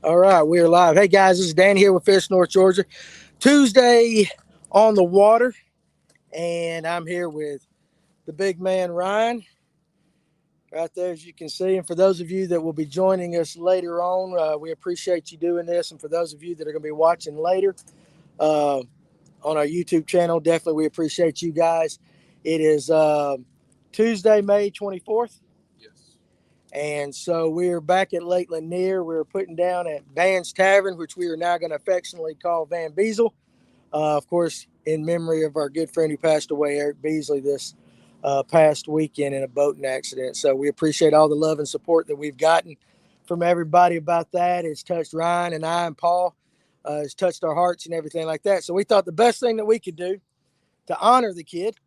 All right, we're live. Hey guys, this is Dan here with Fish North Georgia. Tuesday on the water, and I'm here with the big man Ryan right there, as you can see. And for those of you that will be joining us later on, we appreciate you doing this. And for those of you that are going to be watching later uh, on our YouTube channel, definitely we appreciate you guys. It is Tuesday, May 24th. Yes. And so we're back at Lake Lanier. We're putting down at Van's Tavern, which we are now going to affectionately call Van Beasley. Of course, in memory of our good friend who passed away, Eric Beasley, this past weekend in a boating accident. So we appreciate all the love and support that we've gotten from everybody about that. It's touched Ryan and I and Paul. It's touched our hearts and everything like that. So we thought the best thing that we could do to honor the kid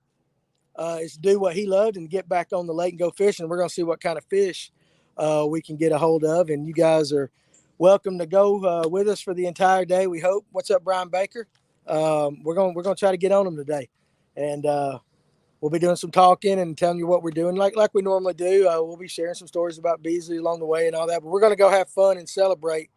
is to do what he loved and get back on the lake and go fishing. We're going to see what kind of fish we can get a hold of. And you guys are welcome to go with us for the entire day, we hope. What's up, Brian Baker? We're gonna try to get on them today, and we'll be doing some talking and telling you what we're doing, like we normally do. We'll be sharing some stories about Beasley along the way and all that. But we're gonna go have fun and celebrate.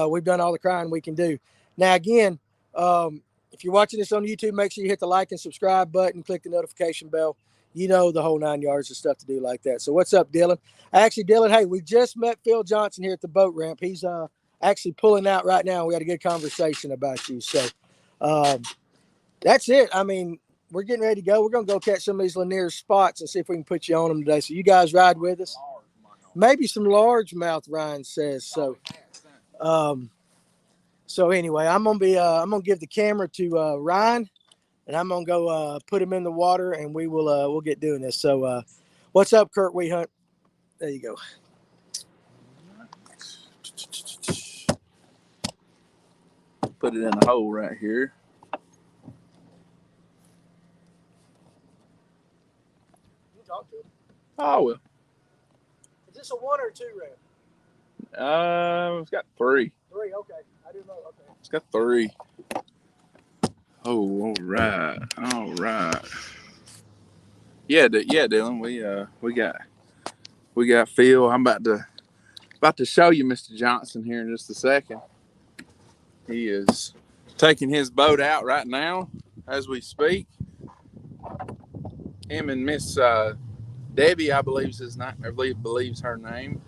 We've done all the crying we can do. Now, again, if you're watching this on YouTube, make sure you hit the like and subscribe button, click the notification bell. You know the whole 9 yards of stuff to do like that. So what's up, Dylan? Actually, Dylan, hey, we just met Phil Johnson here at the boat ramp. He's actually pulling out right now. We had a good conversation about you. So um, that's it. I mean, we're getting ready to go. We're going to go catch some of these Lanier spots and see if we can put you on them today. So you guys ride with us. Maybe some largemouth, Ryan says. Um, so anyway, I'm gonna give the camera to Ryan, and I'm gonna go put him in the water, and we'll get doing this. So what's up, Kurt Wehunt? There you go. Put it in the hole right here. You talk to him. Oh well. Is this a one or two ramp? It's got three. Three. Okay, I do know. Okay. It's got three. Oh, all right, all right. Yeah, Dylan. We got Phil. I'm about to show you Mr. Johnson here in just a second. He is taking his boat out right now as we speak. Him and Miss Debbie, I believe is his name. I believes her name.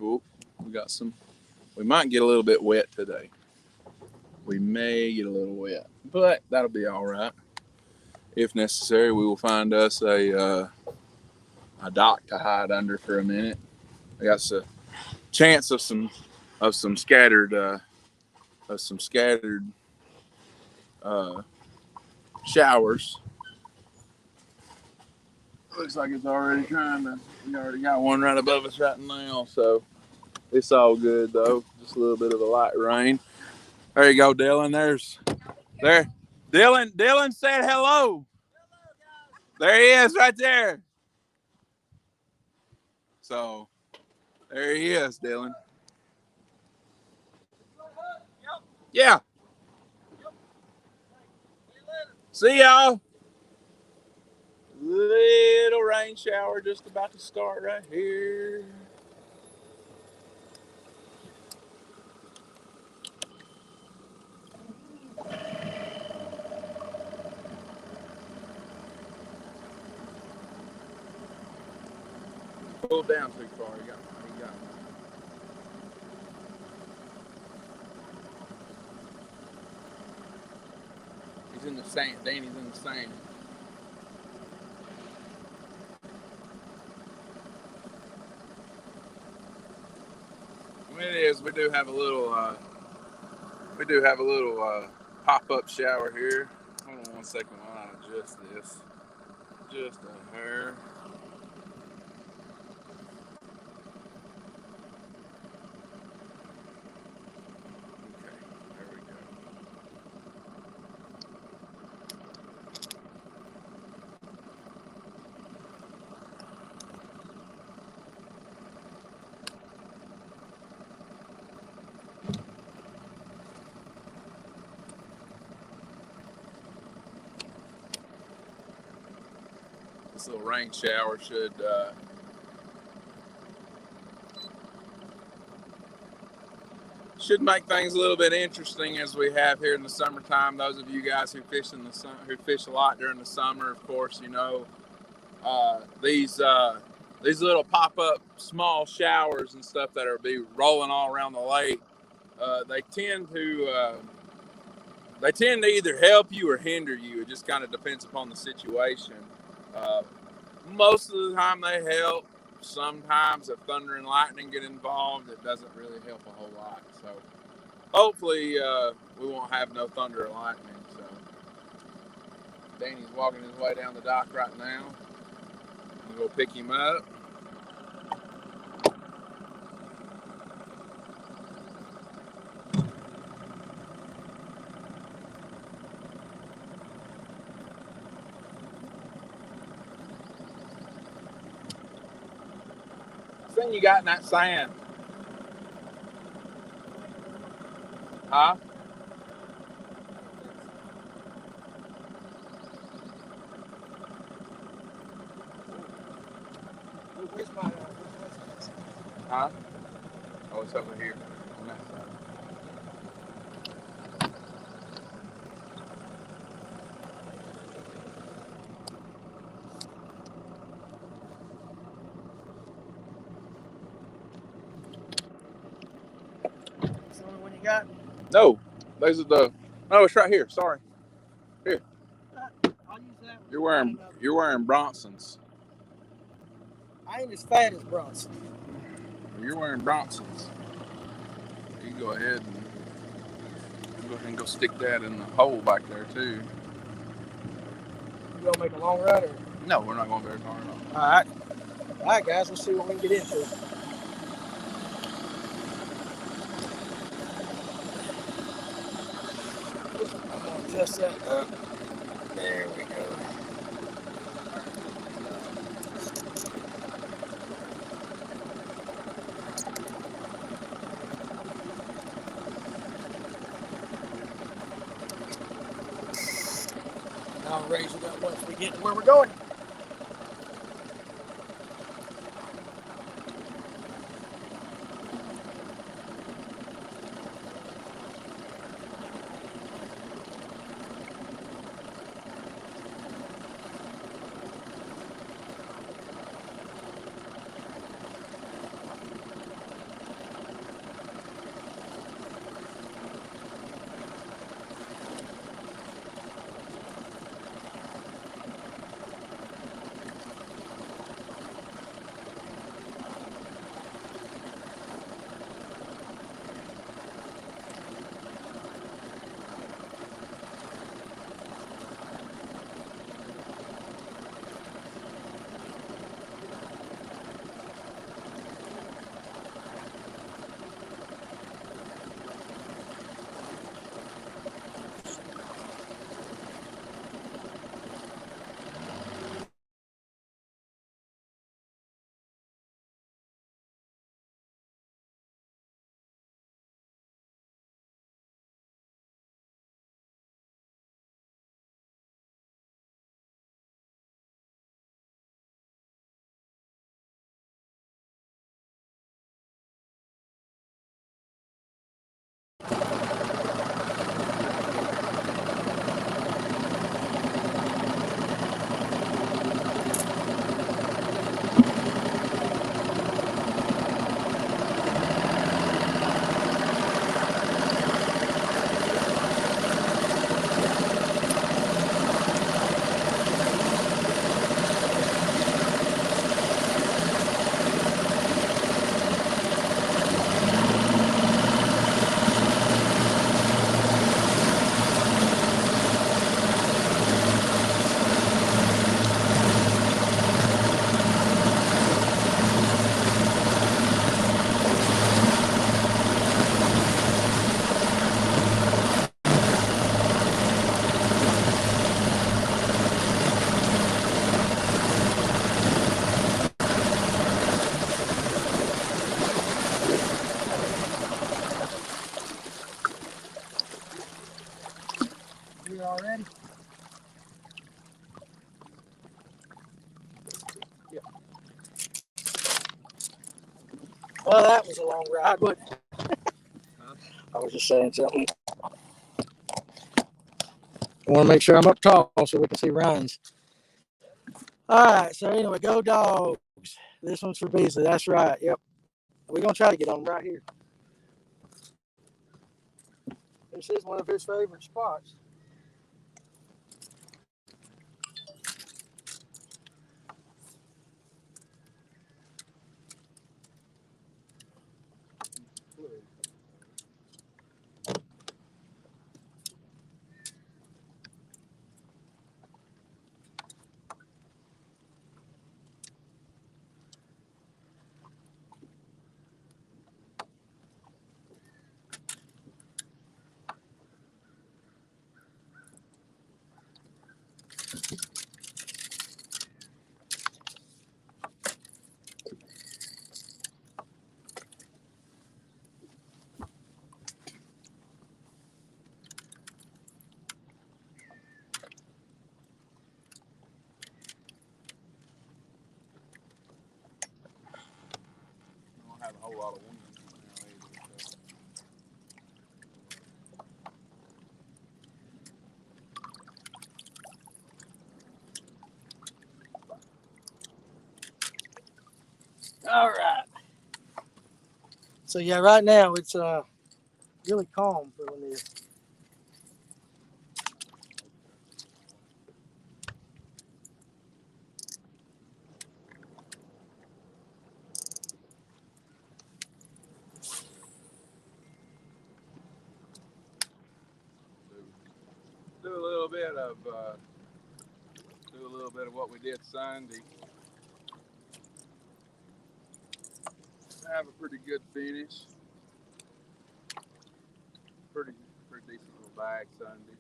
Oh, we got some. We might get a little bit wet today. We may get a little wet, but that'll be all right. If necessary, we will find us a dock to hide under for a minute. I got a chance of some scattered uh, showers. Looks like it's already trying to. We already got one right above us right now, so it's all good though. Just a little bit of a light rain. There you go, Dylan. There. Dylan said hello. There he is, right there. So there he is, Dylan. Yeah. See y'all. Little rain shower just about to start right here. Pull down too far. He got. He's in the sand. Danny's in the sand. When it is, we do have a little pop up shower here. Hold on one second while I adjust this. Just a hair. Okay, there we go. This little rain shower should make things a little bit interesting as we have here in the summertime. Those of you guys who fish who fish a lot during the summer, of course, you know these little pop-up small showers and stuff that are be rolling all around the lake. They tend to either help you or hinder you. It just kind of depends upon the situation. Most of the time they help. Sometimes if thunder and lightning get involved, it doesn't really help a whole lot. So hopefully we won't have no thunder or lightning. So Danny's walking his way down the dock right now. I'm gonna go pick him up. Thing you got in that sand? Huh? Huh? Oh, it's over here on that side. That's the only one you got? No, those are the. No, it's right here. Sorry. Here. I'll use that one. You're wearing Bronsons. I ain't as fat as Bronson. You're wearing Bronsons. You go ahead and go stick that in the hole back there too. You gonna make a long run? Or? No, we're not going very far enough. All right, guys. Let's see what we can get into. I'm gonna adjust that up. There we go. I'll raise it up once we get to where we're going. Well, that was a long ride, but Huh? I was just saying something. I want to make sure I'm up tall so we can see Ryan's. All right, so anyway, go dogs. This one's for Beasley. That's right. Yep. We're going to try to get on right here. This is one of his favorite spots. We don't have a whole lot of wind now either. All right. So yeah, right now it's really calm for Lanier. Do a little bit of what we did Sunday. Have a pretty good finish. Pretty decent little bag Sunday.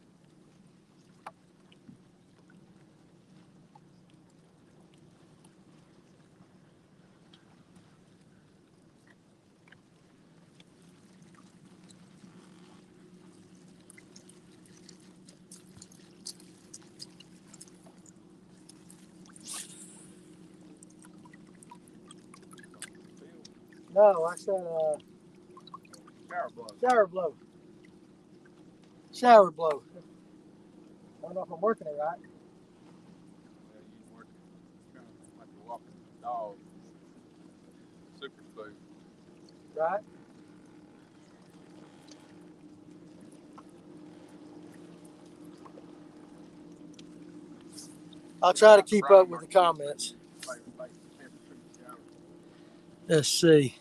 No, I said Shower blow. shower blow. Shower blow. I don't know if I'm working it right. Yeah, you work kind of like you're walking a dog. Super smooth. Right? I'll try to keep up with the comments. Let's see.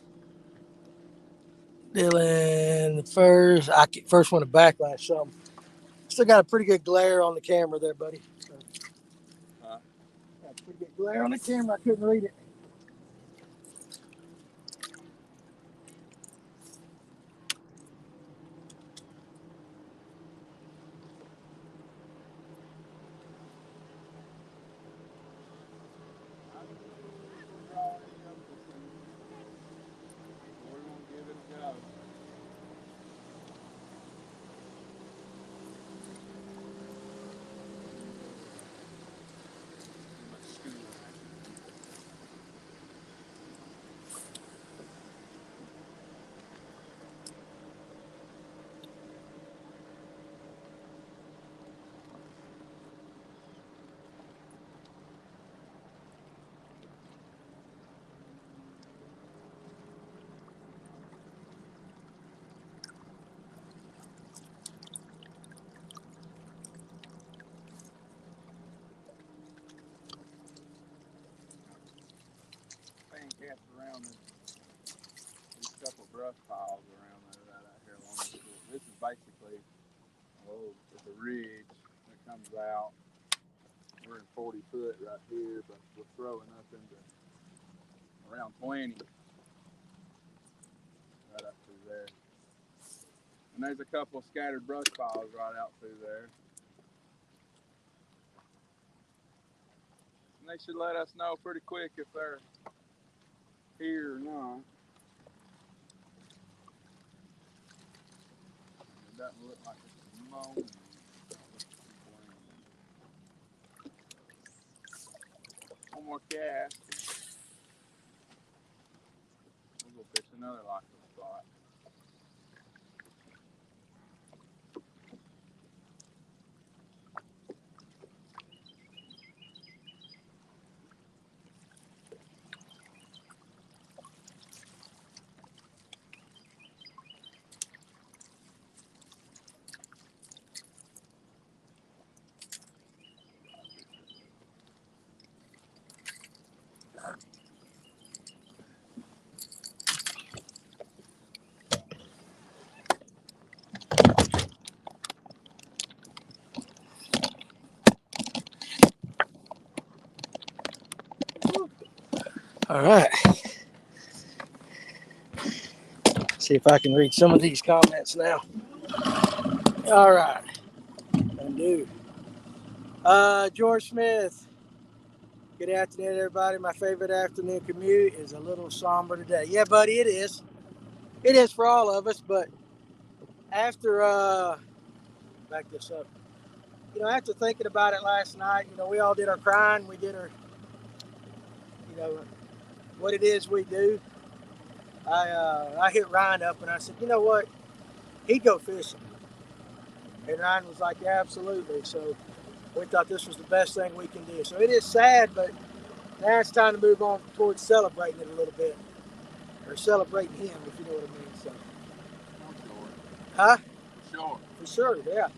Dylan first. First one to backlash something. Still got a pretty good glare on the camera there, buddy. So, Huh? got a pretty good glare on the camera. I couldn't read it. We're gonna give it a go. Fan cast around these couple brush piles around there right out here along this little. This is basically it's a ridge that comes out. We're in 40 foot right here, but we're throwing up into around 20 right up through there. And there's a couple scattered brush piles right out through there. And they should let us know pretty quick if they're here or not. It doesn't look like it's mown. One more cast. We'll go fishing. Another likely spot. All right. See if I can read some of these comments now. All right. Undo. George Smith. Good afternoon, everybody. My favorite afternoon commute is a little somber today. Yeah, buddy, it is. It is for all of us, but after back this up. After thinking about it last night, we all did our crying, we did our, what it is we do. I hit Ryan up and I said, you know what? He'd go fishing. And Ryan was like, yeah, absolutely. So we thought this was the best thing we can do. So it is sad, but now it's time to move on towards celebrating it a little bit. Or celebrating him, if you know what I mean. So. Huh? Sure. For sure, yeah.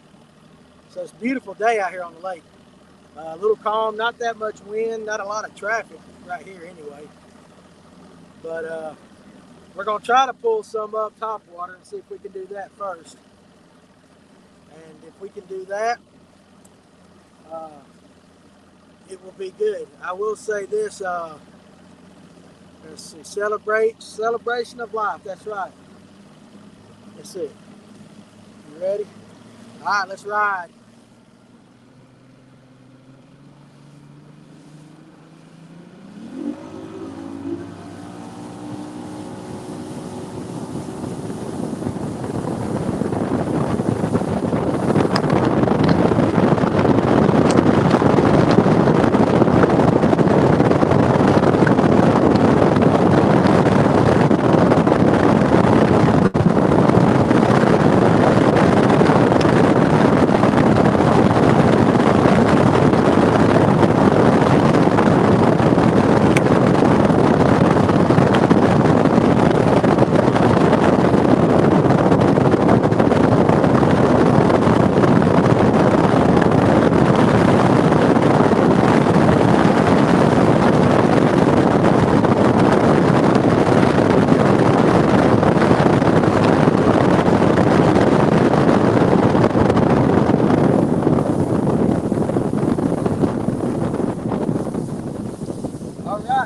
So it's a beautiful day out here on the lake. A little calm, not that much wind, not a lot of traffic right here anyway. But we're going to try to pull some up top water and see if we can do that first. And if we can do that, it will be good. I will say this, let's see, celebration of life, that's right. Let's see. You ready? All right, let's ride.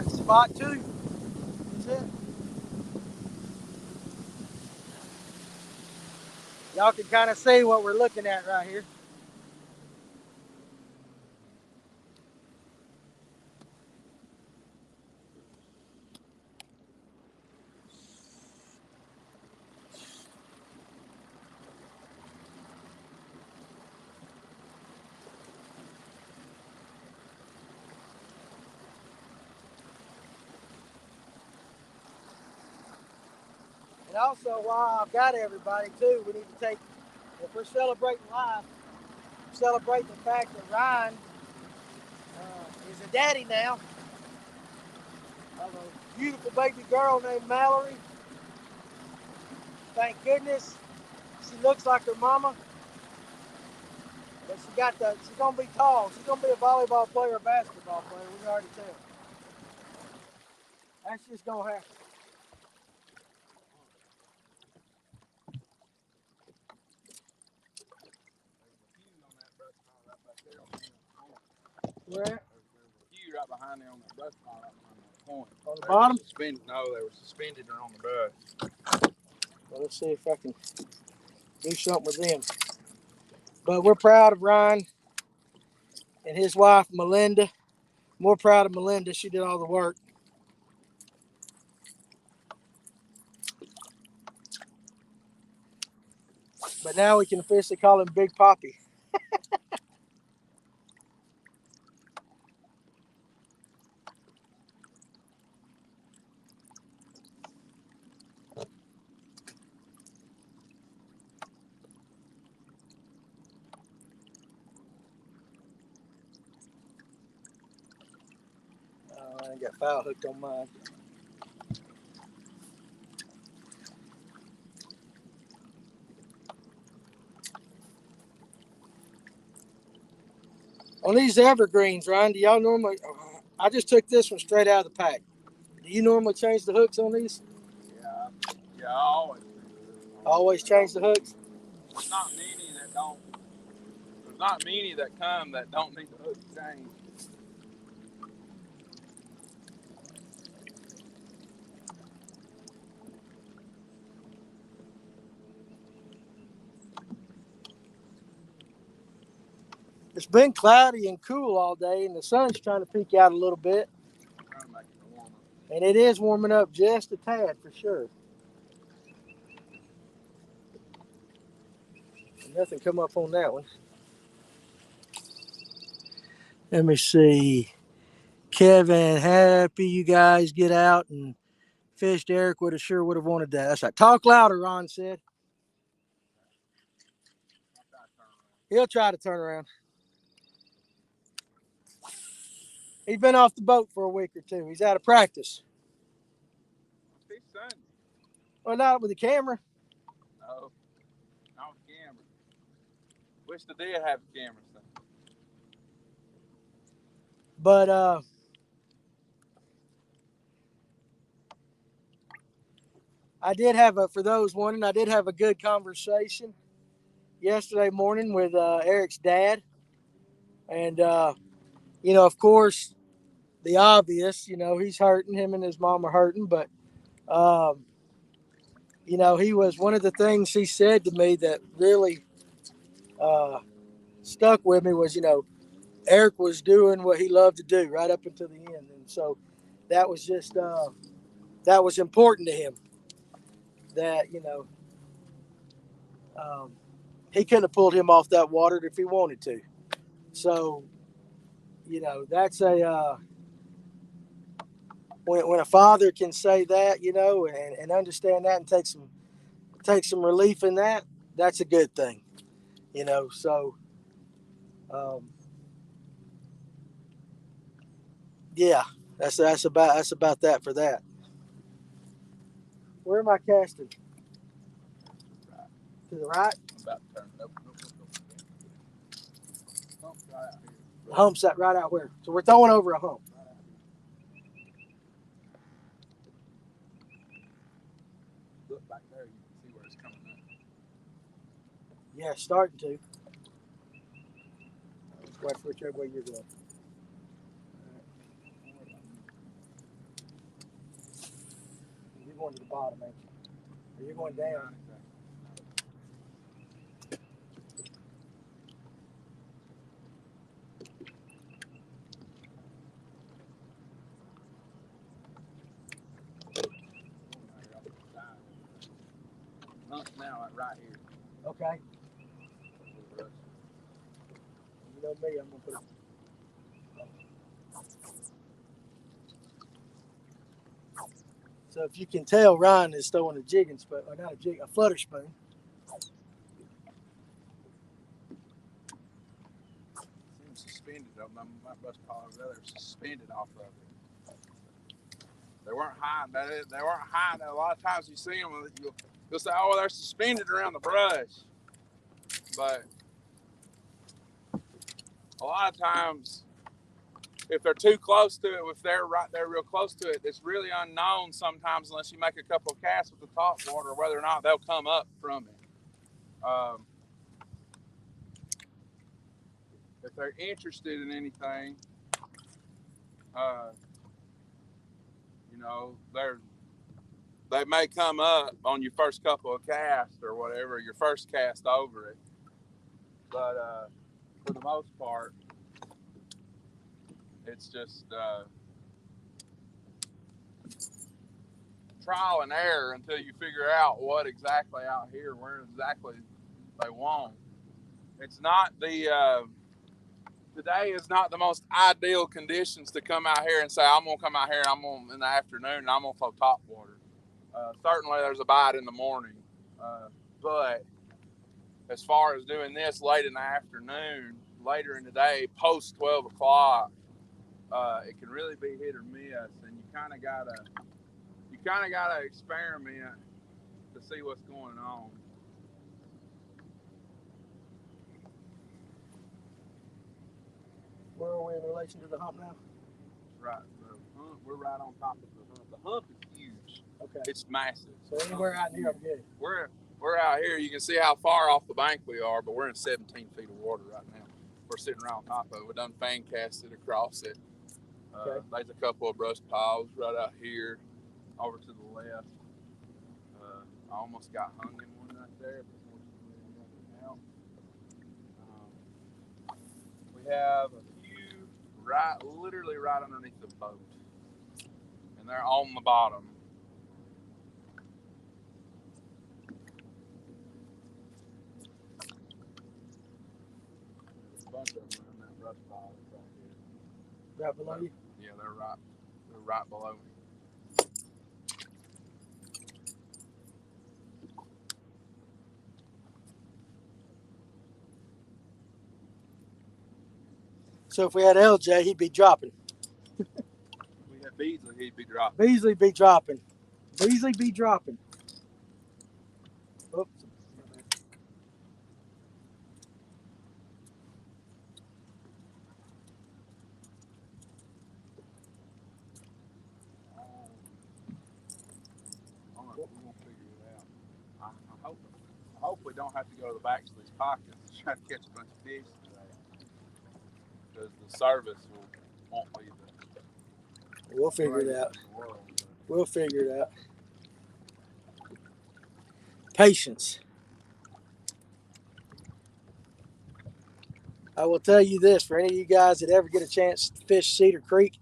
Spot two. That's it. Y'all can kind of see what we're looking at right here. And also, while I've got everybody too, we need to take, if we're celebrating life, celebrate the fact that Ryan is a daddy now of a beautiful baby girl named Mallory. Thank goodness. She looks like her mama. But she's gonna be tall. She's gonna be a volleyball player, a basketball player. We can already tell. That's just gonna happen. Where? There's a few right behind there on that brush pile right behind that point. On the bottom? No, they were suspended on the brush. Well, let's see if I can do something with them. But we're proud of Ryan and his wife, Melinda. More proud of Melinda. She did all the work. But now we can officially call him Big Poppy. I got foul hooked on mine. On these evergreens, Ryan, do y'all normally? I just took this one straight out of the pack. Do you normally change the hooks on these? Yeah, I always. Always change the hooks. There's not many that don't. There's not many that come that don't need the hook changed. It's been cloudy and cool all day, and the sun's trying to peek out a little bit. Trying to make it warmer. And it is warming up just a tad for sure. Nothing come up on that one. Let me see. Kevin, happy you guys get out and fished. Eric would have wanted that. That's right. Talk louder, Ron said. He'll try to turn around. He's been off the boat for a week or two. He's out of practice. He's Sunday. Well, not with the camera. No, not with the camera. Wish they did have a camera. But I did have for those wondering, I did have a good conversation yesterday morning with Eric's dad. And, of course, the obvious, he's hurting. Him and his mom are hurting. But, he was one of the things he said to me that really stuck with me was, Eric was doing what he loved to do right up until the end. And so that was just, that was important to him that, he couldn't have pulled him off that water if he wanted to. So, that's when a father can say that, and understand that and take some relief in that, that's a good thing, so, yeah, that's about that for that. Where am I casting? To the right? I'm about to turn. Nope. Hump's right out here. The hump's right out where? So we're throwing over a hump. Look back there, you can see where it's coming up. Yeah, starting to. Watch whichever way you're going. You're going to the bottom, ain't you? Or you're going down. Now, right here. Okay. You know me, I'm going to put it. So if you can tell, Ryan is throwing a jigging spoon, or not a flutter spoon. Seems suspended. My bus car over there suspended off of it. They weren't high. They weren't high. A lot of times you see them, you'll say, "Oh, they're suspended around the brush," but a lot of times, if they're too close to it, if they're right there real close to it, it's really unknown sometimes unless you make a couple of casts with the top water, whether or not they'll come up from it. If they're interested in anything, they may come up on your first couple of casts or whatever, your first cast over it. But for the most part, it's just trial and error until you figure out what exactly out here, where exactly they want. It's not today is not the most ideal conditions to come out here and say, I'm going to come out here and in the afternoon and I'm going to throw top water. Certainly there's a bite in the morning. But as far as doing this late in the afternoon, later in the day, post 12 o'clock, it can really be hit or miss, and you kind of gotta experiment to see what's going on. Where are we in relation to the hump now? Right, the hump, we're right on top of the hump. The hump is huge. Okay. It's massive. So anywhere out here, I'm good. We're out here. You can see how far off the bank we are, but we're in 17 feet of water right now. We're sitting right on top of it. We done fan casted across it. Okay. There's a couple of brush piles right out here, over to the left. I almost got hung in one right there, but now we have a few literally right underneath the boat, and they're on the bottom. There's a bunch of them around that brush pile right here. Right below you? Yeah, they're right below me. So if we had LJ, he'd be dropping. If we had Beasley, he'd be dropping. Beasley be dropping. Beasley be dropping. Oops. We're gonna figure it out. I hope we don't have to go to the back of these pockets to try to catch a bunch of fish today, because the service won't be the We'll figure it out. We'll figure it out. Patience. I will tell you this, for any of you guys that ever get a chance to fish Cedar Creek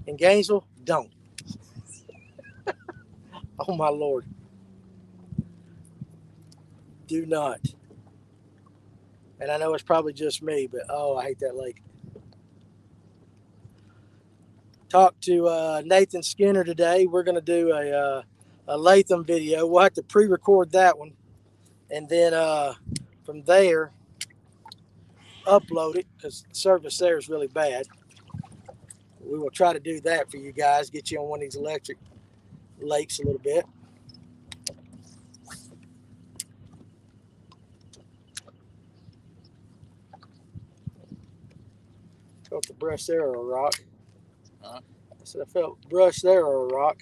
in Gainesville, don't. Oh my Lord. Do not. And I know it's probably just me, but oh, I hate that lake. Talked to Nathan Skinner today. We're going to do a Latham video. We'll have to pre-record that one, and then from there upload it, because the service there is really bad. We will try to do that for you guys, get you on one of these electric lakes a little bit. Felt the brush there or a rock. Huh? I said I felt brush there or a rock.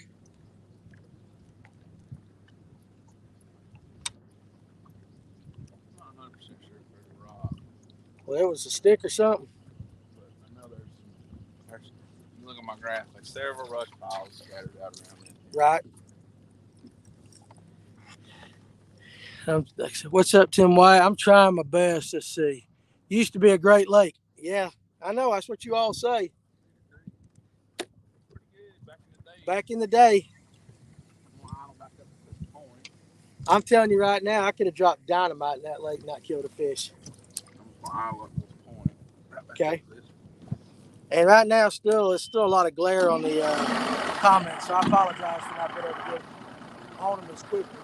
I'm not 100% sure if there's a rock. Well, it was a stick or something. But I know there's look at my graph, there's several rush piles scattered out around it. Right. What's up, Tim White? I'm trying my best to see. Used to be a great lake. Yeah, I know. That's what you all say. Pretty good back in the day. Back in the day. I'm telling you right now, I could have dropped dynamite in that lake and not killed a fish. Okay. And right now, there's still a lot of glare on the comments, so I apologize for not being able to get on them as quickly.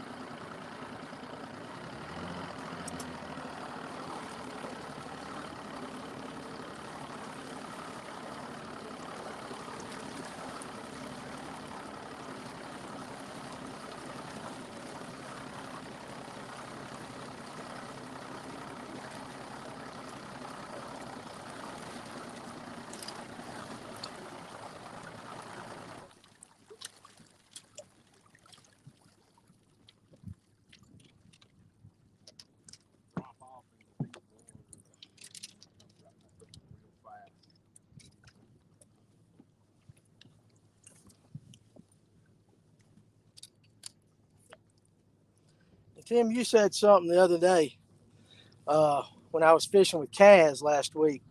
Tim, you said something the other day when I was fishing with Kaz last week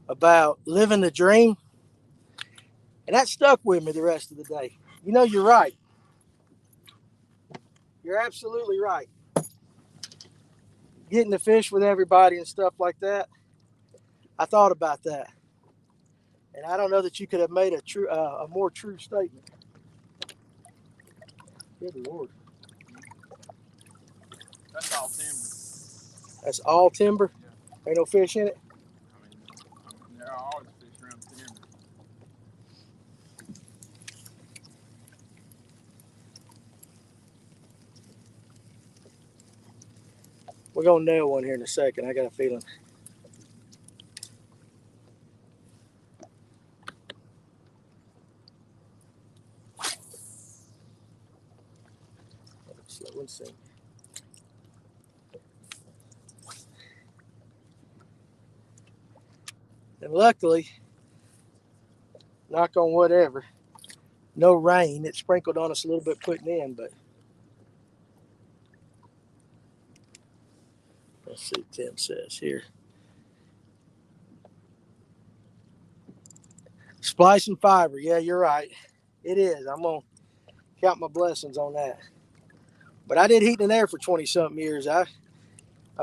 about living the dream, and that stuck with me the rest of the day. You know, you're right. You're absolutely right. Getting to fish with everybody and stuff like that, I thought about that, and I don't know that you could have made a more true statement. Good Lord. That's all timber. That's all timber? Yeah. Ain't no fish in it? I mean, there are always fish around timber. We're going to nail one here in a second. I got a feeling. Slow and sink. And luckily, knock on whatever, no rain. It sprinkled on us a little bit putting in, but let's see what Tim says here. Splicing fiber. Yeah, you're right. It is. I'm going to count my blessings on that. But I did heat and air for 20-something years. I've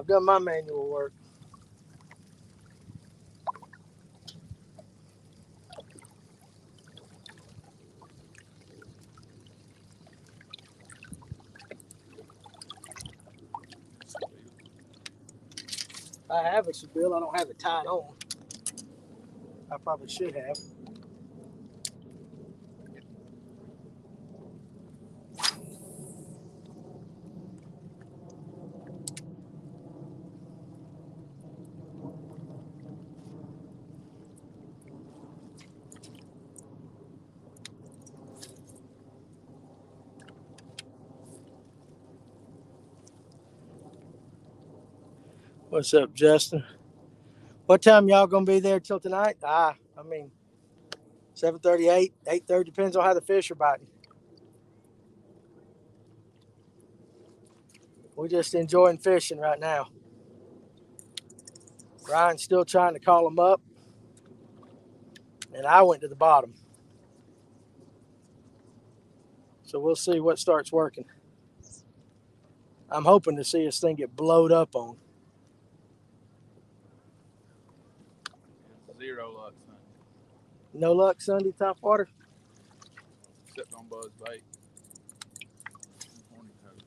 done my manual work. I have it, Bill. I don't have it tied on. I probably should have. What's up, Justin? What time y'all gonna be there till tonight? I mean, 7:38, 8:30, depends on how the fish are biting. We're just enjoying fishing right now. Ryan's still trying to call them up, and I went to the bottom. So we'll see what starts working. I'm hoping to see this thing get blowed up on. Zero luck Sunday. No luck Sunday, top water? Except on buzz bait. Horny toad.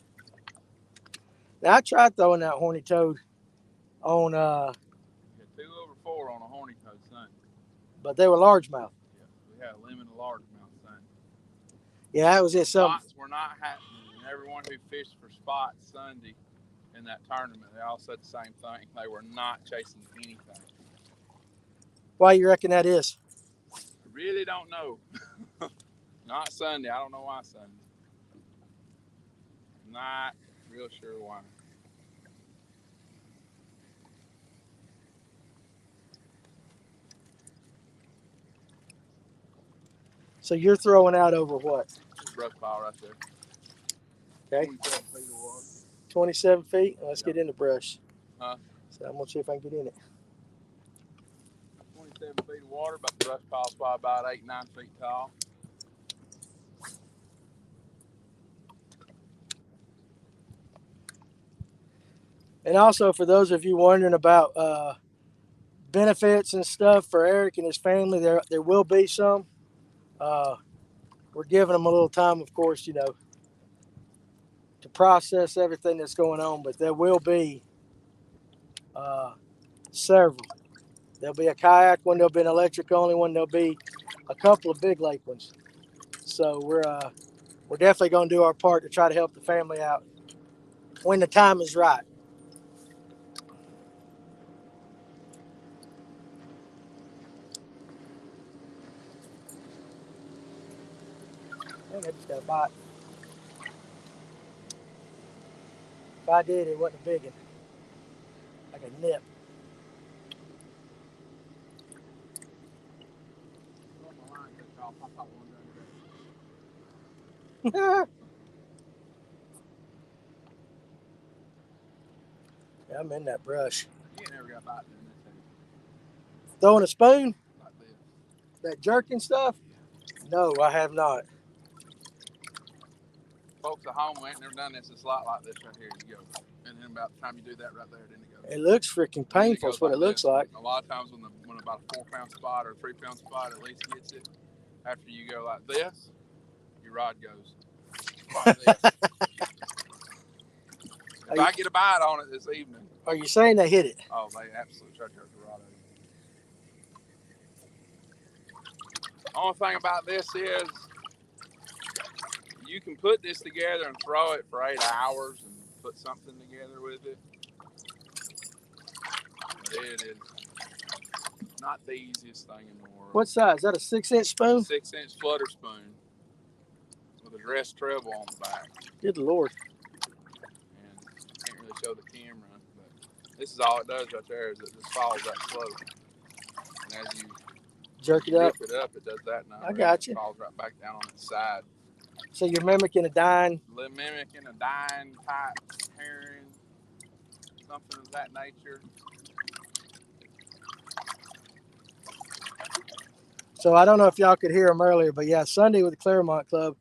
Now, I tried throwing that horny toad on, We had 2 over 4 on a horny toad Sunday. but they were largemouth. Yeah, we had a limited largemouth Sunday. Yeah, that was it. Spots were not happening. And everyone who fished for spots Sunday in that tournament, they all said the same thing. They were not chasing anything. Why you reckon that is? Really don't know. Not Sunday. I don't know why Sunday. Not real sure why. So you're throwing out over what? Brush pile right there. Okay. 27 feet of water. 27 feet? Let's Yep. get in the brush. Huh? So I'm going to see if I can get in it. 27 feet of water, but the brush pile's probably about 8, 9 feet tall. And also, for those of you wondering about benefits and stuff for Eric and his family, there will be some. We're giving them a little time, of course, to process everything that's going on, but there will be several. There'll be a kayak one, there'll be an electric only one, there'll be a couple of big lake ones. So we're definitely going to do our part to try to help the family out when the time is right. I just got a bite. If I did, it wasn't a big one. Like a nip. Yeah, I'm in that brush. You ain't never got bite in this thing. Throwing a spoon? Like this. That jerking stuff? No, I have not. Folks at home ain't never done this. It's a lot like this right here. You go. And then about the time you do that right there, then it goes. It looks freaking painful, is what it looks like. A lot of times when about a 4-pound spot or a 3-pound spot at least gets it, after you go like this, your rod goes like this. If I get a bite on it this evening. Are you saying they hit it? Oh, they absolutely tried to hurt the rod out of it. Only thing about this is you can put this together and throw it for 8 hours and put something together with it. But it is not the easiest thing in the world. What size? Is that a 6-inch spoon? 6-inch flutter spoon with a dress treble on the back. Good Lord. And can't really show the camera, but this is all it does right there is it just follows that slope. And as you Jerk it up. dip it up, it does that now. I got you. It falls right back down on its side. So you're mimicking a dine. Mimicking a dine type herring, something of that nature. So I don't know if y'all could hear them earlier, but yeah, Sunday with the Claremont Club,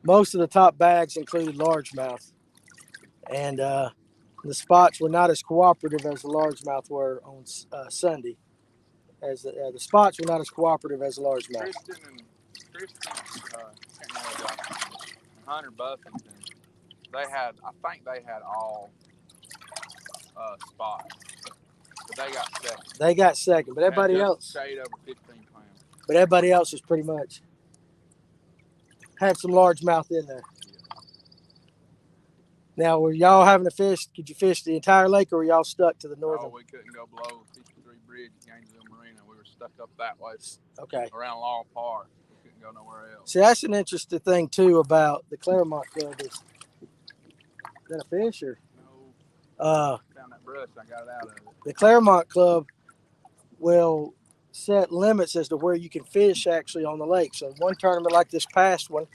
most of the top bags included largemouth. And the spots were not as cooperative as the largemouth were on Sunday. As the spots were not as cooperative as the largemouth. And Hunter Buffington, I think they had all spots, but they got second. They got second, but everybody else shade over 15 pounds. But everybody else was pretty much had some largemouth in there. Now, were y'all having to fish? Could you fish the entire lake, or were y'all stuck to the northern? Oh, we couldn't go below 53 Bridge at Gainesville Marina. We were stuck up that way. Okay. Around Laurel Park. We couldn't go nowhere else. See, that's an interesting thing too about the Claremont Club. Is that a fish or? No. Found that brush. I got it out of it. The Claremont Club will set limits as to where you can fish actually on the lake. So one tournament like this past one,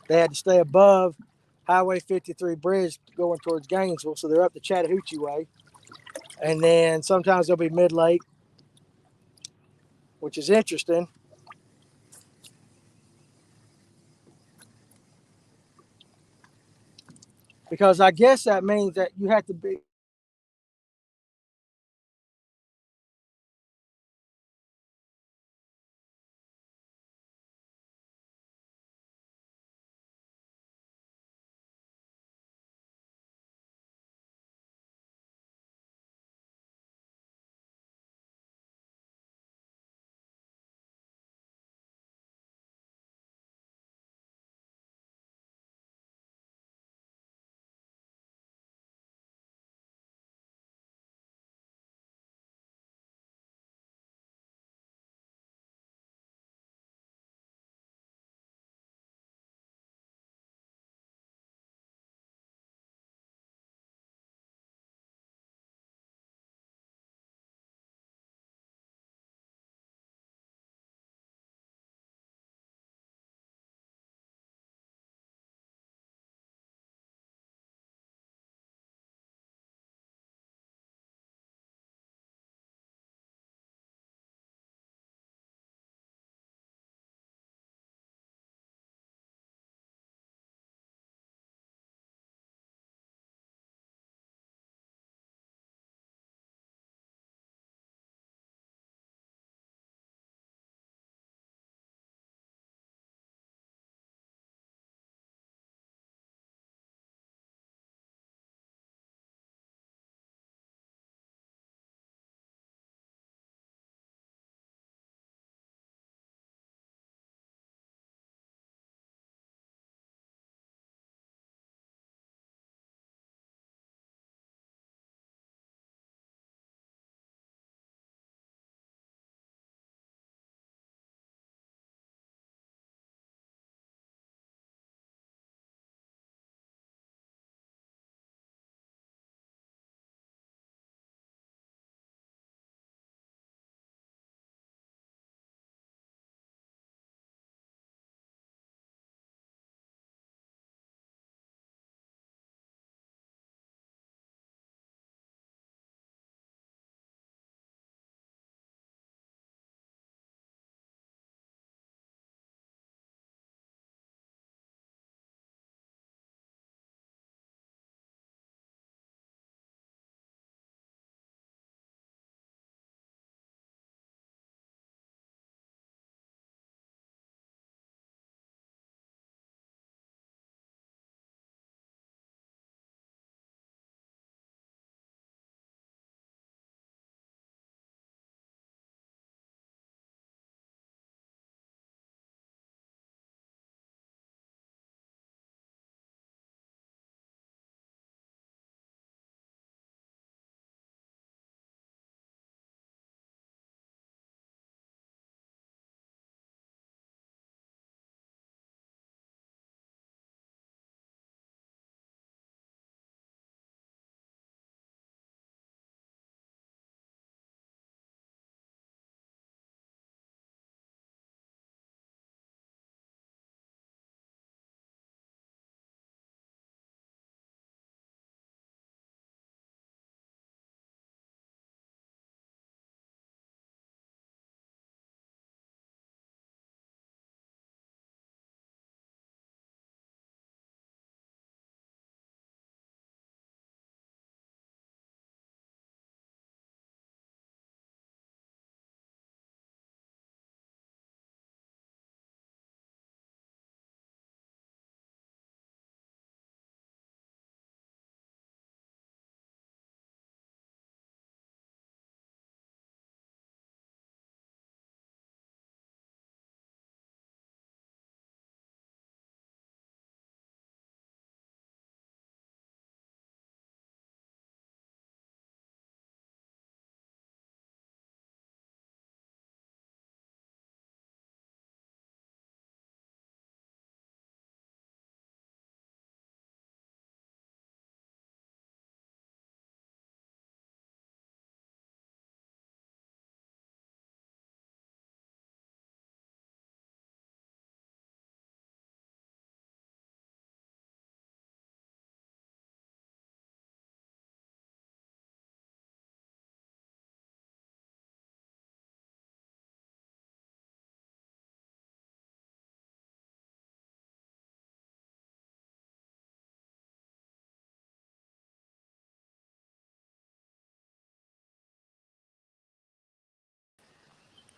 they had to stay above Highway 53 Bridge going towards Gainesville, so they're up the Chattahoochee way. And then sometimes they'll be mid-lake, which is interesting. Because I guess that means that you have to be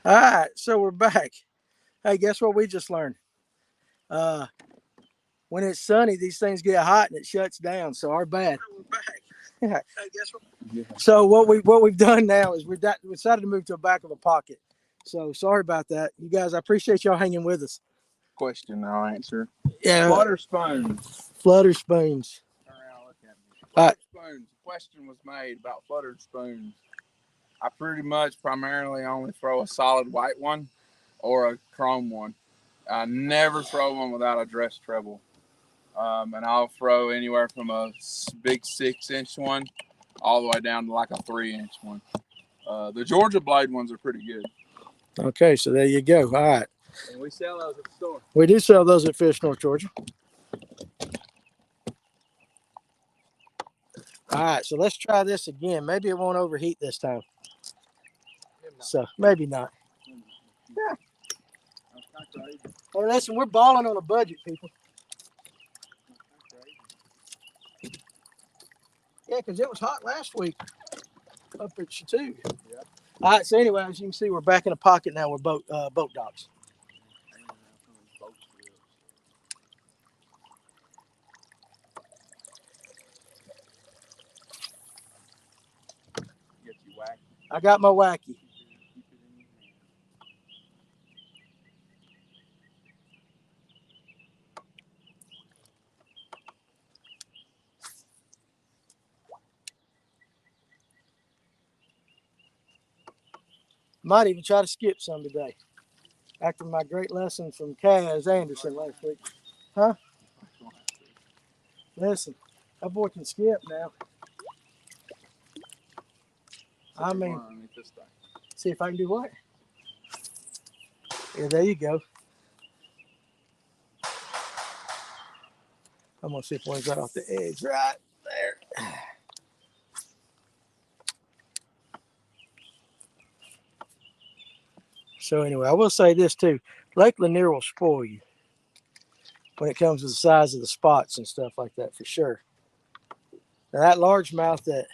All right, so we're back. Hey, guess what we just learned? Uh, when it's sunny, these things get hot and it shuts down. So our bad. We're back. Hey, guess what? Yeah. So what we've done now is we decided to move to the back of a pocket. So sorry about that, you guys. I appreciate y'all hanging with us. Question I'll answer. Yeah. Flutter spoons. Flutter spoons. Turn around, look at me. Flutter spoons. The question was made about fluttered spoons. I pretty much primarily only throw a solid white one or a chrome one. I never throw one without a dress treble. And I'll throw anywhere from a big 6-inch one all the way down to like a 3-inch one. The Georgia blade ones are pretty good. Okay, so there you go. All right. And we sell those at the store. We do sell those at Fish North Georgia. All right, so let's try this again. Maybe it won't overheat this time. So maybe not. Yeah. Hey, listen, we're balling on a budget, people. Yeah, because it was hot last week up at Chattooga. Yeah. All right, so anyway, as you can see, we're back in a pocket now with boat docks. I got my wacky. Might even try to skip some today. After my great lesson from Kaz Anderson last week. Huh? Listen, that boy can skip now. I mean, see if I can do what? Yeah, there you go. I'm going to see if one's right off the edge right there. So anyway, I will say this too. Lake Lanier will spoil you when it comes to the size of the spots and stuff like that, for sure. Now, that largemouth that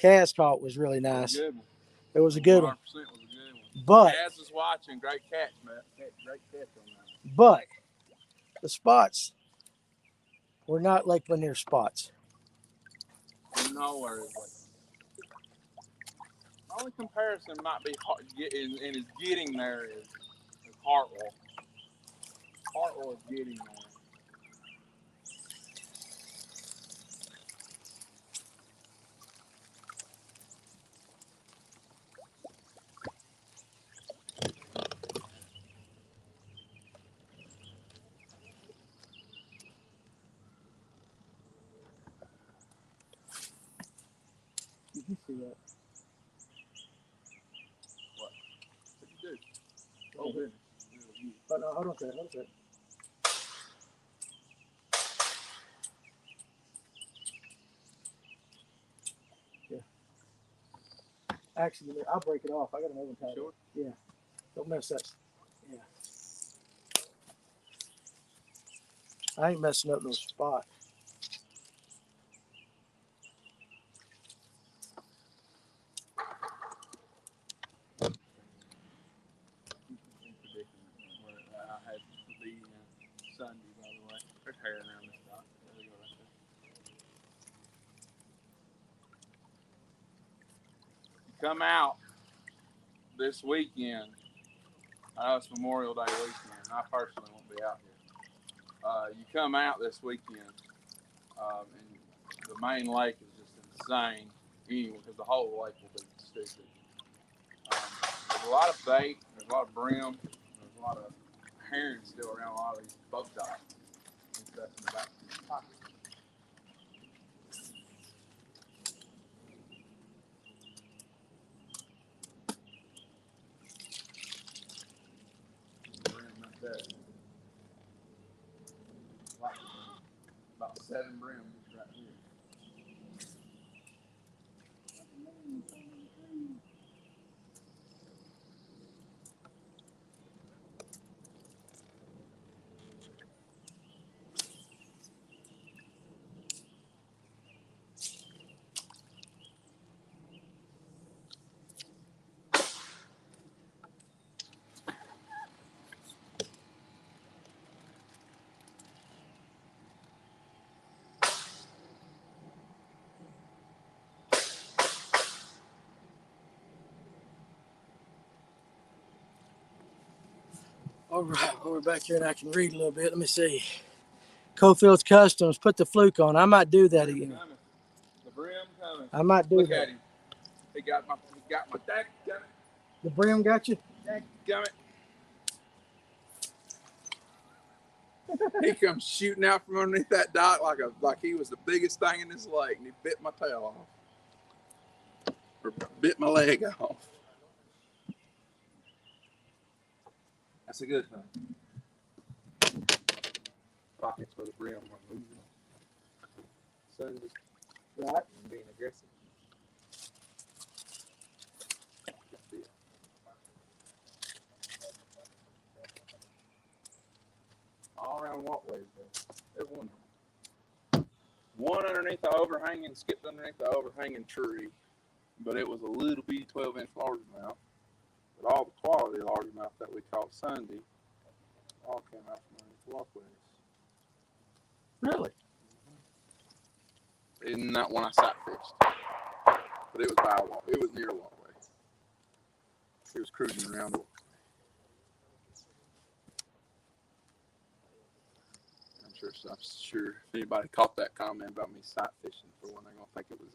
Kaz caught was really nice. It was a good one. But Kaz is watching. Great catch, man. Great catch on that. But the spots were not Lake Lanier spots. Nowhere is like. The only comparison might be and is getting there is Hartwell. Hartwell is getting there. Did you see that? What? What did you do? Oh, goodness. But no, hold on to that. Hold on to that. Yeah. Actually, I'll break it off. I got another one tied. Sure. Yeah. Don't mess that. Yeah. I ain't messing up no spot. I had to be Sunday, by the way. There's hair around this spot. There we go, right there. You come out this weekend. I know it's Memorial Day weekend. I personally won't be out here. You come out this weekend, and the main lake is just insane. Anyway, because the whole lake will be stupid. There's a lot of bait. There's a lot of brim. There's a lot of herring still around a lot of these boat docks and stuff in the back of the pocket. Brim like that. About 7 brims right here. All right, well, we're back here and I can read a little bit. Let me see. Cofield's Customs, put the fluke on. I might do that again. The brim coming. I might do Look that. at him. He got my dad gummit. The brim got you? Dad gummit. He comes shooting out from underneath that dock like he was the biggest thing in this lake, and he bit my tail off. Or bit my leg off. That's a good thing. Pockets for the brim. So just right and being aggressive. All around walkways though. There's one underneath the overhanging, skipped underneath the overhanging tree, but it was a little bitty 12-inch largemouth. But all the quality largemouth that we caught Sunday all came out from underneath the walkways. Really? Isn't that one I sight fished? But it was by a walk. It was near a walkway. He was cruising around it. I'm sure if anybody caught that comment about me sight fishing for one, they're gonna think it was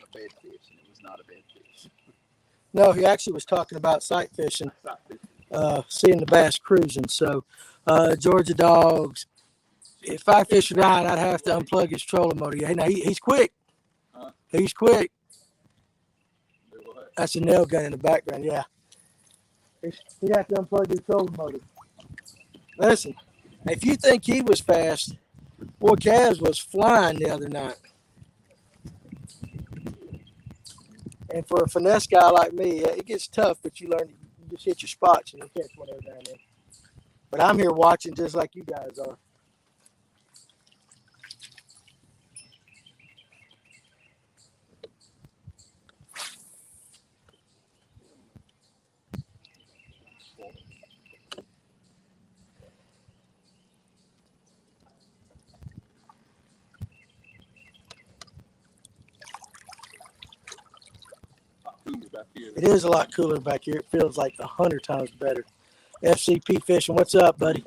a bed fish, and it was not a bed fish. No, he actually was talking about sight fishing, Sight fishing. seeing the bass cruising. So, Georgia Dogs, if I fish right, I'd have to unplug his trolling motor. Yeah, now he's quick. Huh? He's quick. Do what? That's a nail gun in the background, yeah. He'd have to unplug his trolling motor. Listen, if you think he was fast, boy, Kaz was flying the other night. And for a finesse guy like me, it gets tough, but you learn, you just hit your spots and you catch whatever down there. But I'm here watching just like you guys are. It is a lot cooler back here. It feels like 100 times better. FCP Fishing, what's up, buddy?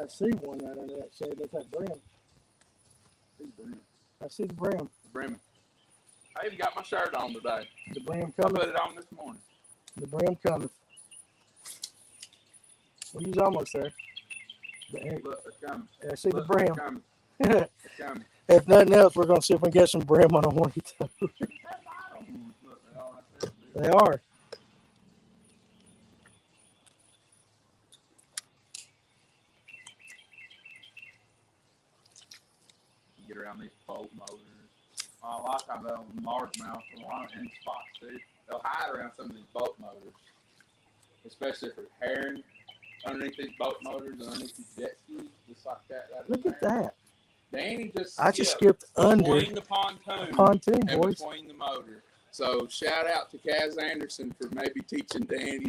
I see one right under that shade. That's that brim. I see the brim. The brim. I even got my shirt on today. The brim I coming. put it on this morning. The brim coming. Well, he's almost there. Look, it's coming. I see Look, the brim. It's coming. It's coming. If nothing else, we're going to see if we can get some brim on a horny toad. They are. Get around these boat motors. A lot of times they'll largemouth in spots too. They'll hide around some of these boat motors, especially for herring underneath these boat motors and underneath these jet skis, just like that. Look at that. Danny I just skipped under between the pontoon, and boys. between the motor. So shout out to Kaz Anderson for maybe teaching Danny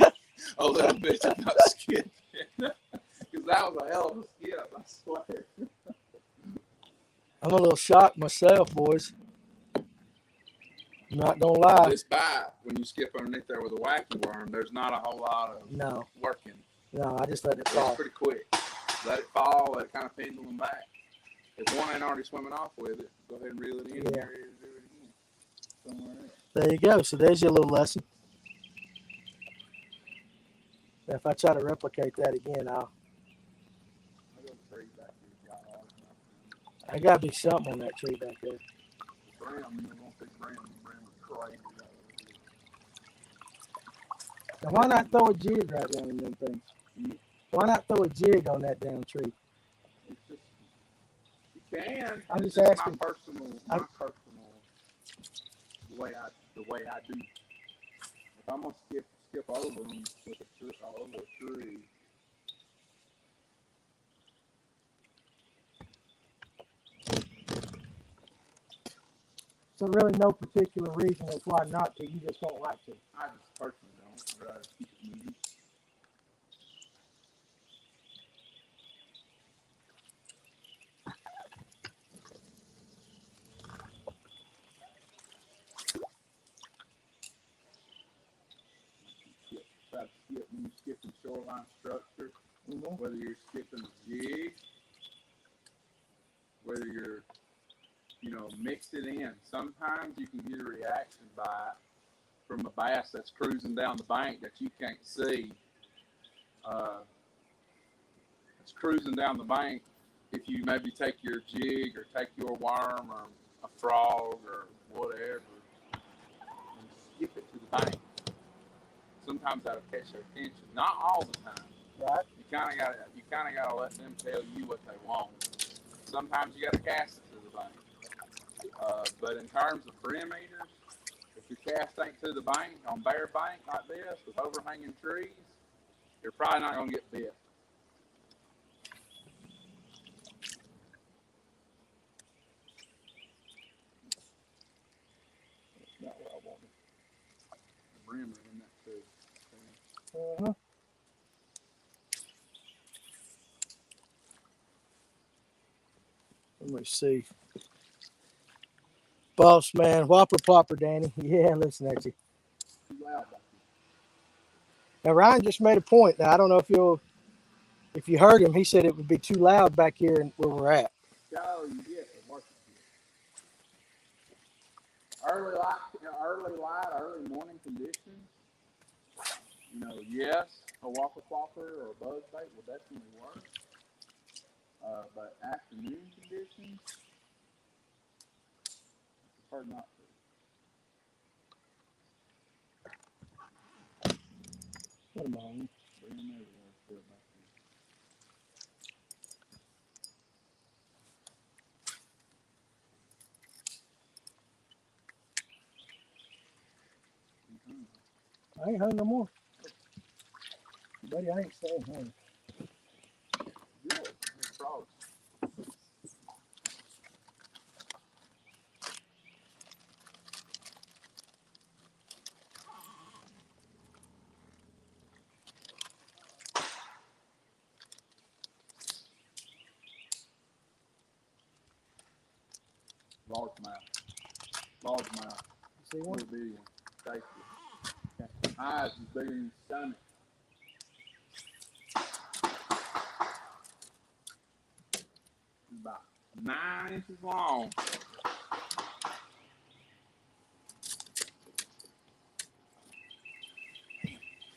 a little bit about skipping. Because that was a hell of a skip, I swear. I'm a little shocked myself, boys. I'm not going to lie. This bite, when you skip underneath there with a wacky worm, there's not a whole lot of working. No, I just let it It's fall. pretty quick. Let it fall, let it kind of pendule them back. If one ain't already swimming off with it, go ahead and reel it in and carry it and do it again. Somewhere else. There you go. So there's your little lesson. If I try to replicate that again, I got to be something on that tree back there. Now, why not throw a jig right down in them things? Why not throw a jig on that damn tree? You can. I'm just asking. My personal the way I do. If I'm gonna skip over them with a tree, So really no particular reason that's why not to. You just don't like to. I just personally don't. I'd rather keep it moving. Try to skip when you're skipping shoreline structure, whether you're skipping a jig, whether you're, mix it in. Sometimes you can get a reaction bite from a bass that's cruising down the bank that you can't see. It's cruising down the bank. If you maybe take your jig or take your worm or a frog or whatever and skip it to the bank, sometimes that'll catch their attention. Not all the time. Right. You kind of gotta let them tell you what they want. Sometimes you gotta cast it to the bank. But in terms of perimeters, if your cast ain't to the bank on bare bank like this with overhanging trees, you're probably not gonna get bit. That's not what I wanted. The brimmer in that too. Uh-huh. Let me see. Boss man, whopper plopper, Danny. Yeah, listen at you. Too loud back Now Ryan just made a point. Now I don't know if you heard him. He said it would be too loud back here where we're at. there. Go, you get it. Work it. Early light, early morning conditions. Yes, a whopper plopper or a buzz bait will definitely work. But afternoon conditions, I prefer not to. What am I on? Bring them everywhere. Put it back in. I ain't hung no more. Buddy, I ain't staying home. Good. There's frogs. Large mouth. See one? Little bitty one. Thank you. Okay. Eyes is bigger than your stomach. About 9 inches long.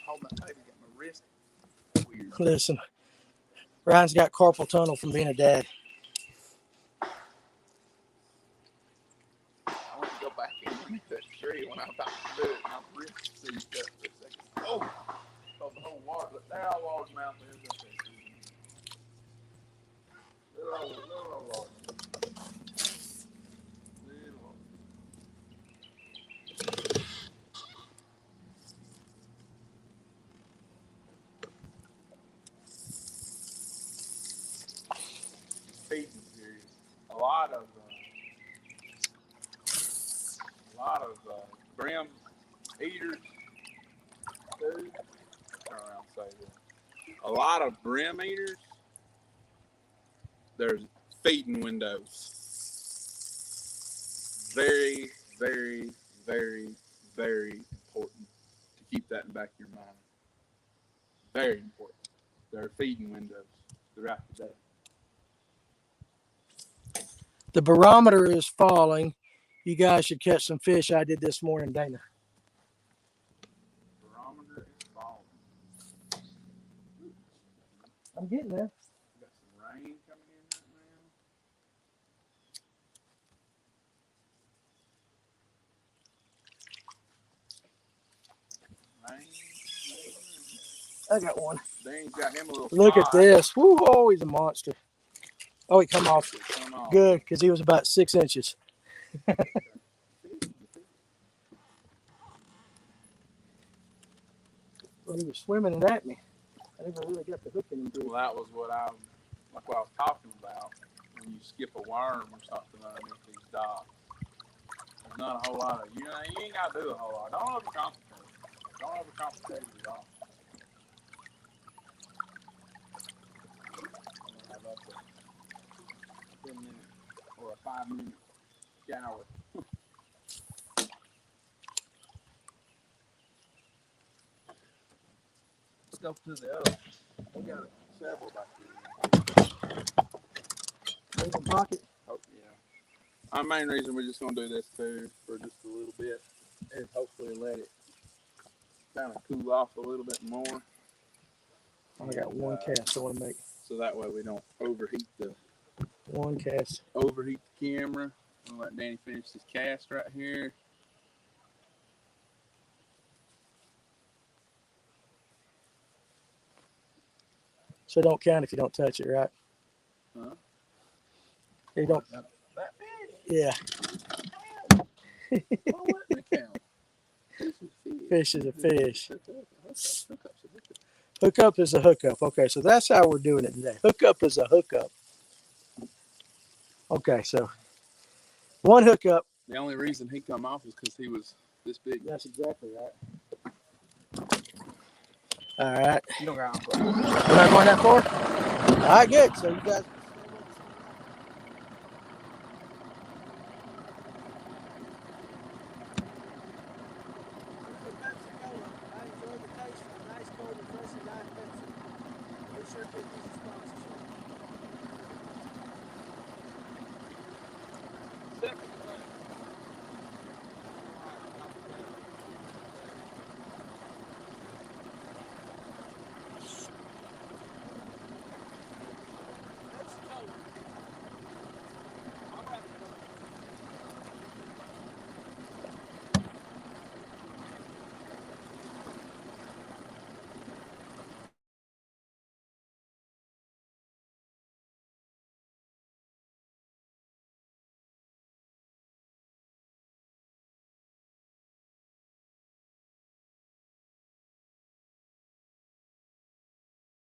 Hold that baby, got my wrist weird. Listen, Ryan's got carpal tunnel from being a dad. I want to go back and look at that tree when I'm about to do it. My wrist seized up for a second. Oh! The whole water. Look, there how large mouth is up there. Little large. Feeding series. A lot of brim eaters. Dude, turn around and say that. A lot of brim eaters. There's feeding windows. Very, very, very, very important to keep that in the back of your mind. Very important. There are feeding windows throughout the day. The barometer is falling. You guys should catch some fish. I did this morning, Dana. Barometer is falling. I'm getting there. Got some rain coming in right now. Rain. I got one. Dane's got him a little Look at spot. this. Woo, oh, he's a monster. Oh, he come off. Come on. Good, because he was about 6 inches. Well, he was swimming it at me. I never really got the hook in him. Well, that was what I was talking about. When you skip a worm or something underneath these docks, Not a whole lot of, you ain't got to do a whole lot. Don't overcomplicate. Don't overcomplicate it at all. I'm going to have up to 10 minutes or a 5-minute shower. Let's go to the other. We got several back here. Open pocket. Oh, yeah. Our main reason we're just going to do this too for just a little bit is hopefully let it kind of cool off a little bit more. I got one cast I want to make. So that way we don't overheat the camera. I'll let Danny finish this cast right here. So don't count if you don't touch it, right? Huh? You don't. That big? Yeah. Well, let me count. Fish is a fish. Hookup is a hookup. Okay, so that's how we're doing it today. Hookup is a hookup. Okay, so one hookup. The only reason he come off is because he was this big. That's exactly right. All right. You don't got We're not going that far? All right, good. So you guys.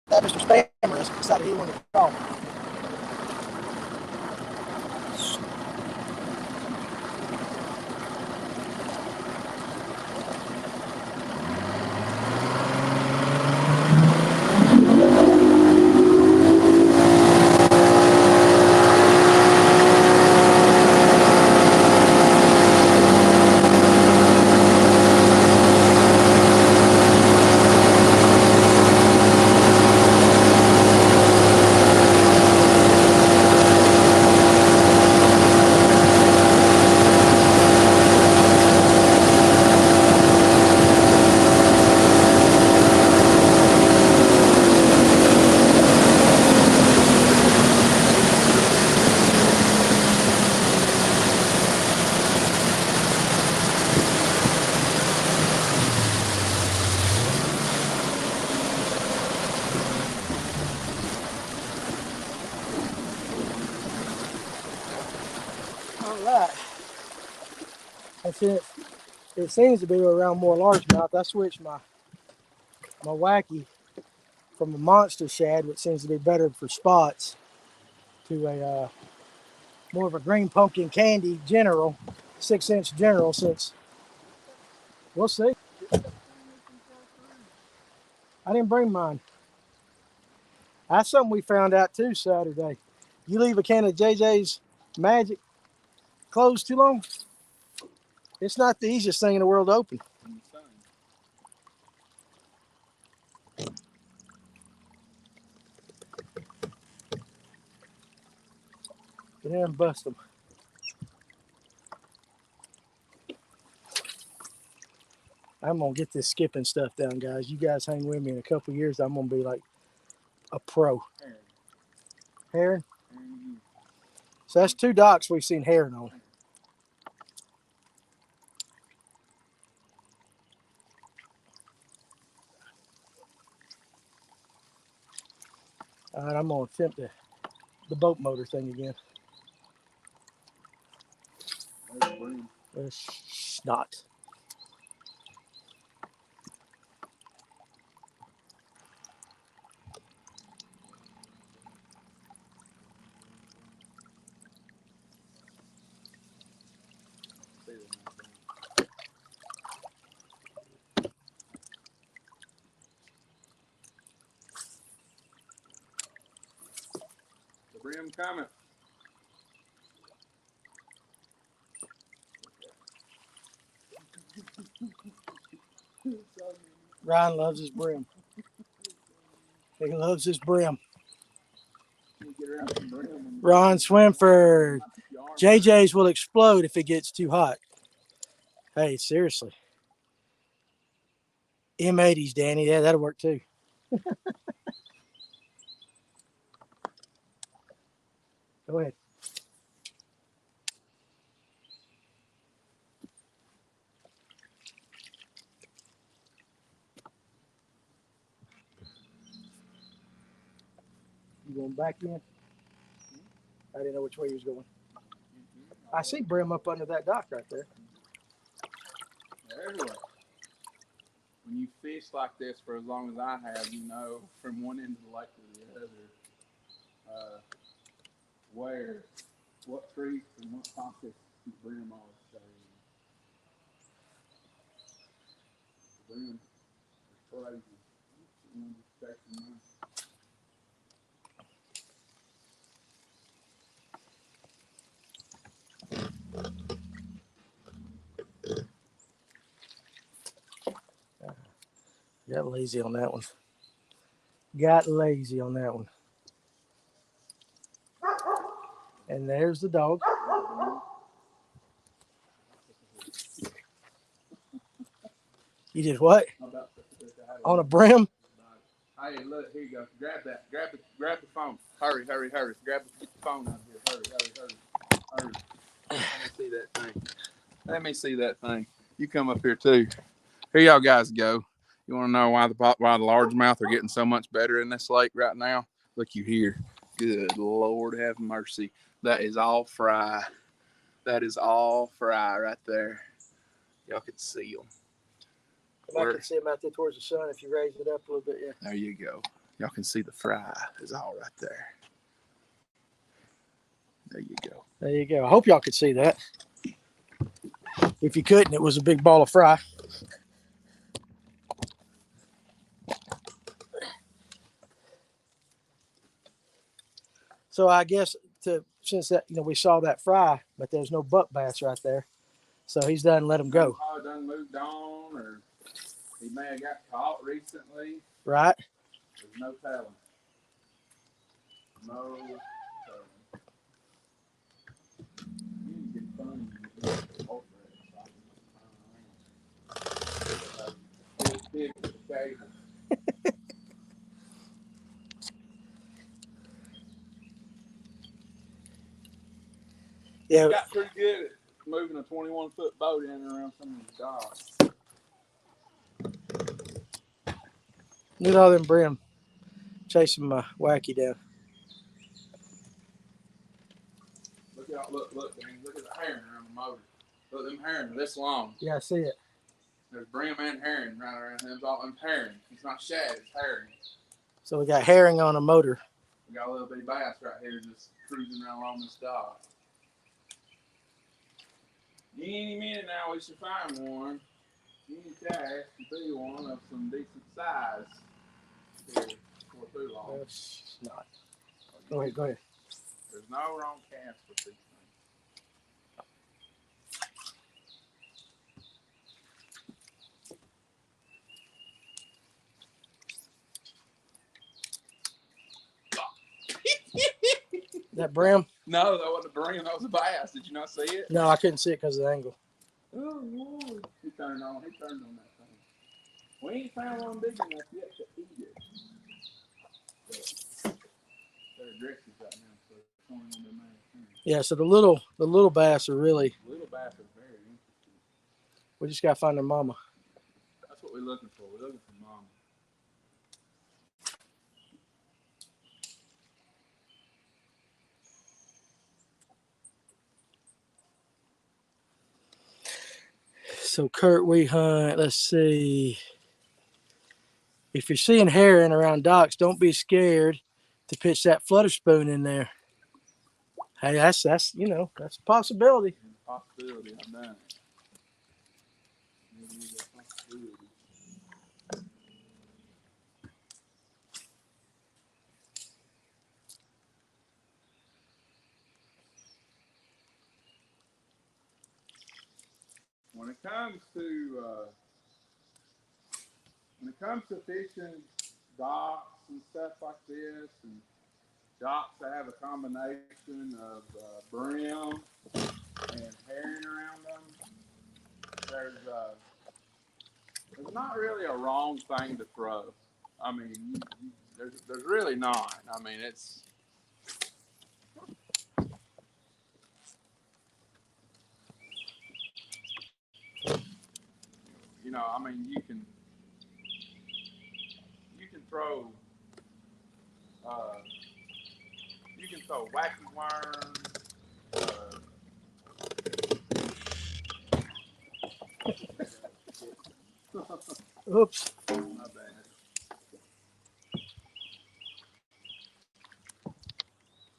That Mr. Spammer decided he wanted to call. All right. That's it. It seems to be around more largemouth. I switched my wacky from a monster shad, which seems to be better for spots, to a more of a green pumpkin candy general, 6-inch general. Since we'll see. I didn't bring mine. That's something we found out too Saturday. You leave a can of JJ's Magic closed too long, it's not the easiest thing in the world to open. Get in and bust them. I'm gonna get this skipping stuff down, guys. You guys hang with me. In a couple years, I'm gonna be like a pro. Herring. So that's 2 docks we've seen herring on. All right, I'm gonna attempt the boat motor thing again. It's not. The brim coming. Ryan loves his brim. He loves his brim. Ron Swinford. JJ's will explode if it gets too hot. Hey, seriously. M80s, Danny. Yeah, that'll work too. Go ahead. You going back in? I didn't know which way he was going. I see brim up under that dock right there. They're everywhere. When you fish like this for as long as I have, you know from one end of the lake to the other, where, what creeks and what pockets the brim always stay in. The brim is crazy. Got lazy on that one. Got lazy on that one. And there's the dog. You did what? On a brim? Hey, look, here you go. Grab that. Grab the phone. Hurry. Get the phone out of here. Hurry. Let me see that thing. You come up here too. Here y'all guys go. You want to know why the largemouth are getting so much better in this lake right now? Look you here. Good Lord have mercy. That is all fry. That is all fry right there. Y'all can see them. I can see them out there towards the sun if you raise it up a little bit. Yeah. There you go. Y'all can see the fry is all right there. There you go. There you go. I hope y'all could see that. If you couldn't, it was a big ball of fry. So I guess since that we saw that fry, but there's no buck bass right there, so he's done let him go. Probably done moved on, or he may have got caught recently. Right. There's no telling. No telling. Yeah. Got pretty good at moving a 21-foot boat in and around some of the docks. Look at all them brim chasing my wacky down. Look, man, look at the herring around the motor. Look, them herring are this long. Yeah, I see it. There's brim and herring right around them. All herring. It's not shad, it's herring. So we got herring on a motor. We got a little bitty bass right here just cruising around along this dock. Any minute now we should find one. Any cash to be one of some decent size. Here, for too long. It's not. Go ahead. There's no wrong cast with these things. That brim? No, that wasn't a brim. That was a bass. Did you not see it? No, I couldn't see it because of the angle. Oh, Lord. He turned on that thing. We ain't found one big enough yet to eat it. But they're aggressive right now, so it's only going to be mad. Yeah, so the little bass are really. Little bass are very interesting. We just got to find their mama. That's what we're looking for. We're looking for mama. So Kurt, we hunt. Let's see. If you're seeing herring around docks, don't be scared to pitch that flutter spoon in there. Hey, that's a possibility. Possibility, I've done it. When it comes to fishing docks and stuff like this, and docks that have a combination of brim and herring around them, there's not really a wrong thing to throw. I mean, there's really not. I mean, it's I mean, throw uh, you can throw wacky worms. Oops. My bad.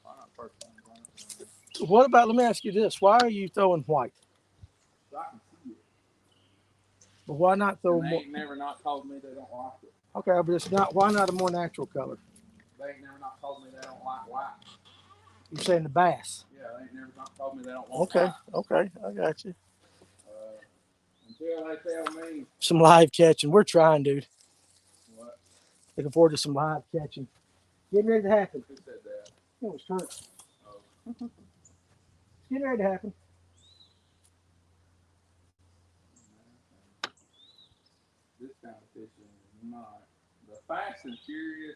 Why not first time? What about, let me ask you this. Why are you throwing white? So I can see it. But why not throw And they more? ain't never not told me they don't like it. Okay, but it's not, why not a more natural color? They ain't never not told me they don't like white. You're saying the bass. Yeah, they ain't never not told me they don't want Okay, white. okay, I got you. Until they tell me Some live catching. We're trying, dude. what. Looking forward to some live catching. Getting ready to happen. Who said that? It was Kurt. Oh. It's getting ready to happen. This kind of fishing is not. The fast and furious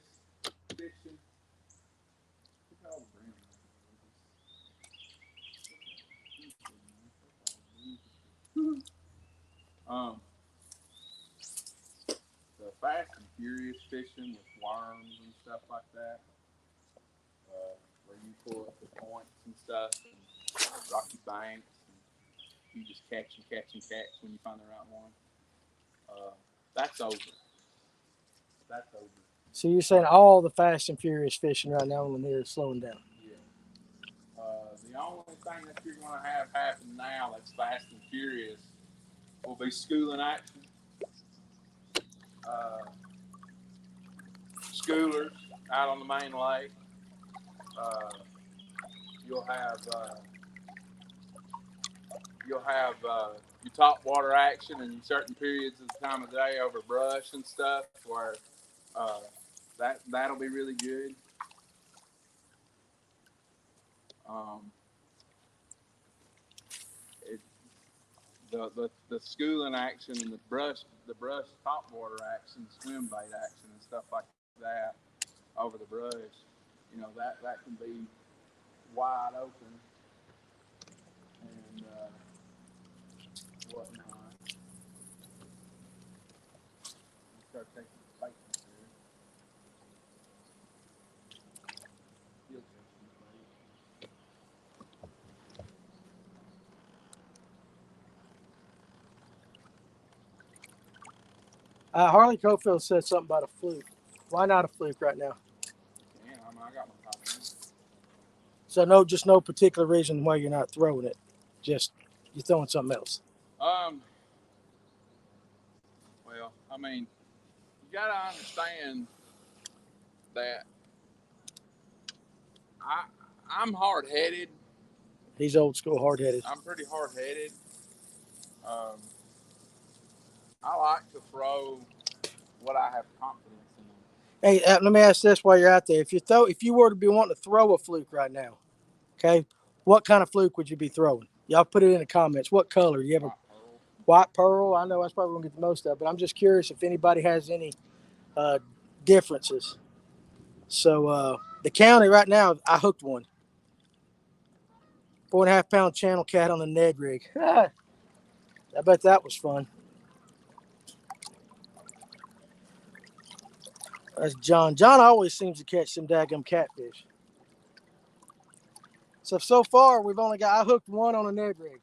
fishing. Look how brim the fast and furious fishing with worms and stuff like that, where you pull up the points and stuff and rocky banks, and you just catch and catch and catch when you find the right one. That's over. That's over. So you're saying all the fast and furious fishing right now on Lanier is slowing down? Yeah. The only thing that you're going to have happen now that's fast and furious will be schooling action. Schoolers out on the main lake. You'll have your top water action in certain periods of the time of day over brush and stuff, where uh, that'll be really good. Um, it, the schooling action and the brush top water action, swim bait action, and stuff like that over the brush. That can be wide open and whatnot. Start taking bait there. He'll take some bait. Harley Cofield said something about a fluke. Why not a fluke right now? Yeah, I got my top in. So no particular reason why you're not throwing it. Just you're throwing something else. Well, I mean, you gotta understand that I I'm hard headed. He's old school, hard headed. I'm pretty hard headed. Um, I like to throw what I have confidence in. Hey, let me ask this while you're out there. If you were to be wanting to throw a fluke right now, okay, what kind of fluke would you be throwing? Y'all put it in the comments. What color? You have a white pearl? I know that's probably gonna get the most of, but I'm just curious if anybody has any uh, differences. So the county right now, I hooked one 4.5 pound channel cat on the Ned rig. I bet that was fun. That's John. John always seems to catch some daggum catfish. So far we've only got, I hooked one on a Ned rig.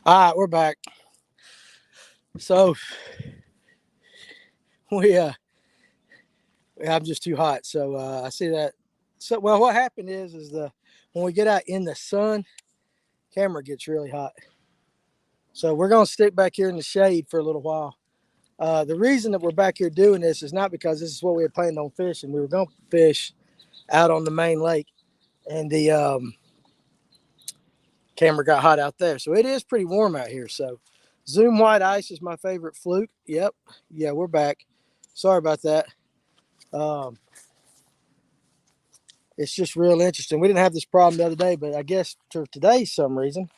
All right, we're back. So we I'm just too hot. So I see that. So well, what happened is the when we get out in the sun, camera gets really hot. So we're gonna stick back here in the shade for a little while. The reason that we're back here doing this is not because this is what we had planned on fishing. We were gonna fish out on the main lake, and the camera got hot out there. So it is pretty warm out here. So Zoom white ice is my favorite fluke. Yep. Yeah, we're back. Sorry about that. Um, it's just real interesting. We didn't have this problem the other day, but I guess for today, some reason,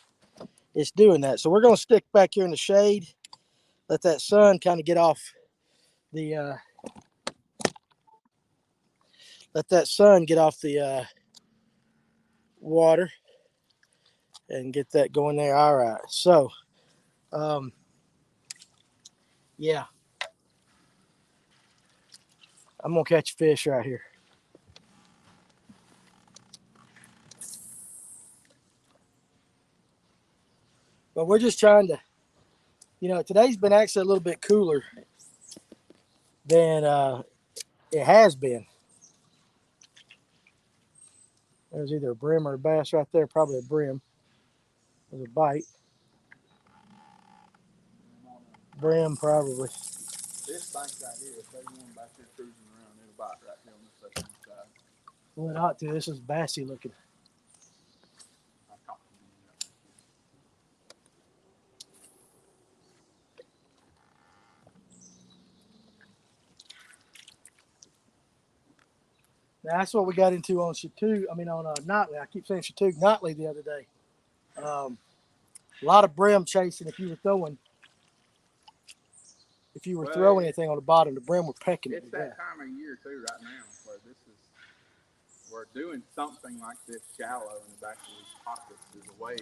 it's doing that. So we're going to stick back here in the shade, let that sun kind of get off the, let that sun get off the water and get that going there. All right. So, um, yeah, I'm going to catch a fish right here. But we're just trying to, today's been actually a little bit cooler than it has been. There's either a brim or a bass right there, probably a brim. There's a bite. Brim, probably. This bank right here, if they want back here cruising around, it'll bite right here on this second side. Well, it ought to. This is bassy looking. Now, that's what we got into on Chattooga. I mean, on Notley. I keep saying Chattooga Notley the other day. A lot of brim chasing. If you were throwing anything on the bottom, the brim were pecking it. It's that time of year too, right now, where we're doing something like this shallow in the back of these pockets as a way.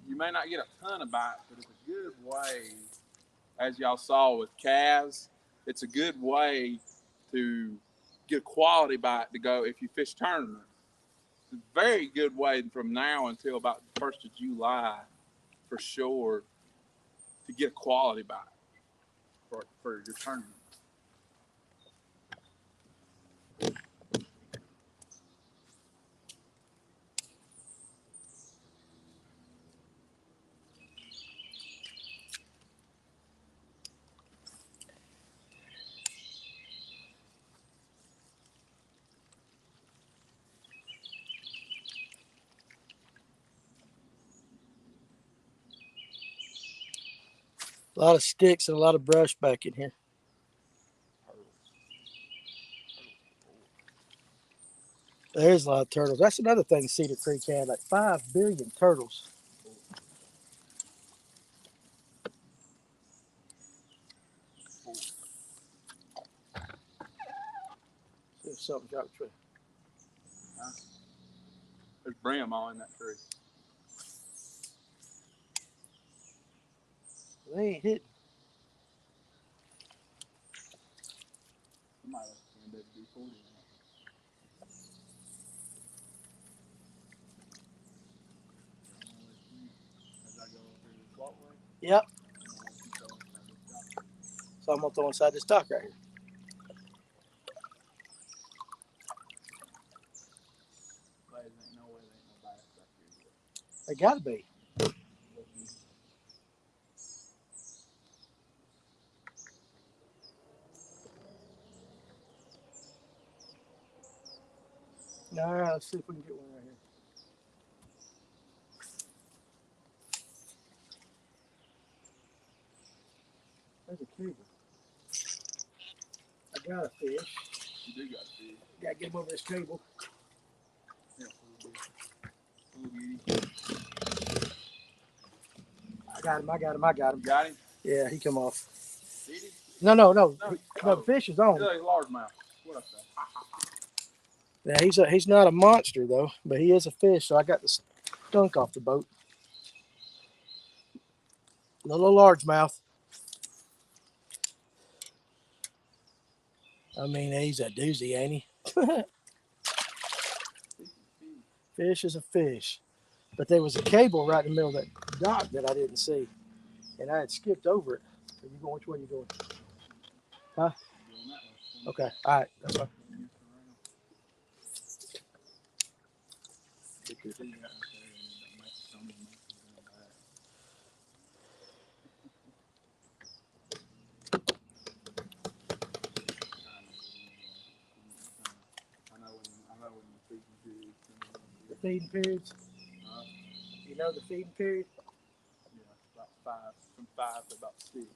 You may not get a ton of bites, but it's a good way, as y'all saw with calves, it's a good way to get a quality bite to go if you fish tournaments. It's a very good way from now until about the 1st of July, for sure, to get a quality bite for your tournament. A lot of sticks and a lot of brush back in here. There's a lot of turtles. That's another thing Cedar Creek had, like 5 billion turtles. There's something dropped a tree. There's brim all in that tree. They ain't hitting. Somebody can do 40. Yep. So I'm going to throw inside this dock right here. They got to be. All right, let's see if we can get one right here. There's a cable. I got a fish. You do got a fish. Got to get him over this cable. Yeah, I got him. Got him? Yeah, he come off. Did he? No, the fish is on. He's a largemouth. What I say? Now he's not a monster though, but he is a fish. So I got the skunk off the boat. Little largemouth. I mean, he's a doozy, ain't he? Fish is a fish. But there was a cable right in the middle of that dock that I didn't see, and I had skipped over it. Are you going? Which way are you going? Huh? Okay. All right. That's fine. The feeding periods. You know the feeding period? About 5, from 5 to about 6.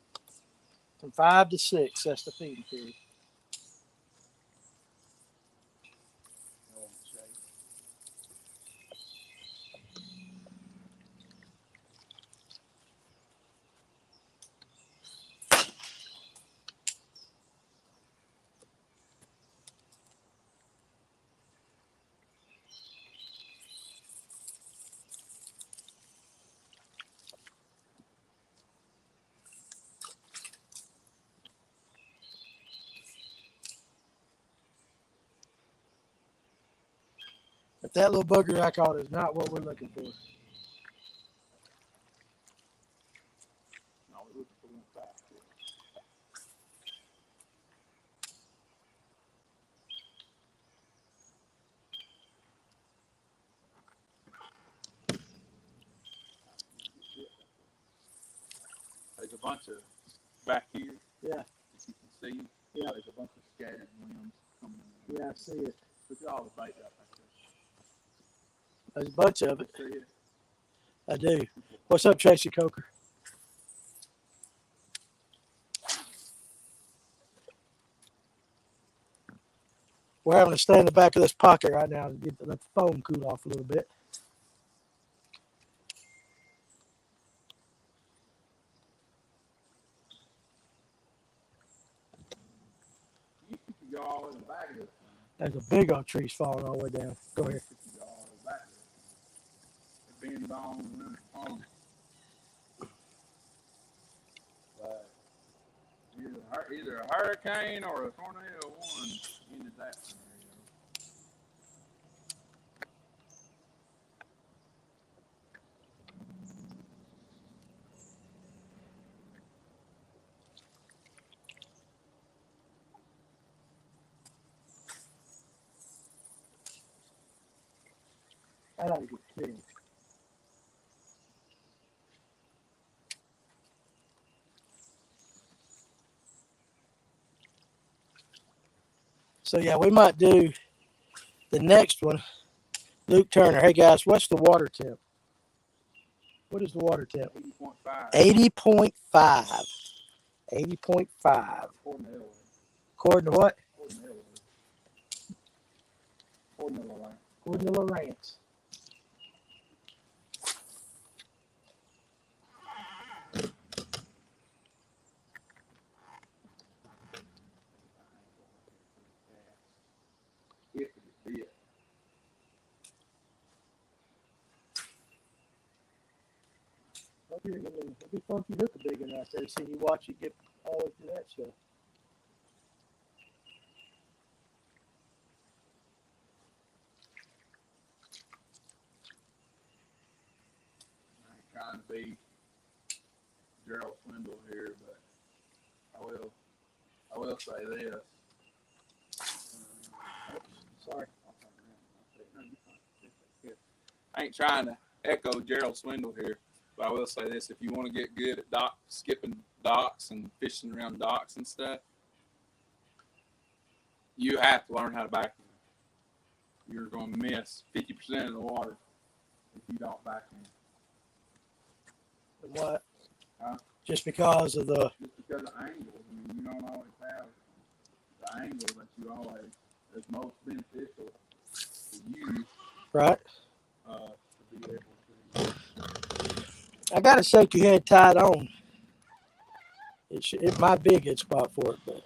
From 5 to 6. That's the feeding period. If that little bugger I caught is not what we're looking for. No, we're looking for 1 5. There's a bunch of back here. Yeah. If you can see, Yeah. there's a bunch of scattered limbs coming in. Yeah, I see it. Look at all the bait out back there. There's a bunch of it. See it? I do. What's up, Tracy Coker? We're having to stay in the back of this pocket right now to let the foam cool off a little bit. You can go all in the back of this thing. There's a big old trees falling all the way down. Go ahead. You can go all in the back of it. It bends on and then it's on. But either a hurricane or a tornado one ended that scenario. I gotta get clean. So yeah, we might do the next one. Luke Turner. Hey guys, what's the water temp? What is the water temp? 80.5. 80.5. 80.5. According to what? According to Lawrence. It'd be funky looking big enough there. See you watch it get all the way to that stuff. I ain't trying to be Gerald Swindle here, but I will say this. Sorry. I ain't trying to echo Gerald Swindle here, but I will say this: if you want to get good at skipping docks and fishing around docks and stuff, you have to learn how to backhandle. You're going to miss 50% of the water if you don't backhand. And what? Huh? Just because of the. Just because of angles. I mean, you don't always have the angle that you always is most beneficial to you. Right. To be able to. I got to shake your head tied on. It might be a good spot for it, but.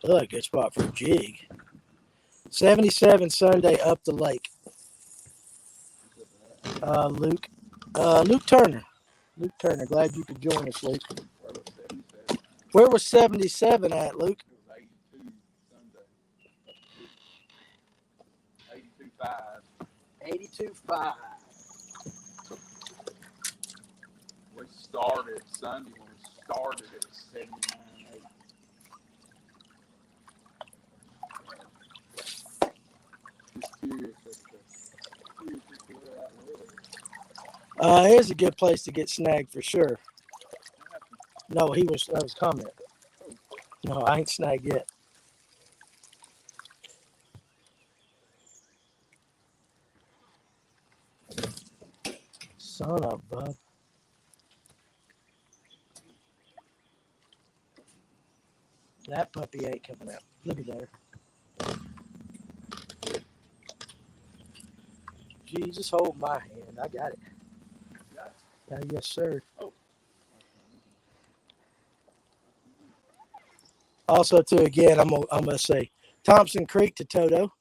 A good spot for a jig. 77 Sunday up the lake. Luke Turner. Luke Turner. Glad you could join us, Luke. Where was 77 at, Luke? It was 82 Sunday. 82.5. 82.5. We started Sunday when we started it was 79.8. Just curious Here's a good place to get snagged for sure. No, that was comment. No, I ain't snagged yet. Son of a. That puppy ain't coming out. Look at that. Jesus, hold my hand. I got it. Yes, sir. Oh. Also, too, again, I'm gonna say Thompson Creek to Toto.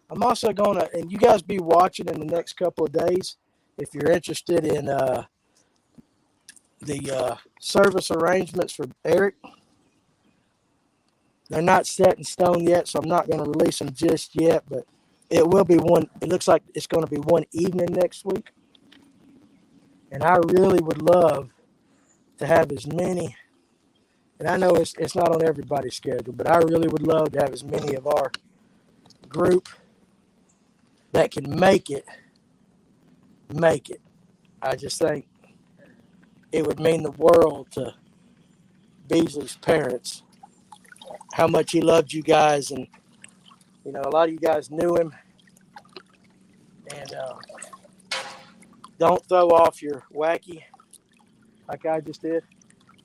I'm also gonna, and you guys be watching in the next couple of days if you're interested in the service arrangements for Eric. They're not set in stone yet, so I'm not going to release them just yet, but it will be one. It looks like it's going to be one evening next week. And I really would love to have as many, and I know it's not on everybody's schedule, but I really would love to have as many of our group that can make it. I just think it would mean the world to Beasley's parents how much he loved you guys, and you know a lot of you guys knew him, and don't throw off your wacky like I just did,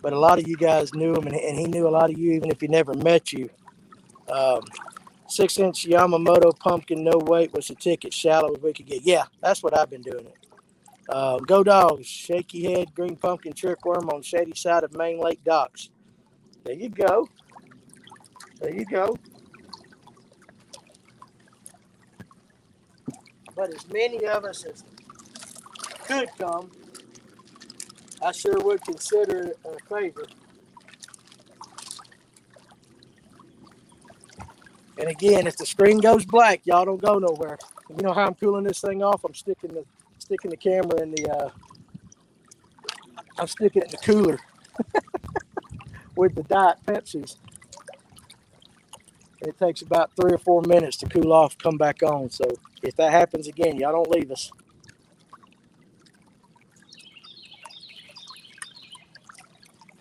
but a lot of you guys knew him, and he knew a lot of you even if he never met you. 6-inch Yamamoto pumpkin, no weight, was the ticket, shallow as we could get. Yeah, that's what I've been doing it. Go Dogs, shaky head, green pumpkin trickworm on shady side of Main Lake docks. There you go. There you go. But as many of us as could come, I sure would consider it a favor. And again, if the screen goes black, y'all don't go nowhere. You know how I'm cooling this thing off? I'm sticking the camera in the I'm sticking it in the cooler with the Diet Pepsis. It takes about 3 or 4 minutes to cool off, come back on. So if that happens again, y'all don't leave us.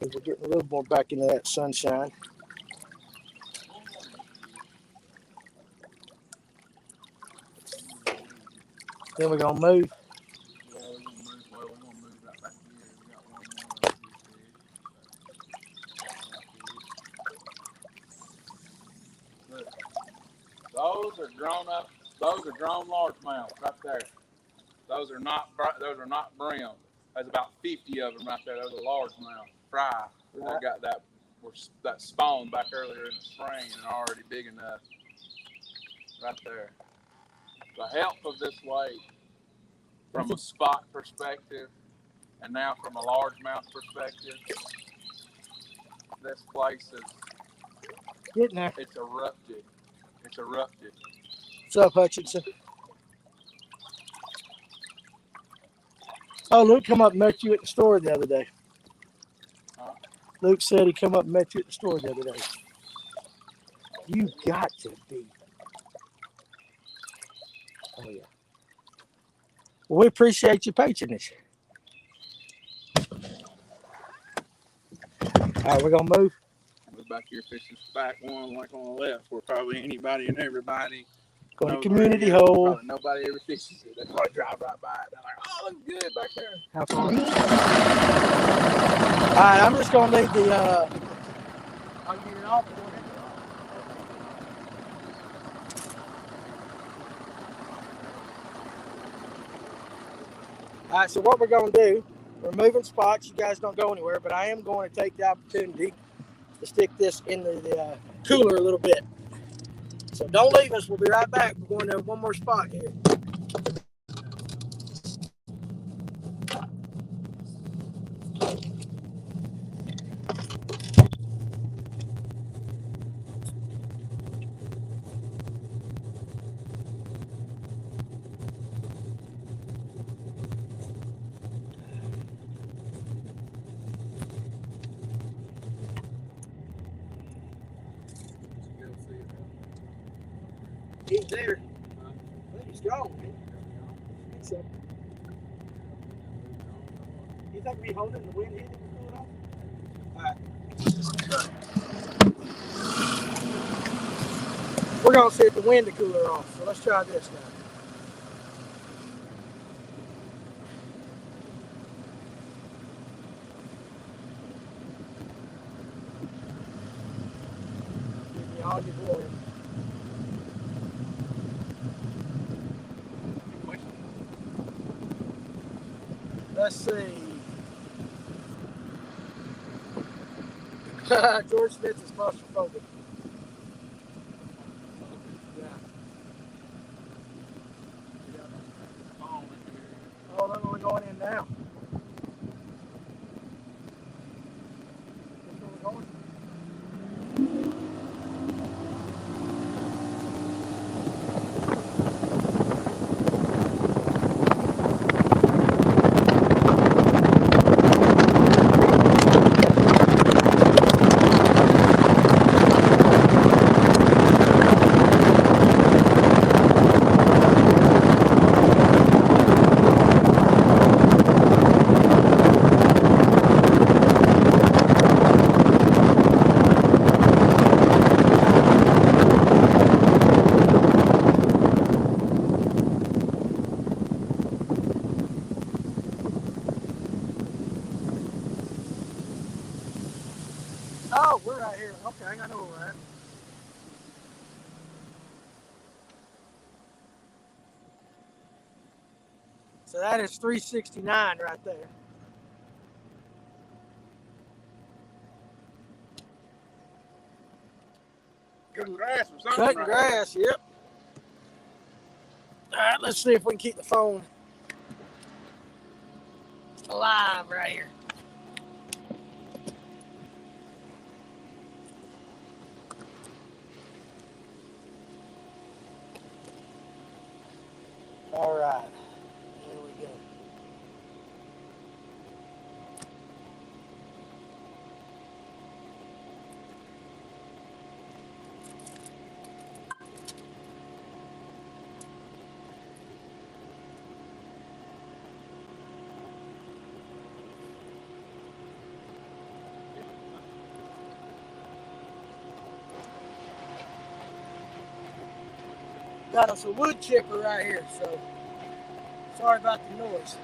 Because we're getting a little more back into that sunshine. Then we're going to move. Yeah, we're gonna move. Well, we're gonna move right back here. We got one more up here. Look, those are grown up. Those are grown largemouth right there. Those are not brim. There's about 50 of them right there. Those are largemouth fry. Right. They got that spawned back earlier in the spring and already big enough. Right there. The health of this lake from a spot perspective and now from a largemouth perspective, this place is getting there. It's erupted. It's erupted. What's up, Hutchinson? Oh, Luke come up and met you at the store the other day. Huh? Luke said he come up and met you at the store the other day. You got to be. Oh, yeah. Well, we appreciate your patronage. All right, we're going to move. We're back here fishing back one like on the left where probably anybody and everybody Go to community hole. Nobody ever fishes it. They probably drive right by it. They're like, oh, looks good back there. How far? All right, I'm just going to leave the, I'll get it off. All right, so what we're going to do, we're moving spots. You guys don't go anywhere, but I am going to take the opportunity to stick this in the cooler a little bit. So don't leave us. We'll be right back. We're going to one more spot here. He's there. I think he's gone. So, you think we hold it in the wind hit it and pull it off? Alright. We're gonna set the window cooler off, so let's try this now. Give me all your glory. Let's see. George Smith is claustrophobic. Yeah. Oh, look, we're going in now. That's where we're going. Oh, we're right here. Okay, I know where we're at. So that is 369 right there. Cutting grass or something. Cutting right grass, there. yep. All right, let's see if we can keep the phone alive right here. All right, here we go. Got us a wood chipper right here, so sorry about the noise.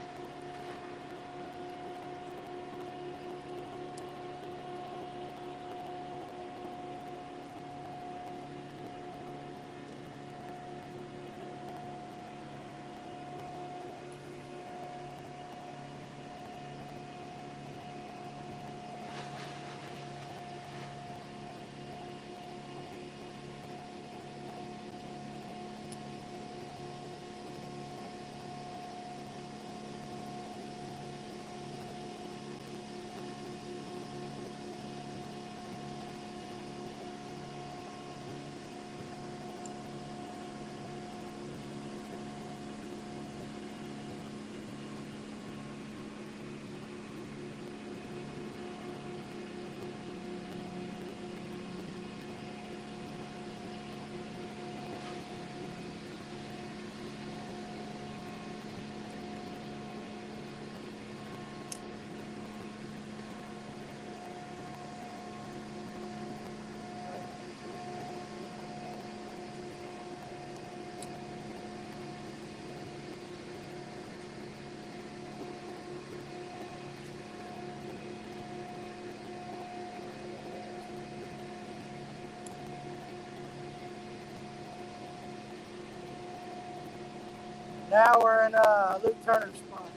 Now we're in Luke Turner's spot.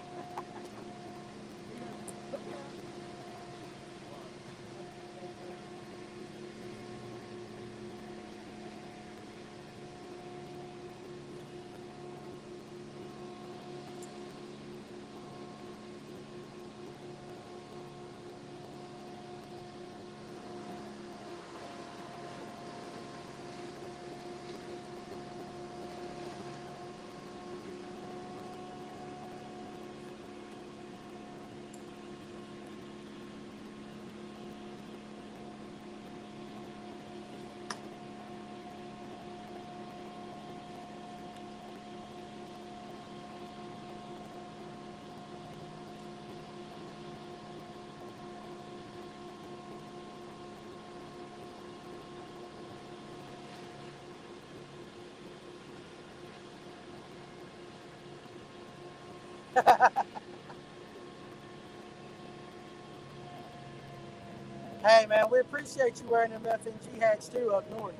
Hey man, we appreciate you wearing them FNG hats too up north.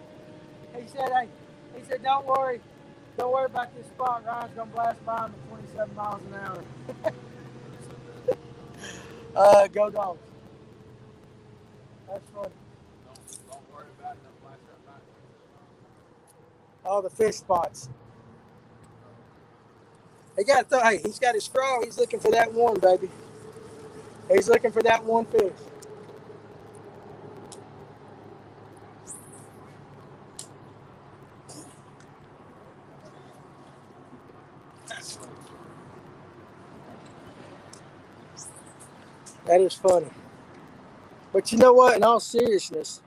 Hey, he said, don't worry about this spot. Ryan's gonna blast by him at 27 miles an hour. Go dogs. That's funny. Don't worry about it. Don't flash up back. All the fish spots. Hey, he's got his straw. He's looking for that one, baby. He's looking for that one fish. That is funny. But you know what? In all seriousness,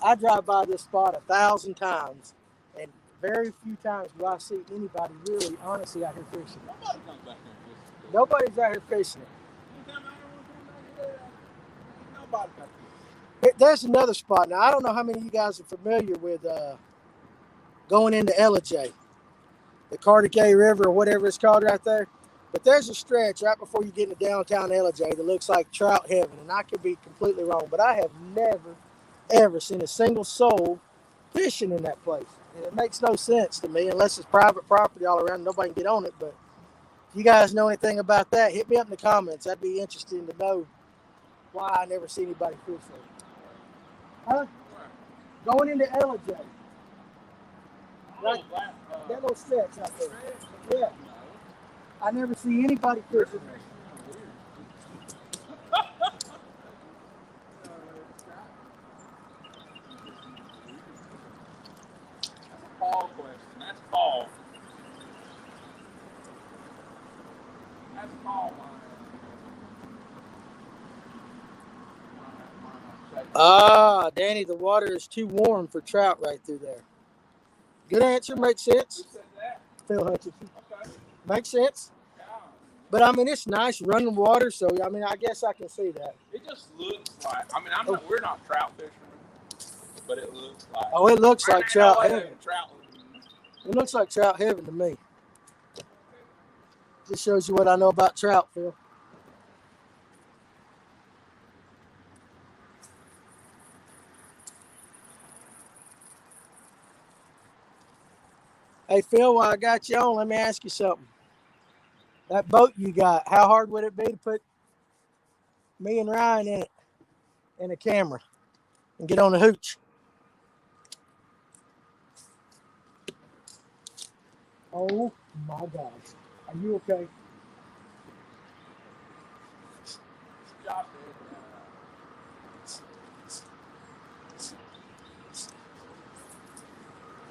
I drive by this spot 1,000 times, and very few times do I see anybody really honestly out here fishing. Nobody comes back here and fishes. Nobody's out here fishing it. You come out here, we'll come back here. Nobody comes here. There's another spot. Now, I don't know how many of you guys are familiar with going into LJ, the Carnegie River or whatever it's called right there. But there's a stretch right before you get into downtown LJ that looks like trout heaven. And I could be completely wrong, but I have never, ever seen a single soul fishing in that place. And it makes no sense to me unless it's private property all around. Nobody can get on it. But if you guys know anything about that, hit me up in the comments. I'd be interested to know why I never see anybody fish there. Huh? Going into LJ. Right, that little stretch out there. Yeah. I never see anybody fishing there. Paul question. That's Paul. That's Paul. Ah, Danny, the water is too warm for trout right through there. Good answer, makes sense. Who said that? Phil Hutchinson. Okay. Makes sense. Yeah. But I mean, it's nice running water, so I mean, I guess I can see that. It just looks like. I mean, we're not trout fishermen, but it looks like. Oh, it looks like trout heaven. heaven. It looks like trout heaven to me. Just shows you what I know about trout, Phil. Hey, Phil, while I got you on, let me ask you something. That boat you got, how hard would it be to put me and Ryan in it and a camera and get on the hooch? Oh, my gosh. Are you okay?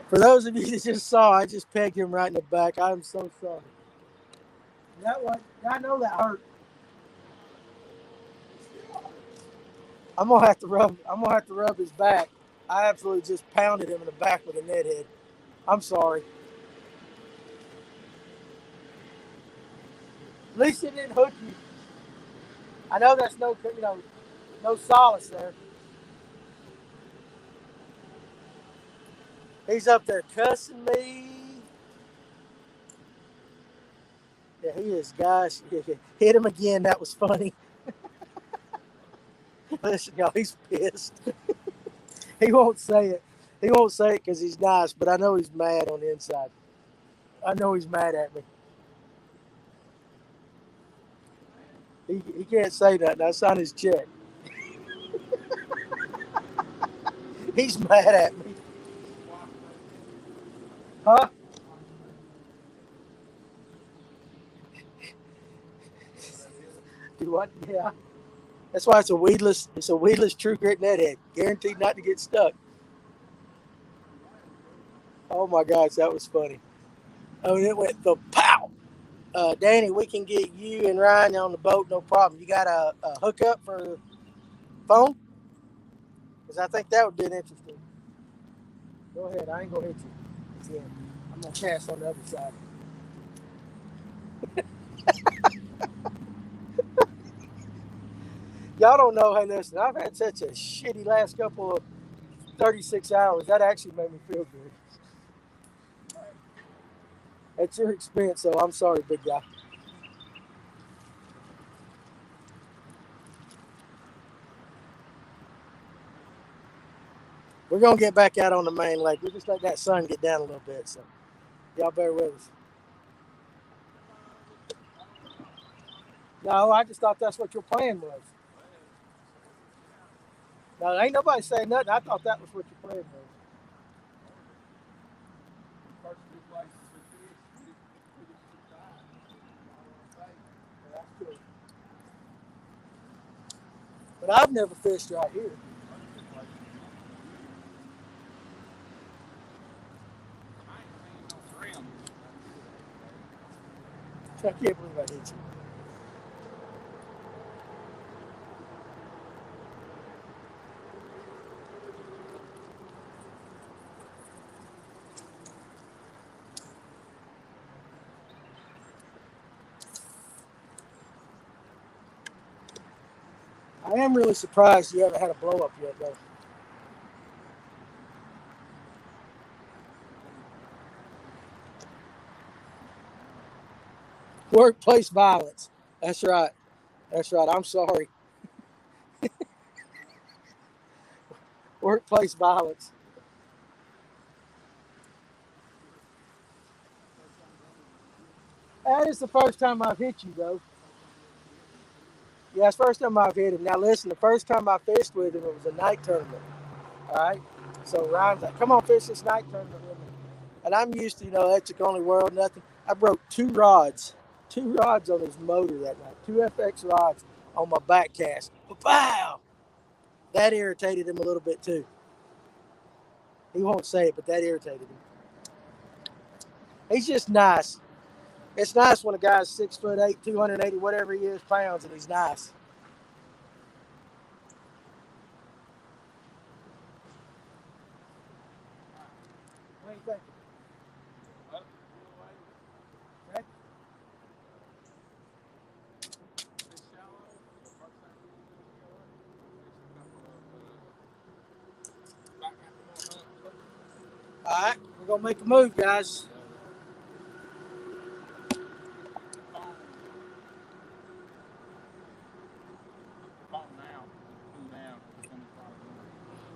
For those of you that just saw, I just pegged him right in the back. I'm so sorry. I know that hurt. I'm gonna have to rub his back. I absolutely just pounded him in the back with a net head. I'm sorry. At least it didn't hook you. I know that's no solace there. He's up there cussing me. Yeah, he is, guys. Hit him again. That was funny. Listen, y'all, he's pissed. He won't say it. He won't say it because he's nice, but I know he's mad on the inside. I know he's mad at me. He can't say nothing. I signed his check. He's mad at me. Huh? Do what? Yeah. That's why it's a weedless true grit nethead. Guaranteed not to get stuck. Oh my gosh, that was funny. Oh, it went the pow. Danny, we can get you and Ryan on the boat, no problem. You got a hookup for the phone? Because I think that would be interesting. Go ahead, I ain't gonna hit you. Yeah, I'm gonna cast on the other side. Y'all don't know. Hey, listen, I've had such a shitty last couple of 36 hours. That actually made me feel good. At your expense, so I'm sorry, big guy. We're gonna get back out on the main lake. We just let that sun get down a little bit, so y'all bear with us. No, I just thought that's what your plan was. No, ain't nobody saying nothing. I thought that was what your plan was. That's cool. But I've never fished right here. I can't believe I hit you. I am really surprised you haven't had a blow up yet, though. Workplace violence. That's right. That's right. I'm sorry. Workplace violence. That is the first time I've hit you, though. Yeah, it's the first time I've hit him. Now, listen, the first time I fished with him, it was a night tournament. All right? So Ryan's like, come on, fish this night tournament with me. And I'm used to, electric only world, nothing. I broke two rods on his motor that night, two FX rods on my back cast. Wow! That irritated him a little bit, too. He won't say it, but that irritated him. He's just nice. It's nice when a guy's 6'8", 280, whatever he is, pounds, and he's nice. What do you think? Okay. All right, we're gonna make a move, guys.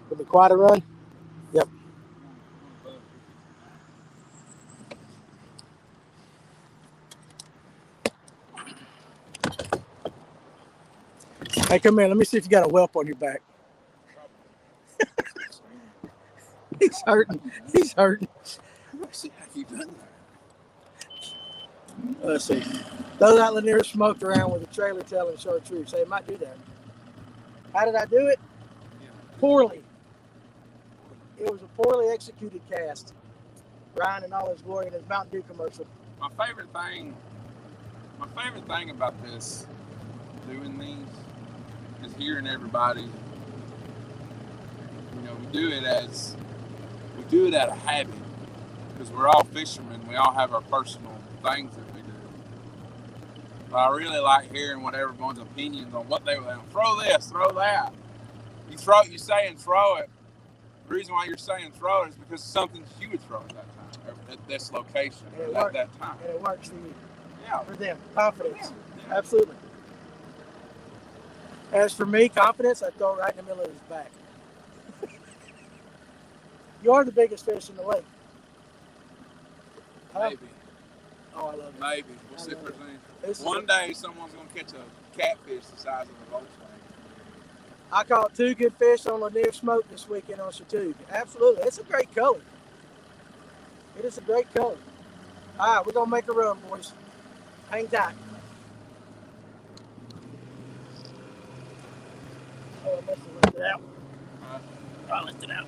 Gonna be quite a run. Yep. Hey, come here. Let me see if you got a whelp on your back. He's hurting. He's hurting. Let's see how you done that. Let's see. Throw that Lanier smoke around with a trailer tail and chartreuse. Say, it might do that. How did I do it? Poorly. It was a poorly executed cast. Ryan in all his glory in his Mountain Dew commercial. My favorite thing about this, doing these, is hearing everybody. We do it out of habit, because we're all fishermen. We all have our personal things that we do. But I really like hearing what everyone's opinions on what they would throw this, throw that. You say and throw it. The reason why you're saying throw it is because it's something you would throw at that time, or at this location, or at that time. And it works for you. Yeah. For them. Confidence. Yeah. Absolutely. As for me, confidence, I throw it right in the middle of his back. You are the biggest fish in the lake. Maybe. Oh, I love it. Maybe. We'll see if there's anything. One day, someone's going to catch a catfish the size of a Volkswagen. I caught two good fish on Lanier Smoke this weekend on Chattooga. Absolutely. It's a great color. It is a great color. All right, we're going to make a run, boys. Hang tight. Oh, I must have left it out. I left it out.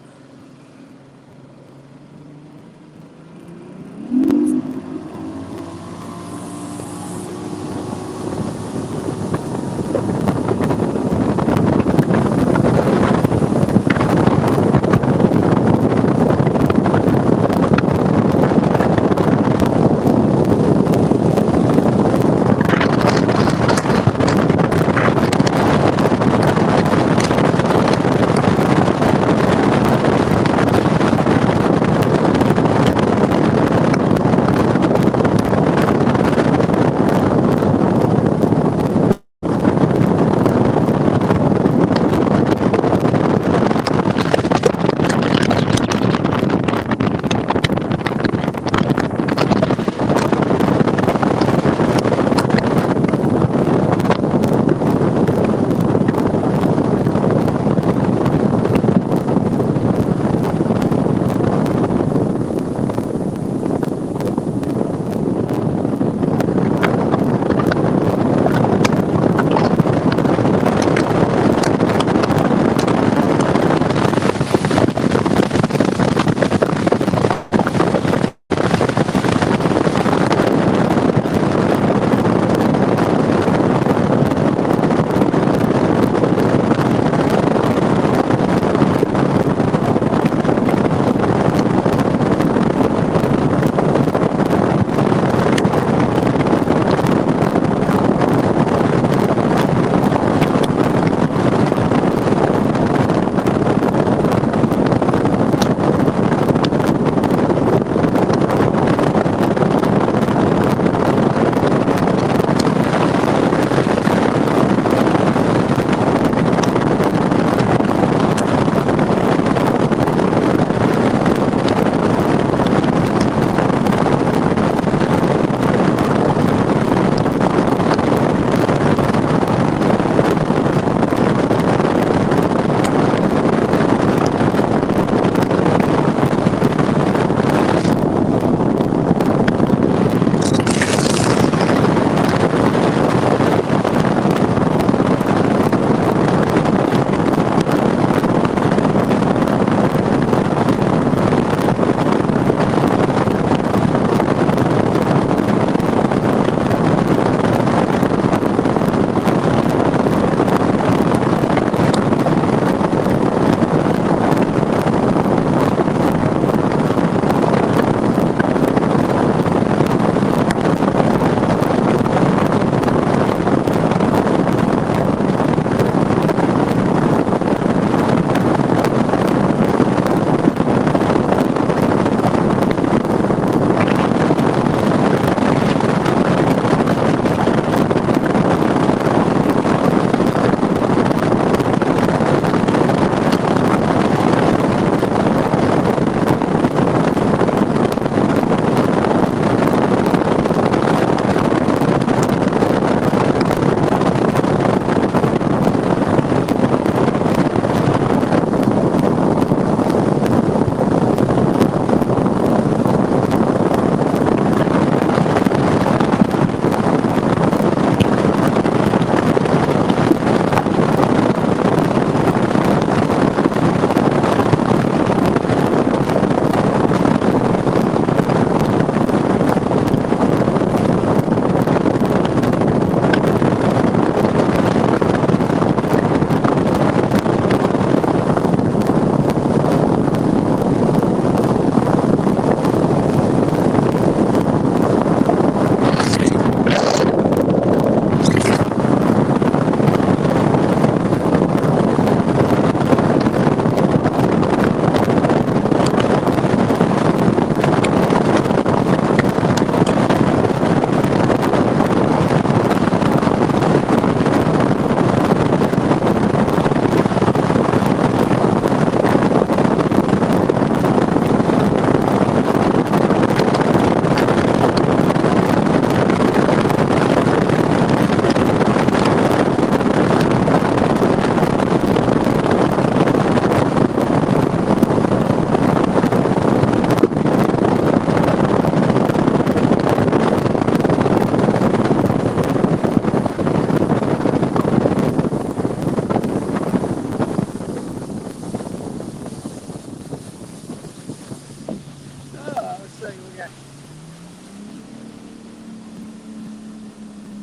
we got.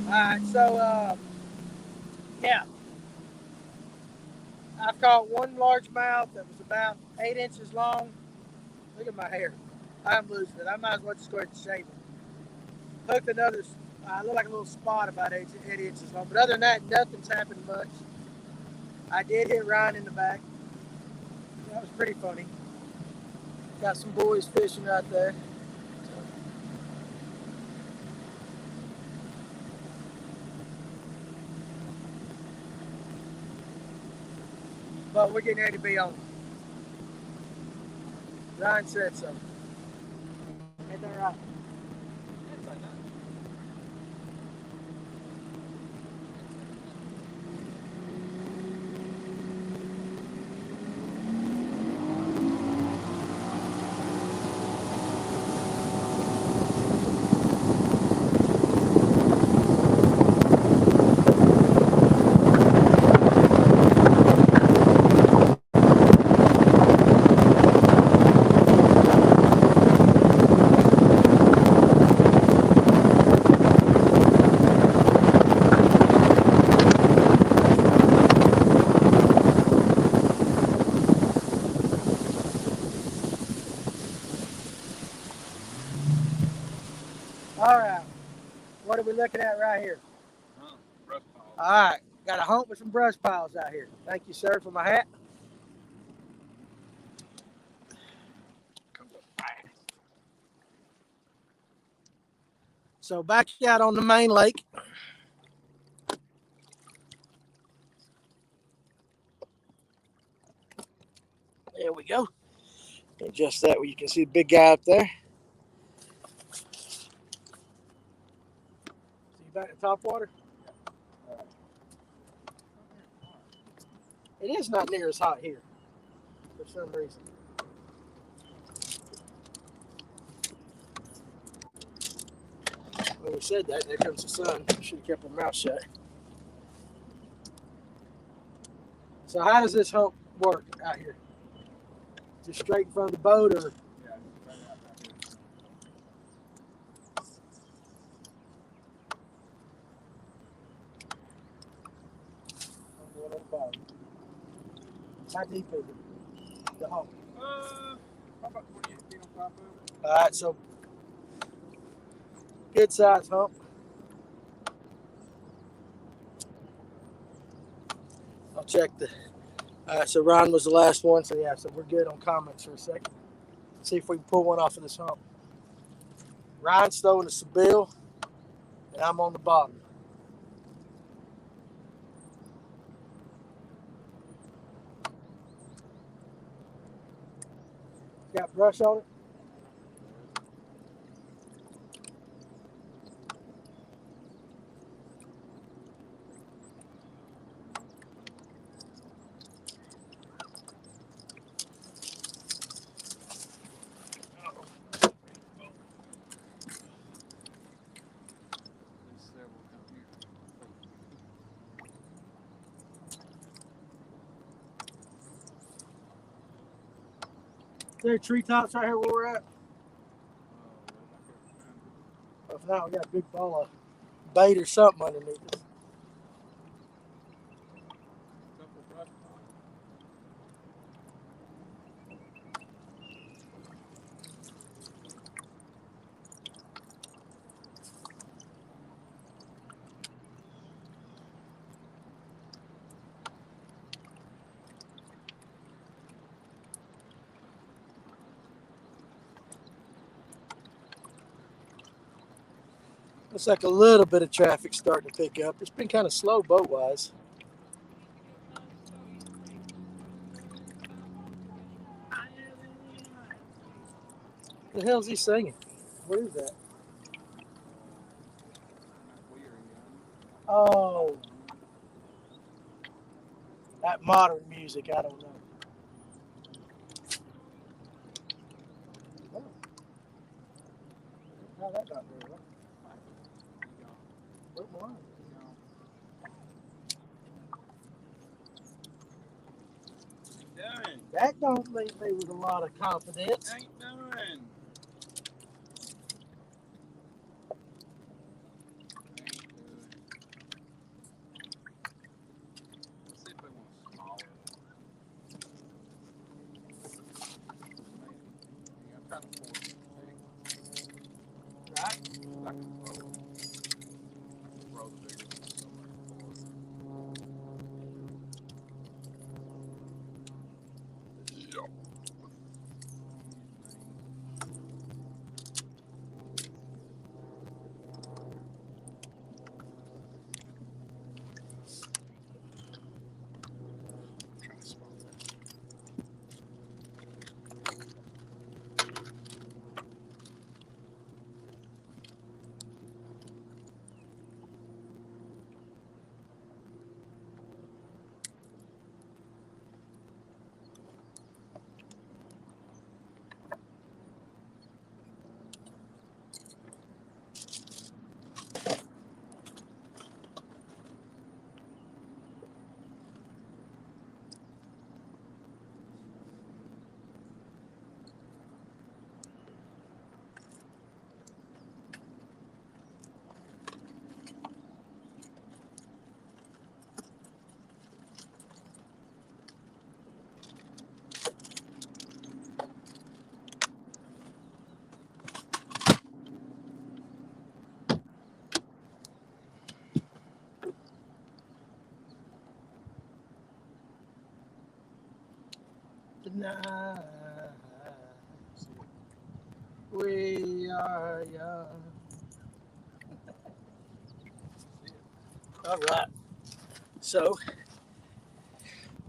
All right, so yeah, I've caught one largemouth that was about 8 inches long. Look at my hair. I'm losing it. I might as well just go ahead and shave it. Hooked another. Look like a little spot about 8 inches long. But other than that, nothing's happened much. I did hit Ryan in the back. That was pretty funny. Got some boys fishing right there. But we're getting ready to be on. Ryan said so. Ain't that right? All right. What are we looking at right here? Brush pile. All right. Got a hump with some brush piles out here. Thank you, sir, for my hat. So back out on the main lake. There we go. And just that way you can see the big guy up there. See you back in top water? It is not near as hot here for some reason. When we said that, there comes the sun. Should have kept our mouth shut. So how does this hump work out here? Just straight in front of the boat, or? Yeah, right out here. On the bottom. How deep is it? The hump. About 28 feet on top of it. All right, so good size hump. I'll check the. All right, so Ron was the last one, so yeah, so we're good on comments for a second. See if we can pull one off of this hump. Ryan's throwing a Seville, and I'm on the bottom. Got brush on it? There are treetops right here where we're at. Well, for now, we got a big ball of bait or something underneath us. Looks like a little bit of traffic starting to pick up. It's been kind of slow boat-wise. What the hell is he singing? What is that? Oh, that modern music. I don't know. Oh. How that got there? What? That don't leave me with a lot of confidence. Ain't doing. I can throw the bigger ones somewhere. Tonight we are young. All right. So,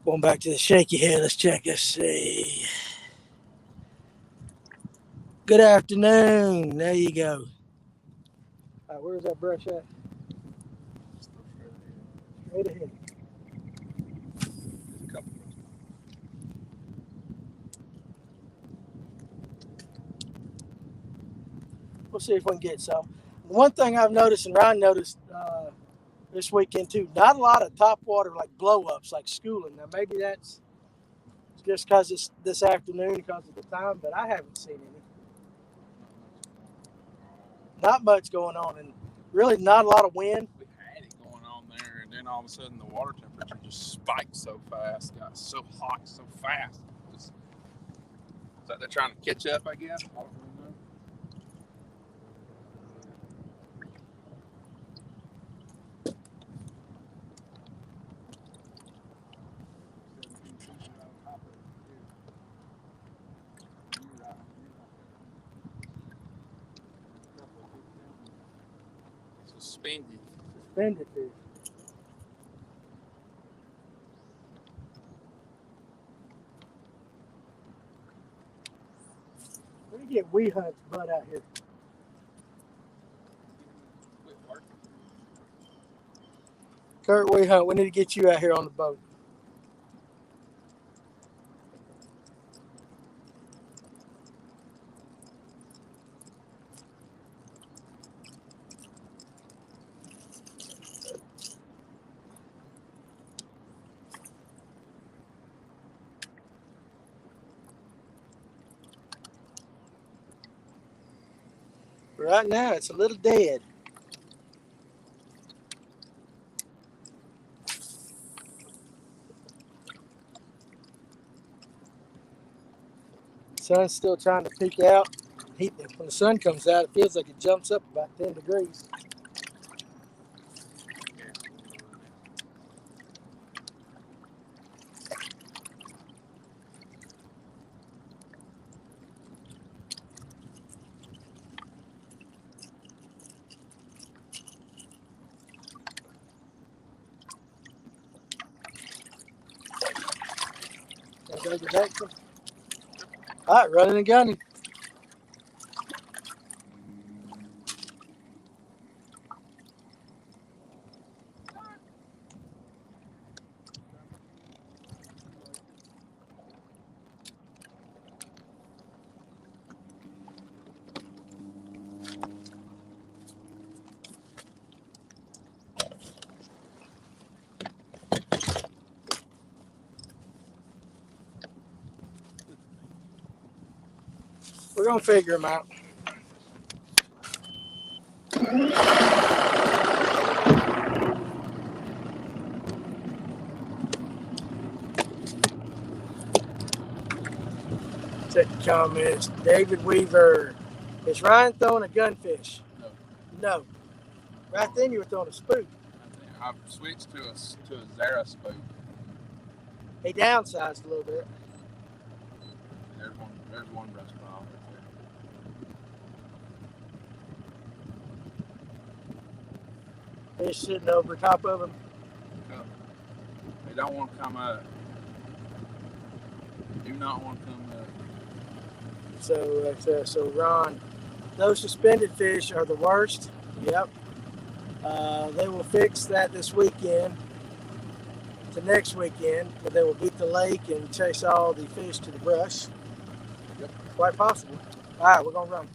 going back to the shaky head, let's check this. See. Good afternoon. There you go. All right, where's that brush at? Straight ahead. We'll see if we can get some. One thing I've noticed, and Ryan noticed this weekend too, not a lot of topwater like blow-ups, like schooling. Now maybe that's just because it's this afternoon because of the time, but I haven't seen any. Not much going on, and really not a lot of wind. We had it going on there, and then all of a sudden the water temperature just spiked so fast, got so hot so fast. It's like they're trying to catch up, I guess. Suspended. Suspended fish. Let me get Wee Hunt's butt out here. Kurt Wee Hunt, we need to get you out here on the boat. Right now, it's a little dead. Sun's still trying to peek out. When the sun comes out, it feels like it jumps up about 10 degrees. All right, running and gunning. We're going to figure them out. Check the comments. David Weaver. Is Ryan throwing a gunfish? No. No. Right then you were throwing a spook. I've switched to a Zara spook. He downsized a little bit. There's one brush pile right there. Fish sitting over top of him. No. They don't want to come up. Do not want to come up. So Ron, those suspended fish are the worst. Yep. They will fix that this weekend to next weekend, but they will beat the lake and chase all the fish to the brush. Yep. Quite possible. All right, we're going to run.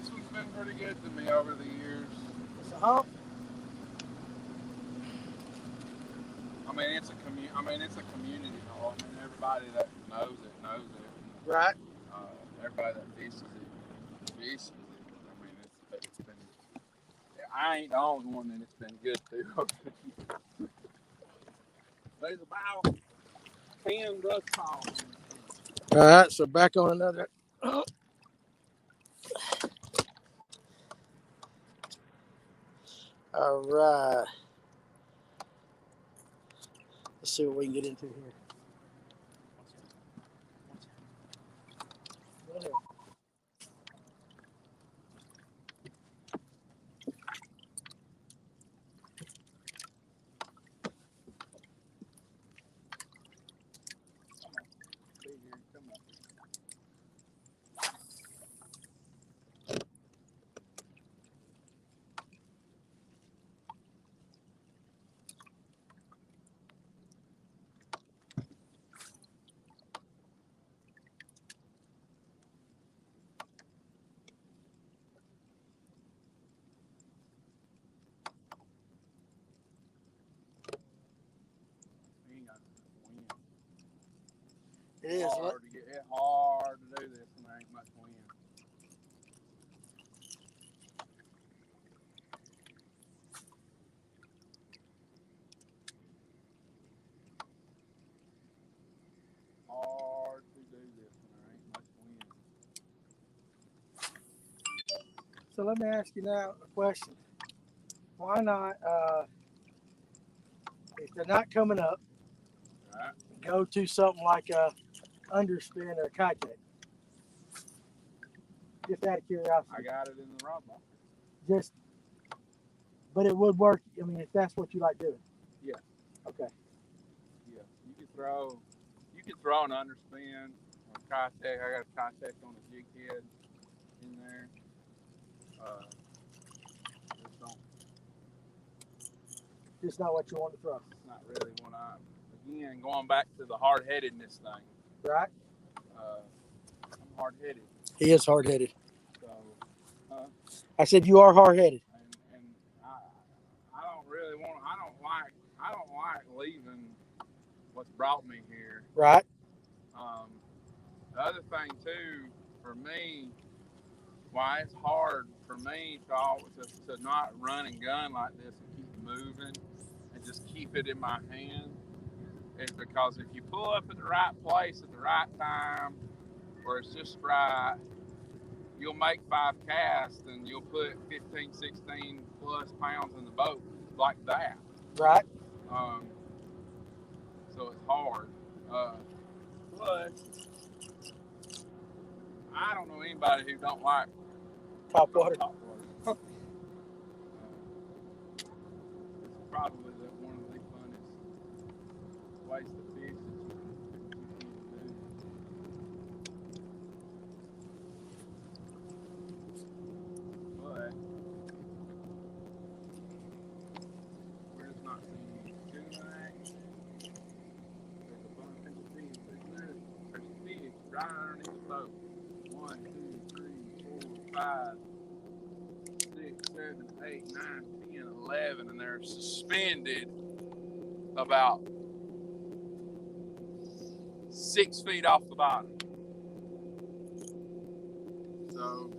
This one's been pretty good to me over the years. It's a hump. It's a community hall. I mean, everybody that knows it. Right. Everybody that fishes it. I mean, it's been. I ain't the only one that it's been good to. There's about 10 brush piles. All right, so back on another. All right. Let's see what we can get into here. It is hard to get. It's hard to do this when there ain't much wind. Hard to do this when there ain't much wind. So let me ask you now a question. Why not, if they're not coming up, Right. go to something like a underspin or a kayak? Just out of curiosity. I got it in the rod box. Just, but it would work. I mean, if that's what you like doing. Yeah. Okay. Yeah. You could throw an underspin or a kayak. I got a kayak on a jig head in there. Just not what you want to throw. It's not really what I'm. Again, going back to the hard-headedness thing. Right. I'm hard-headed. He is hard-headed. So, I said you are hard-headed. and I don't really want. I don't like leaving what's brought me here. Right. The other thing too, for me, why it's hard for me to not run and gun like this and keep moving and just keep it in my hand is because if you pull up at the right place at the right time where it's just right, you'll make 5 casts and you'll put 15, 16 plus pounds in the boat like that. Right. So it's hard. But I don't know anybody who don't like Top water. It's probably one of the funnest ways to fish that you can do. But we're just not seeing tuna action. There's a bunch of fish. There's fish right underneath the boat. 1, 2, 3, 4, 5, 6, 7, 8, 9, 10, 11, and they're suspended about 6 feet off the bottom. So,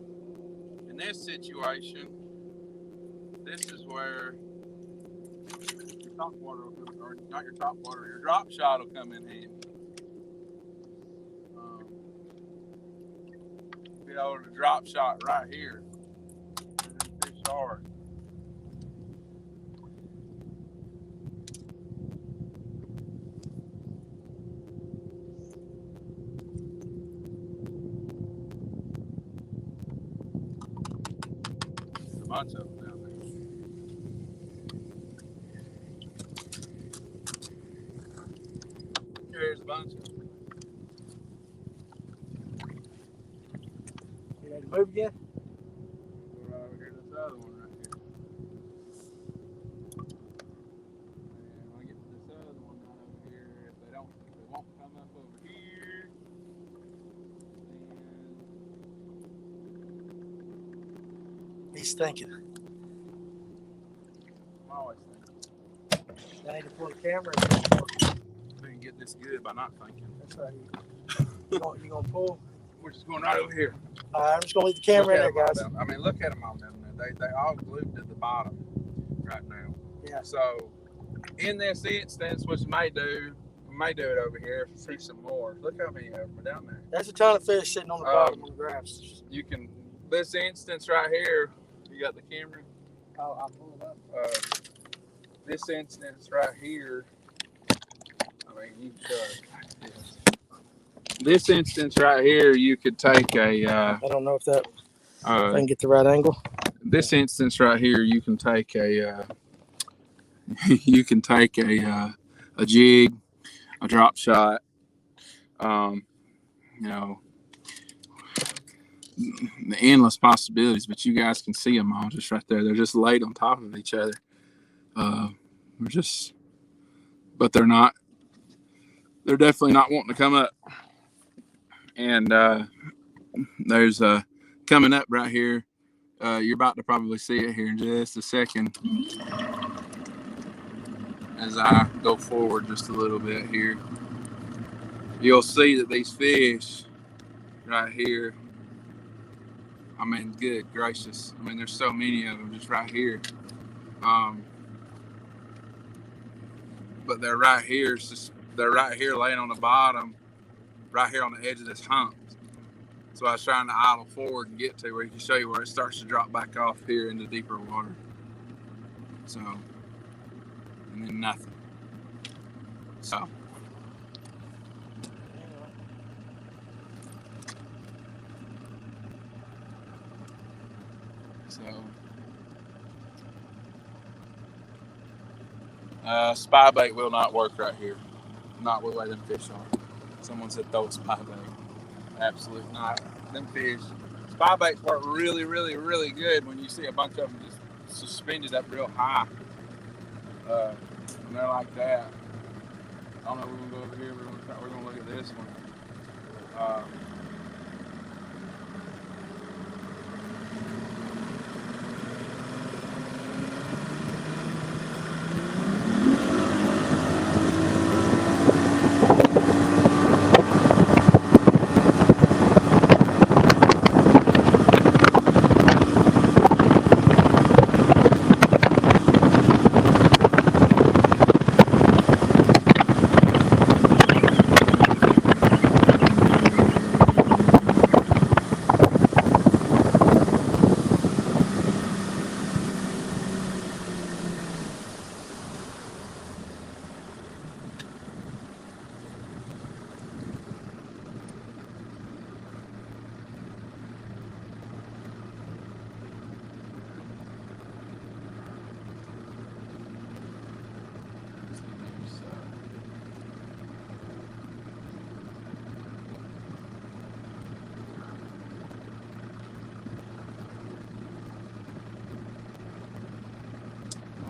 in this situation, this is where your top water will come, or not your top water, your drop shot will come in handy. Be able to drop shot right here and fish hard. There's a bunch of them down there. There's a bunch of them. You ready to move again? We're over here, this other one right here. And when I get to this other one right over here, if they won't come up over here, then He's thinking. I'm always thinking. I need to pull the camera. We didn't get this good by not thinking. That's right. You gonna pull? We're just going right over here. All right, I'm just gonna leave the camera in there, guys. I mean, look at them all down there. They all glued to the bottom right now. Yeah. So, in this instance, what you may do, we may do it over here. See some more. Look how many of them are down there. That's a ton of fish sitting on the bottom of the grass. You can. This instance right here. You got the camera. I'll pull it up. This instance right here. I mean, you can show it like this. This instance right here, you could take a. I don't know if I I can get the right angle. This instance right here, you can take a. You can take a jig, a drop shot. You know, the endless possibilities, but you guys can see them all just right there. They're just laid on top of each other. But they're not. They're definitely not wanting to come up. And there's coming up right here. You're about to probably see it here in just a second as I go forward just a little bit here. You'll see that these fish right here, I mean, good gracious. I mean, there's so many of them just right here. But they're right here. They're right here laying on the bottom, right here on the edge of this hump. So I was trying to idle forward and get to where he can show you where it starts to drop back off here into deeper water. So, and then nothing. So. Spy bait will not work right here. Not the way them fish are. Someone said throw a spy bait. Absolutely not. Them fish. Spy baits work really, really, really good when you see a bunch of them just suspended up real high. When they're like that. I don't know. We're gonna go over here. We're gonna look at this one. On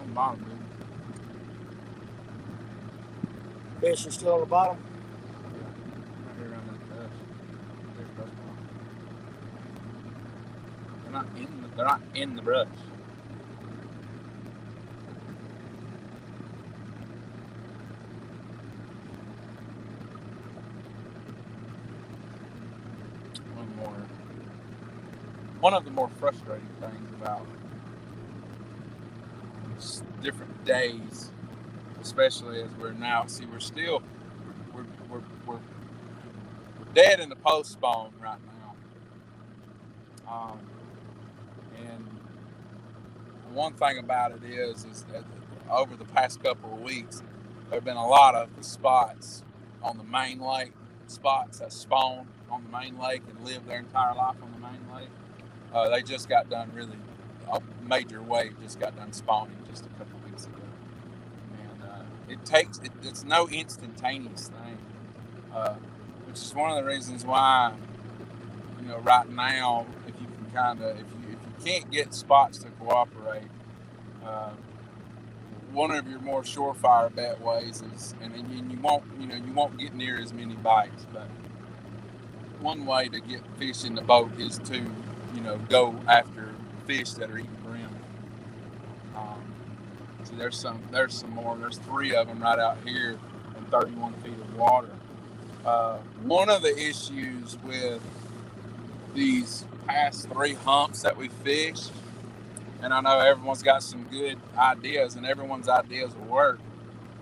the bottom, dude. Fish are still on the bottom. Right here around that brush. There's brush pile. They're not in the brush. One of the more frustrating things about different days, especially as we're now, we're dead in the post spawn right now. And one thing about it is that over the past couple of weeks, there have been a lot of spots on the main lake, spots that spawn on the main lake and live their entire life on the main lake. They just got done a major wave just got done spawning just a couple of weeks ago. And it's no instantaneous thing, which is one of the reasons why, right now, if you can't get spots to cooperate, one of your more surefire bet ways is, and you won't get near as many bites, but one way to get fish in the boat is to, go after fish that are eating brim. So there's some more. There's 3 of them right out here in 31 feet of water. One of the issues with these past 3 humps that we fished, and I know everyone's got some good ideas, and everyone's ideas will work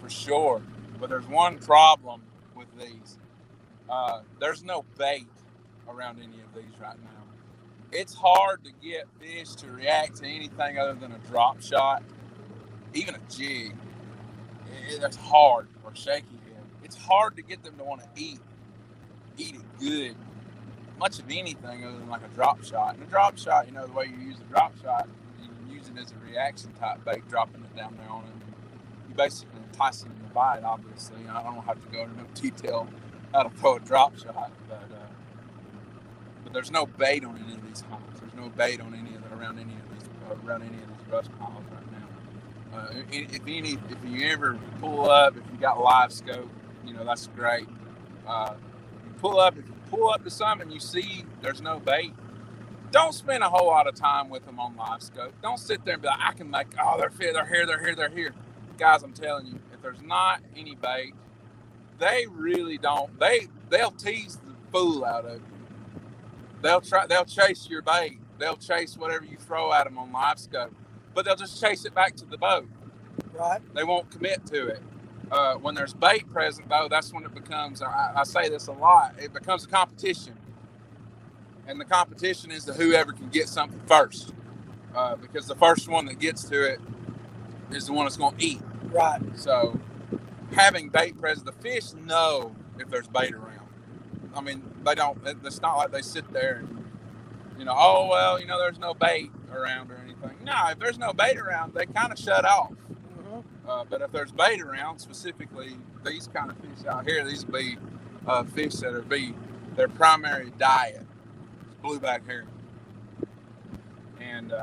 for sure, but there's one problem with these. There's no bait around any of these right now. It's hard to get fish to react to anything other than a drop shot, even a jig. That's hard, or shaky head. It's hard to get them to want to eat it good, much of anything other than like a drop shot. And a drop shot, the way you use a drop shot, you can use it as a reaction type bait, dropping it down there on them. You basically entice them to bite, obviously. I don't have to go into no detail how to throw a drop shot, but there's no bait on any of these humps. There's no bait on around any of these brush piles right now. If you ever pull up, if you got live scope, that's great. You pull up to some and you see there's no bait. Don't spend a whole lot of time with them on live scope. Don't sit there and be like, I can make, they're here. Guys, I'm telling you, if there's not any bait, they really don't. They'll tease the fool out of you. They'll chase your bait. They'll chase whatever you throw at them on live scope, but they'll just chase it back to the boat. Right. They won't commit to it. When there's bait present, though, that's when it becomes, I say this a lot, it becomes a competition. And the competition is to whoever can get something first. Because the first one that gets to it is the one that's going to eat. Right. So having bait present, the fish know if there's bait around. I mean, they don't, it's not like they sit there and, there's no bait around or anything. No, if there's no bait around, they kind of shut off. But if there's bait around, specifically these kind of fish out here, these would be fish that are their primary diet is blueback herring. And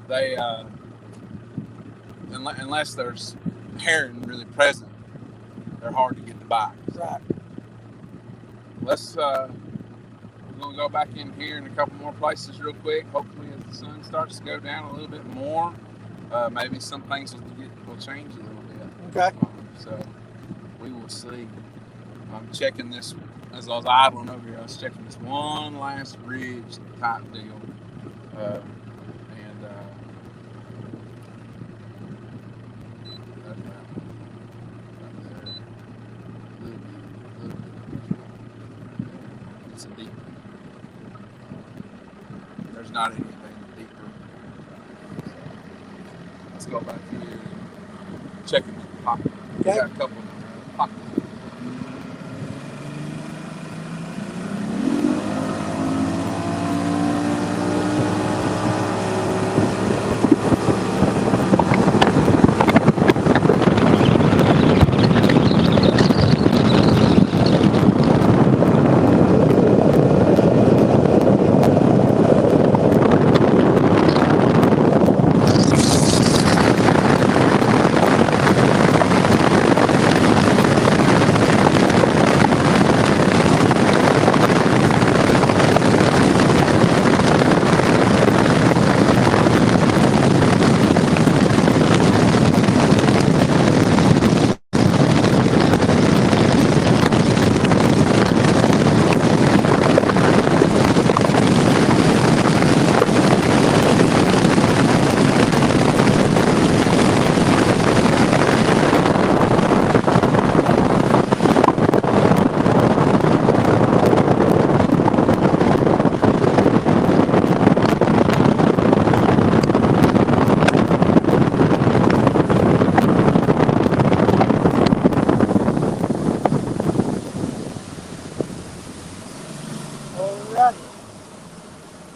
they, unless there's herring really present, they're hard to get to bite. Right. we're gonna go back in here in a couple more places real quick. Hopefully, as the sun starts to go down a little bit more, maybe some things will change a little bit. Okay. So we will see. I'm checking this as I was idling over here. I was checking this one last ridge type deal, and it's a deep. There's not anything deeper. Let's go back here and check it. Pocket. Okay. Got a couple pockets.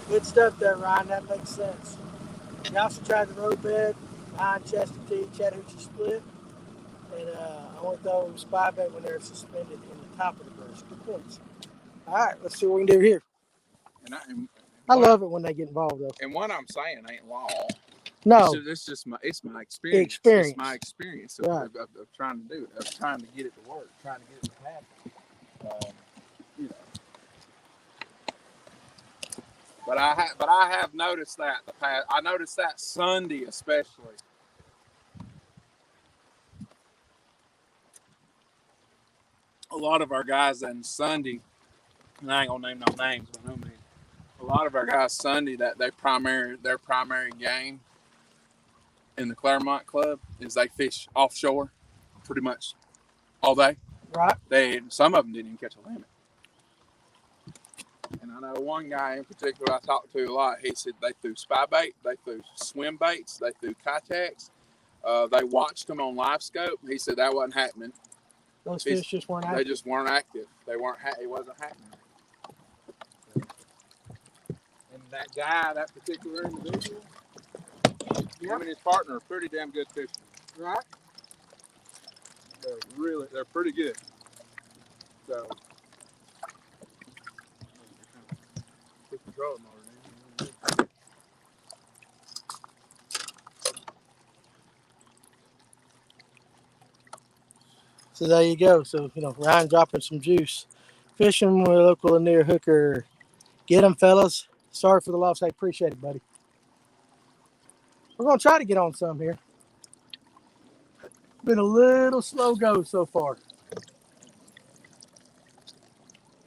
Good stuff there, Ryan. That makes sense. We also tried the road bed, behind Chester T, Chattahoochee split, and I went throw spy bait when they're suspended in the top of the brush. Good points. All right, let's see what we can do here. I love it when they get involved, though. And what I'm saying ain't law. No, it's just my experience. It's my experience of trying to do it, of trying to get it to work, trying to get it to happen. You know. But I have noticed that the past. I noticed that Sunday especially. A lot of our guys on Sunday, and I ain't gonna name no names, but no means. A lot of our guys Sunday that their primary game in the Claremont Club is they fish offshore, pretty much all day. Right. Some of them didn't even catch a limit. And I know one guy in particular I talked to a lot. He said they threw spy bait, they threw swim baits, they threw kayaks. They watched them on live scope. He said that wasn't happening. Those fish just weren't active. They just weren't active. They weren't. It wasn't happening. And that guy, that particular individual, him and his partner are pretty damn good fishers. Right. They're pretty good. So. So there you go. So, Ryan dropping some juice. Fishing with a local Lanier hooker. Get them, fellas. Sorry for the loss. I appreciate it, buddy. We're going to try to get on some here. Been a little slow go so far.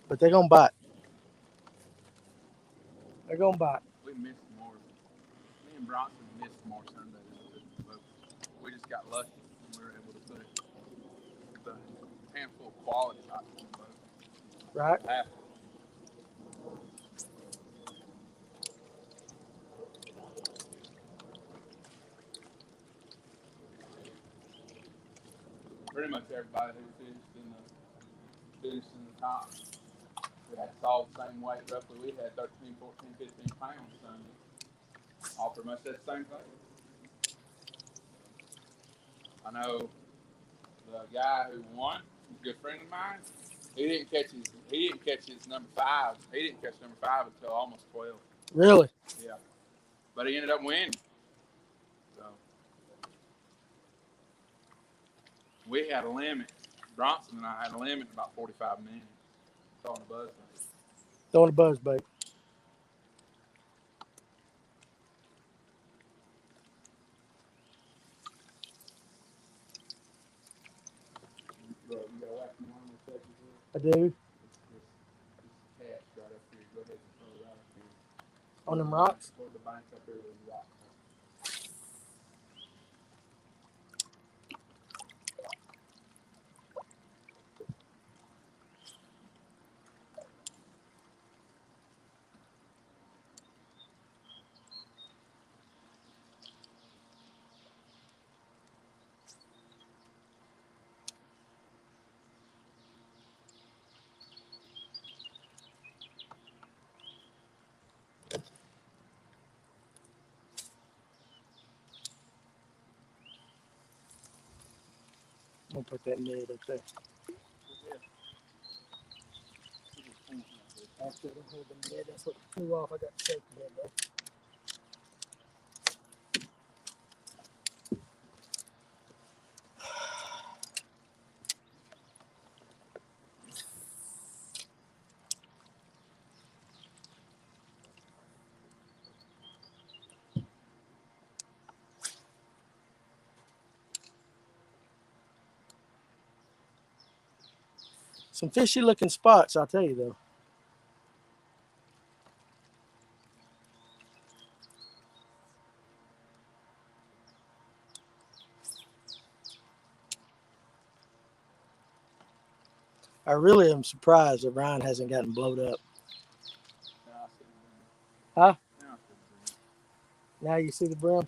But they're going to bite. They're going to bite. We missed more. Me and Bronson missed more Sundays. We just got lucky and we were able to put a handful of quality shots on the boat. Right. Pretty much everybody who finished in the top. We had all the same weight roughly. We had 13, 14, 15 pounds Sunday. All pretty much that same thing. I know the guy who won, a good friend of mine, he didn't catch his number 5. He didn't catch number 5 until almost 12. Really? Yeah. But he ended up winning. So we had a limit. Bronson and I had a limit in about 45 minutes. Throwing a buzz. Throwing a buzz bait. I do. On them rocks? I'm gonna put that net up there. After I hold the net, that's what flew off. I got the safety net there. Some fishy looking spots, I'll tell you though. I really am surprised that Ryan hasn't gotten blowed up. Huh? Now you see the brim?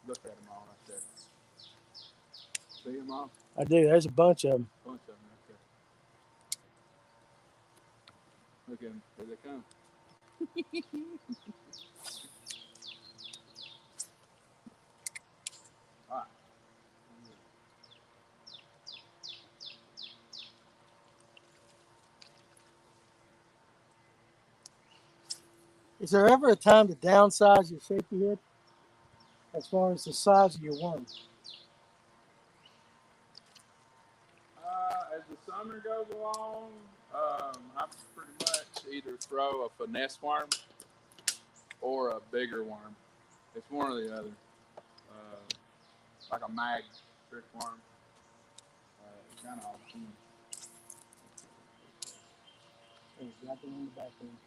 Look at them all right there. See them all? I do. There's a bunch of them. Bunch of them right there. Look at them. Here they come. All right. Is there ever a time to downsize your safety head as far as the size of your worm? As the summer goes along, I pretty much either throw a finesse worm or a bigger worm. It's one or the other. Like a mag trick worm. Kind of awesome. He's got to learn the backhand.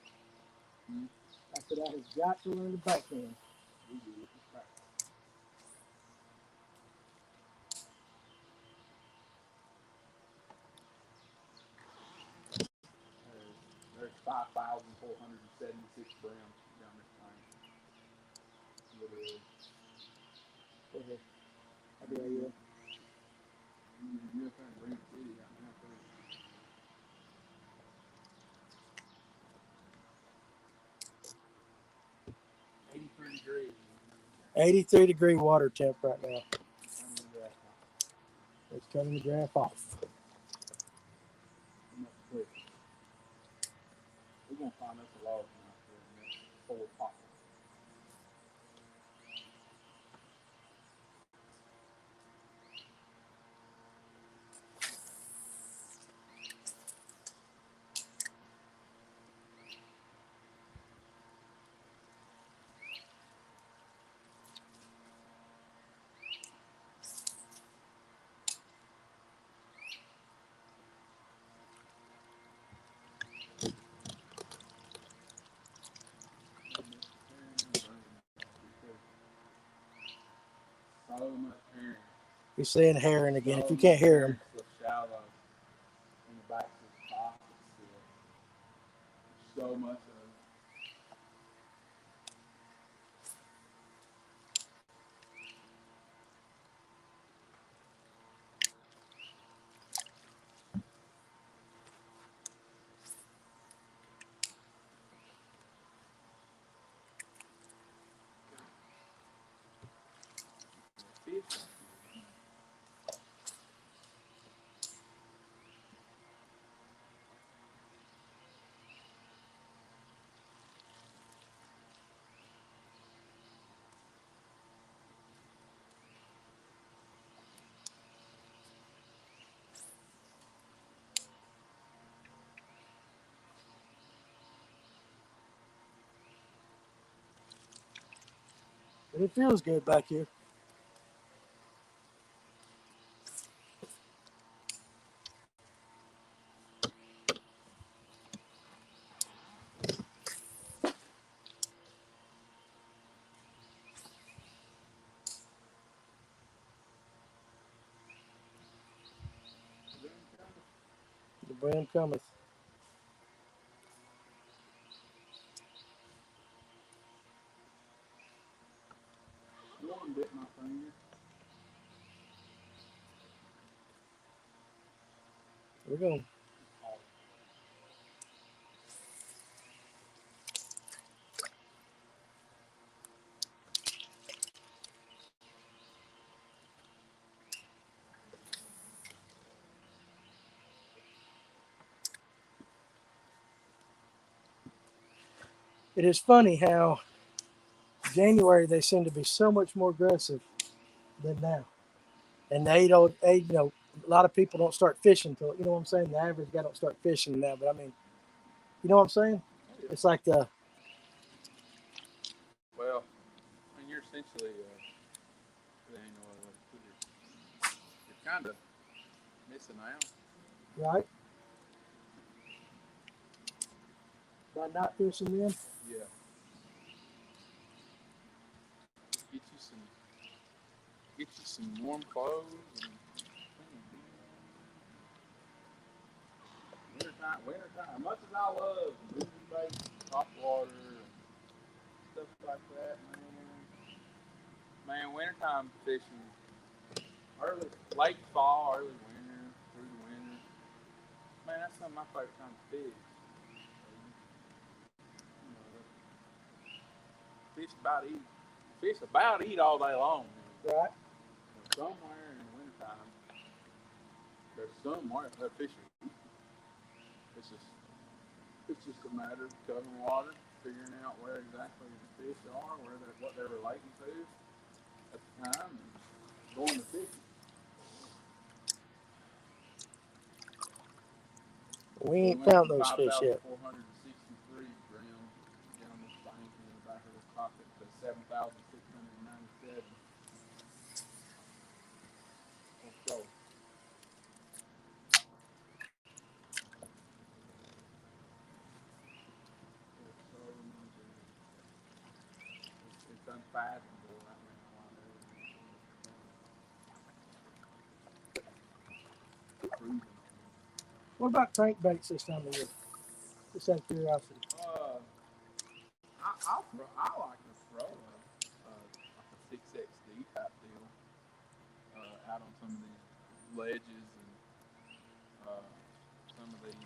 I said I have got to learn the backhand. There's 5,476 grams down this thing. Literally. Go ahead. I'll be right here. You're trying to bring it to you out now, too. 83 degrees. 83-degree water temp right now. It's cutting the graph off. We're going to find us a log now for the next 4 pockets. So much herring. You're saying herring again. If you can't hear him. So shallow in the back of the pocket still. So much of it. And it feels good back here. The brim cometh. One bit my finger. We're going. It is funny how January they seem to be so much more aggressive than now. And a lot of people don't start fishing till, you know what I'm saying? The average guy don't start fishing now. But I mean, you know what I'm saying? It's like the. Well, I mean, you're essentially, you're kind of missing out. Right? By not fishing in. Yeah. Get you some warm clothes. And, wintertime. Much as I love moving bait, top water, and stuff like that, man, wintertime fishing, late fall, early winter, through the winter, man, that's some of my favorite time to fish. Fish about eat all day long. Man. Right. Somewhere in the wintertime, there's somewhere they're fishing. It's just a matter of covering water, figuring out where exactly the fish are, what they're relating to at the time, and going to fishing. We ain't found those fish yet. 5,463 grams down this bank in the back of his pocket to 7,697. Let's go. It's unfathomable right now. What about crankbaits this time of year? Just out of curiosity. I like to throw like a 6XD type deal out on some of these ledges and some of these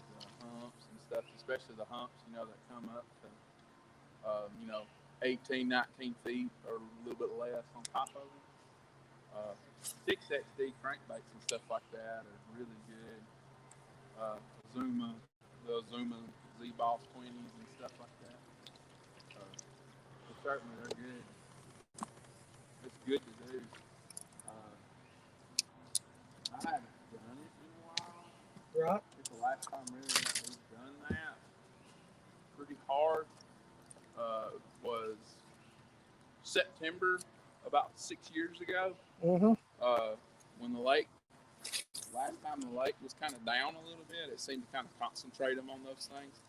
humps and stuff, especially the humps, that come up to 18, 19 feet or a little bit less on top of them. 6XD crankbaits and stuff like that are really good. The Zuma Z-Boss 20s and stuff like that. Certainly they're good. It's good to do. I haven't done it in a while. Right. It's the last time really that we've done that pretty hard was September, about 6 years ago. Mm-hmm. When last time the lake was kind of down a little bit, it seemed to kind of concentrate them on those things.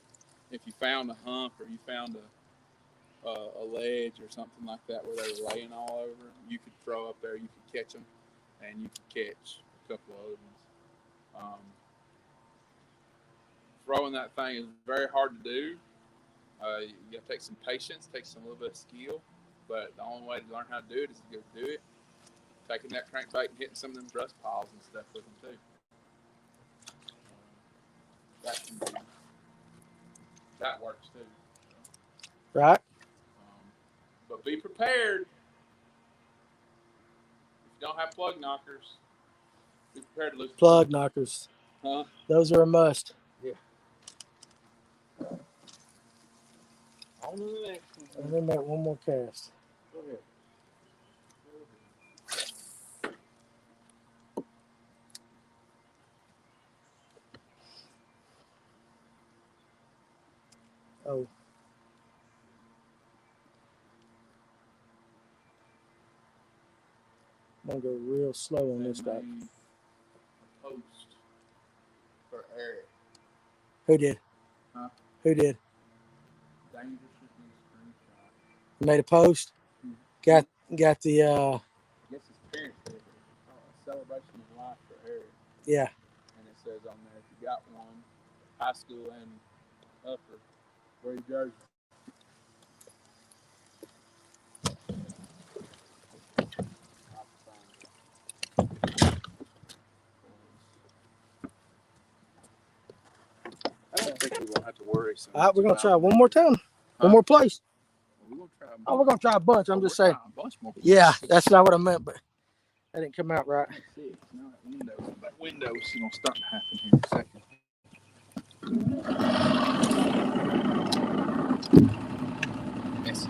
If you found a hump or you found a ledge or something like that where they were laying all over, you could throw up there, you could catch them, and you could catch a couple of other ones. Throwing that thing is very hard to do. You got to take some patience, takes a little bit of skill, but the only way to learn how to do it is to go do it. Taking that crankbait and hitting some of them brush piles and stuff with them too. That works too. Right. But be prepared. If you don't have plug knockers, be prepared to lose plug knockers. Huh? Those are a must. Yeah. On to the next one. And then that one more cast. Go ahead. Oh. I'm gonna go real slow on this guy. Post for Eric. Who did? Huh? Who did? Dangerous screenshot. Made a post. Got the. I guess his parents did it. A celebration of life for Eric. Yeah. And it says on there, if you got one, high school and upper, wear your jersey. I don't think we won't have to worry so much. All right, we're gonna try one more time. One more place. We're gonna try a bunch. Oh, we're gonna try a bunch. I'm just saying. A bunch more. Yeah, that's not what I meant, but that didn't come out right. Let's see. Now that windows is gonna start to happen here in a second. Yes.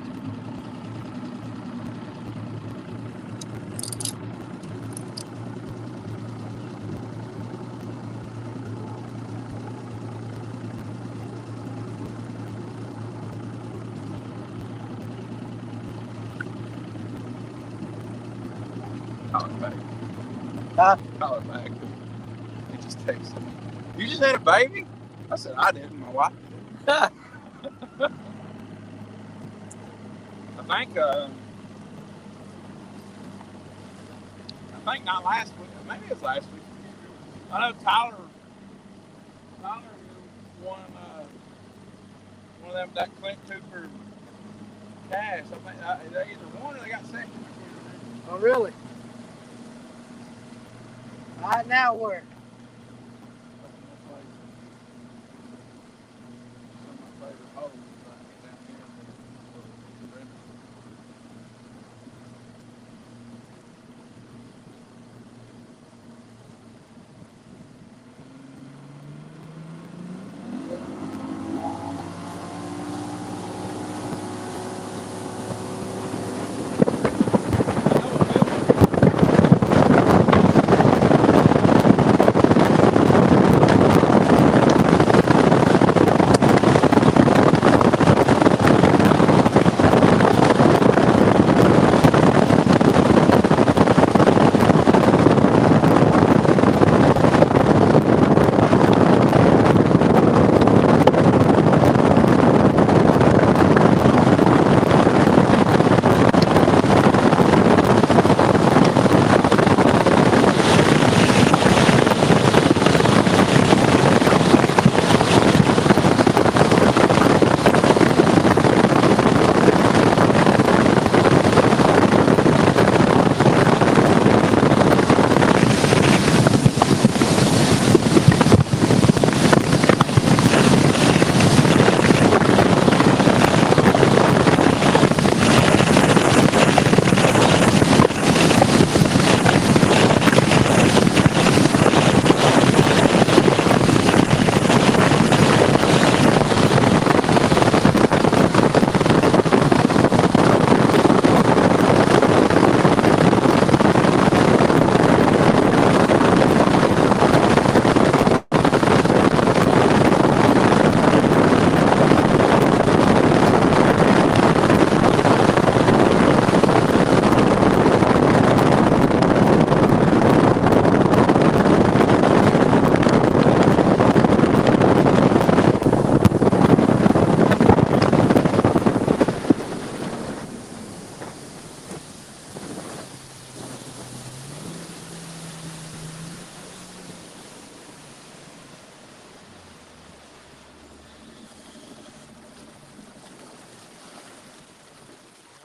Call it back. Huh? Call it back. He just texted me. You just had a baby? I said I did. My wife did. I think not last week. Maybe it was last week. I know Tyler won one of them that Clint Cooper cash. I think they either won or they got second. Oh, really? All right, now where?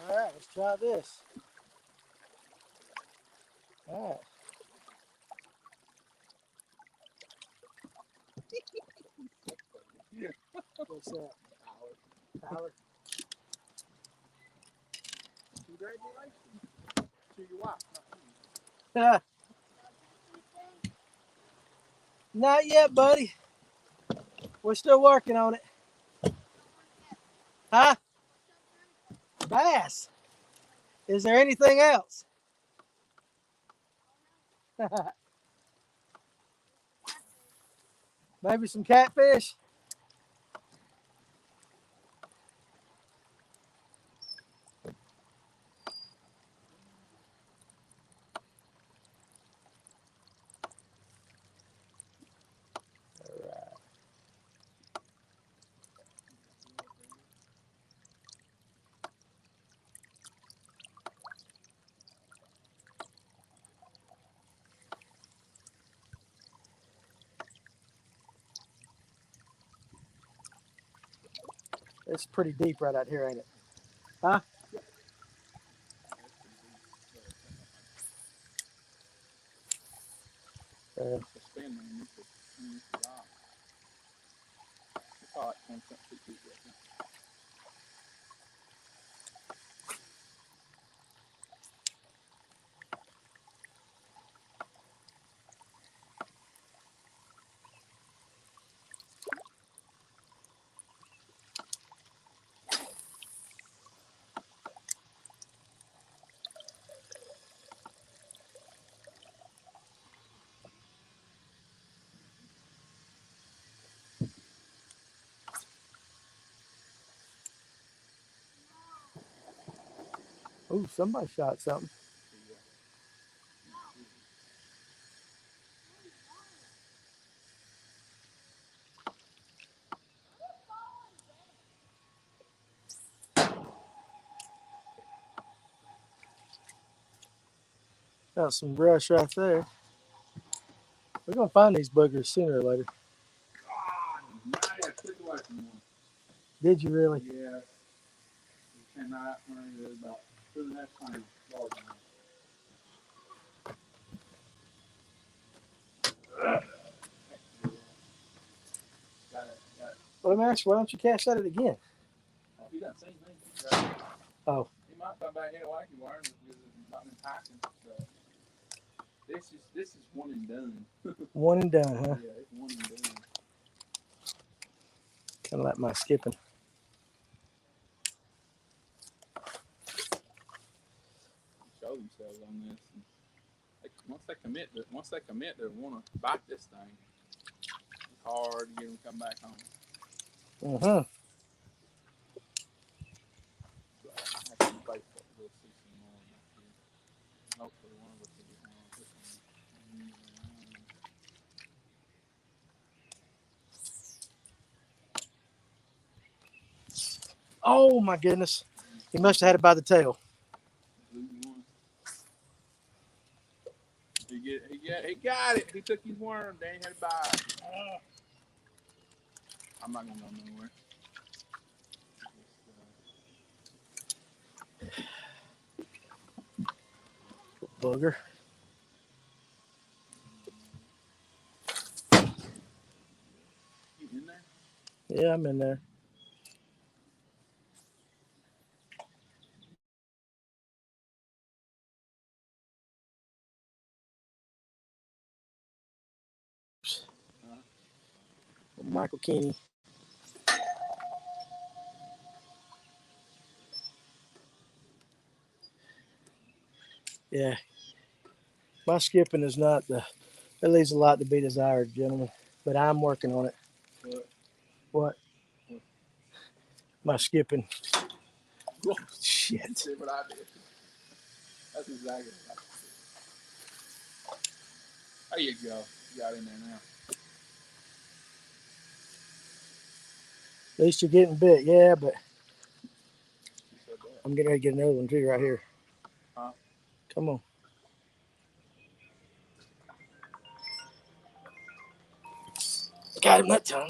All right, let's try this. All right. Yeah. What's that? Tyler. Congratulations to your wife. Not yet, buddy. We're still working on it. Huh? Bass. Is there anything else? Maybe some catfish? It's pretty deep right out here, ain't it? Huh? Uh, oh, somebody shot something. Got some brush right there. We're gonna find these buggers sooner or later. Did you really? Yeah. And I learned about 2.5 times large enough. Well, let me ask you, why don't you cast at it again? He doesn't say anything. Oh. He might come back here like you learned because it's not been packing. So this is one and done. One and done, huh? Yeah, it's one and done. Kind of like my skipping. Show themselves on this. Once they commit, they want to bite this thing. It's hard to get them to come back home. Uh-huh. Hopefully one of us will get one. Oh my goodness. He must have had it by the tail. He got it. He took his worm. They ain't had to buy it. I'm not gonna go nowhere. Booger. You in there? Yeah, I'm in there. Michael Keeney. Yeah. My skipping is not the, it leaves a lot to be desired, gentlemen. But I'm working on it. What? My skipping. Oh, shit. See what I did. That's exactly what I did. There you go. You got in there now. At least you're getting bit, yeah, but I'm getting ready to get another one too right here. Huh? Come on. Got him that time.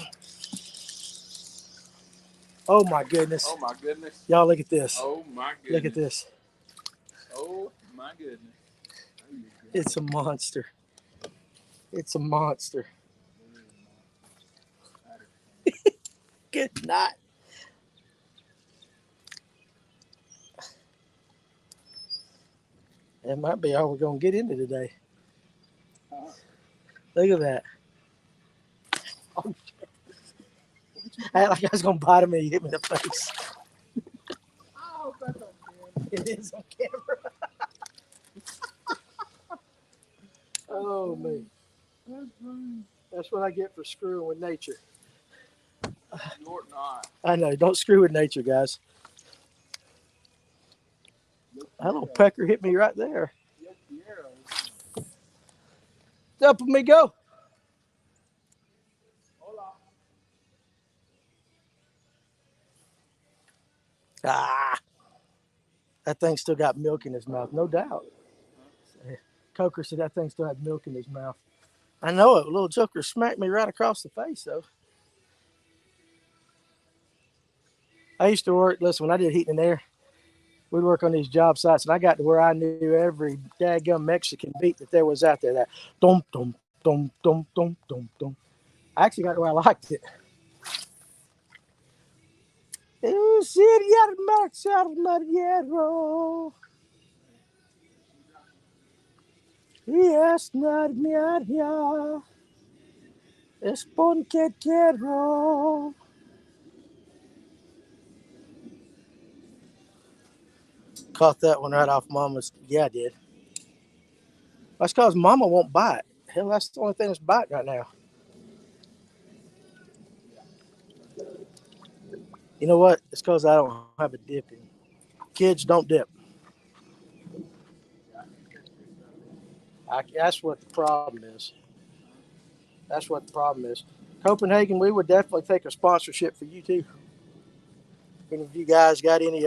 Oh my goodness. Oh my goodness. Y'all look at this. Oh my goodness. Look at this. Oh my goodness. It's a monster. It's a monster. Good night. That might be all we're going to get into today. Look at that. Oh, I act like I was going to bite him and he hit me in the face. Oh, that's on camera. It is on camera. Oh, man. That's what I get for screwing with nature. You're not. I know. Don't screw with nature, guys. That little pecker hit me right there. Up with me, go. Ah. That thing still got milk in his mouth, no doubt. Coker said that thing still had milk in his mouth. I know it. Little joker smacked me right across the face, though. I used to work. Listen, when I did heating and air, we'd work on these job sites, and I got to where I knew every daggum Mexican beat that there was out there. That dum dum dum dum dum dum dum. I actually got to where I liked it. Yes, not me, es porque quiero. Caught that one right off Mama's. Yeah, I did. That's because Mama won't bite. Hell, that's the only thing that's biting right now. You know what? It's because I don't have a dipping. Kids don't dip. That's what the problem is. That's what the problem is. Copenhagen, we would definitely take a sponsorship for you too. Any of you guys got any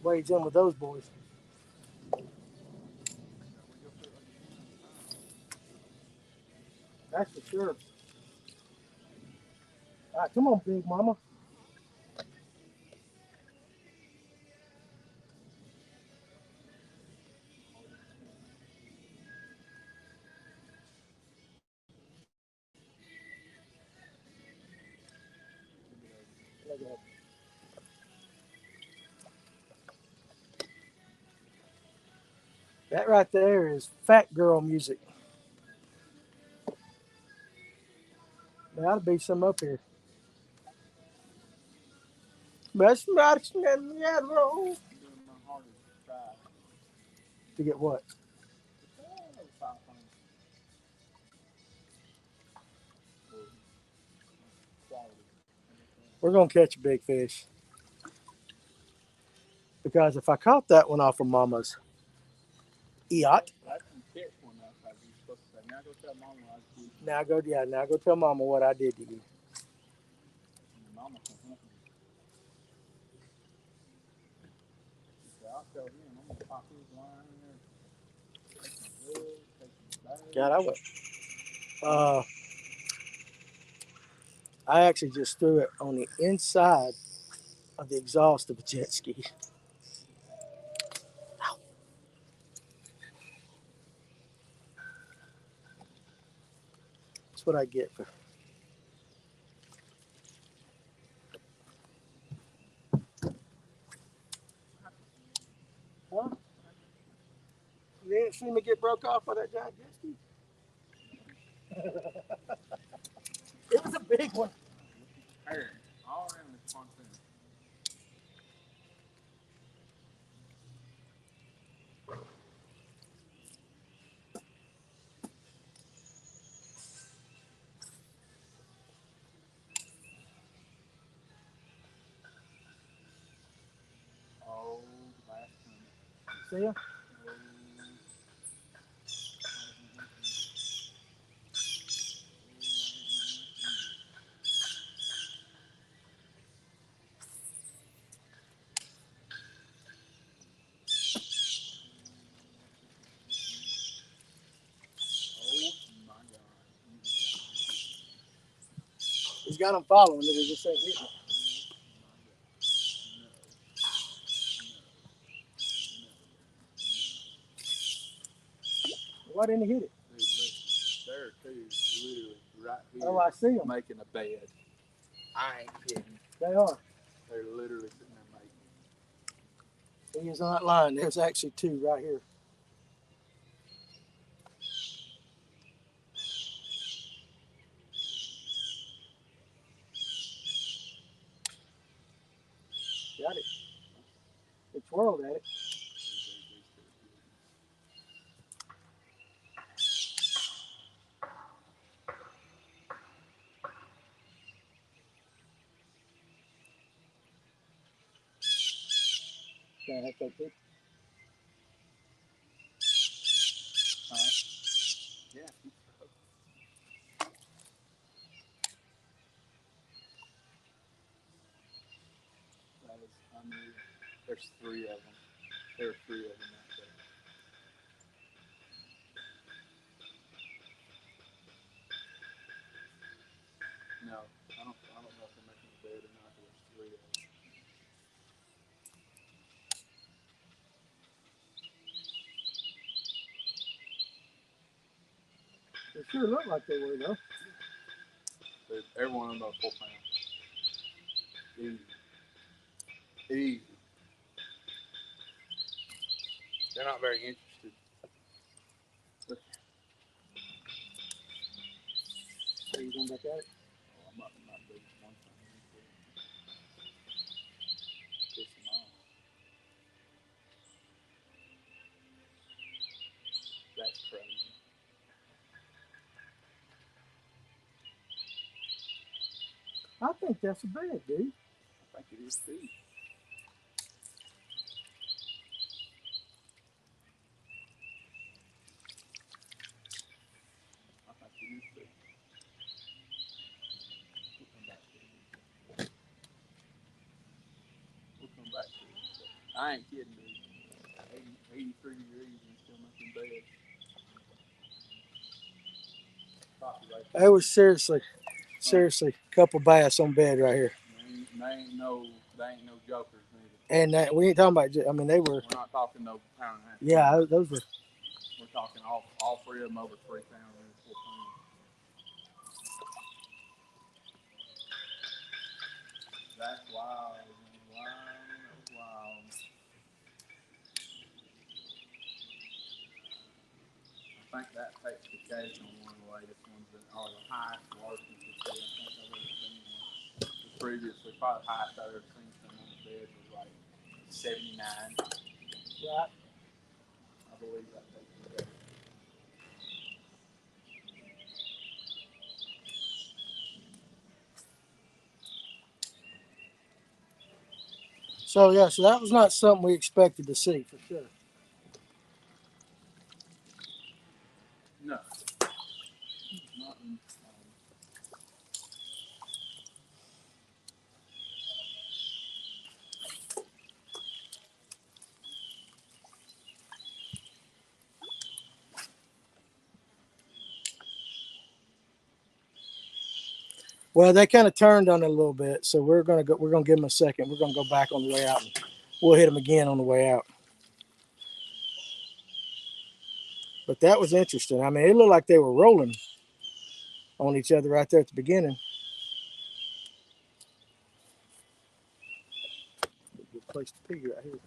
ways in with those boys? That's for sure. All right, come on, big mama. That right there is fat girl music. There ought to be some up here. Best marksman yellow. To get what? We're gonna catch a big fish because if I caught that one off of Mama's yacht, now go tell Mama what I did to you. God, I went. Uh, I actually just threw it on the inside of the exhaust of a jet ski. That's what I get for. Huh? You didn't see me get broke off by that giant jet ski? It was a big one. See ya? He's got them following it. He just ain't hitting it. Why didn't he hit it? There are two, literally right here. Oh, I see them. Making a bed. I ain't kidding. They are. They're literally sitting there making. He is not lying. There's actually two right here. Got it. It twirled at it. Can I have that too? Yeah. That is unreal. There's three of them. There are three of them right there. No, I don't know if they're making a bed or not. They sure look like they were, though. Every one of them about 4 pounds. Easy. Easy. They're not very interested. Are you going back at it? Oh, I might do one thing. Piss them off. That's crazy. I think that's a bed, dude. I think it is too. I think it is too. We'll come back to it. We'll come back to it. I ain't kidding, dude. 83 degrees and still making beds. That was seriously a couple bass on bed right here. They ain't no jokers neither. And we ain't talking about. I mean, they were. We're not talking no pound and a half. Yeah, those were. We're talking all three of them over 3 pounds and 4 pounds. That's wild. Wild. I think that takes the cake on one of the latest ones that are the highest largest I think I've ever seen one. Previously, probably the highest I've ever seen someone on the bed was like 79. Right. I believe that takes the cake. So yeah, so that was not something we expected to see for sure. No. Nothing. Well, they kind of turned on it a little bit, so we're gonna go. We're gonna give them a second. We're gonna go back on the way out, and we'll hit them again on the way out. But that was interesting. I mean, it looked like they were rolling on each other right there at the beginning. Good place to pee right here.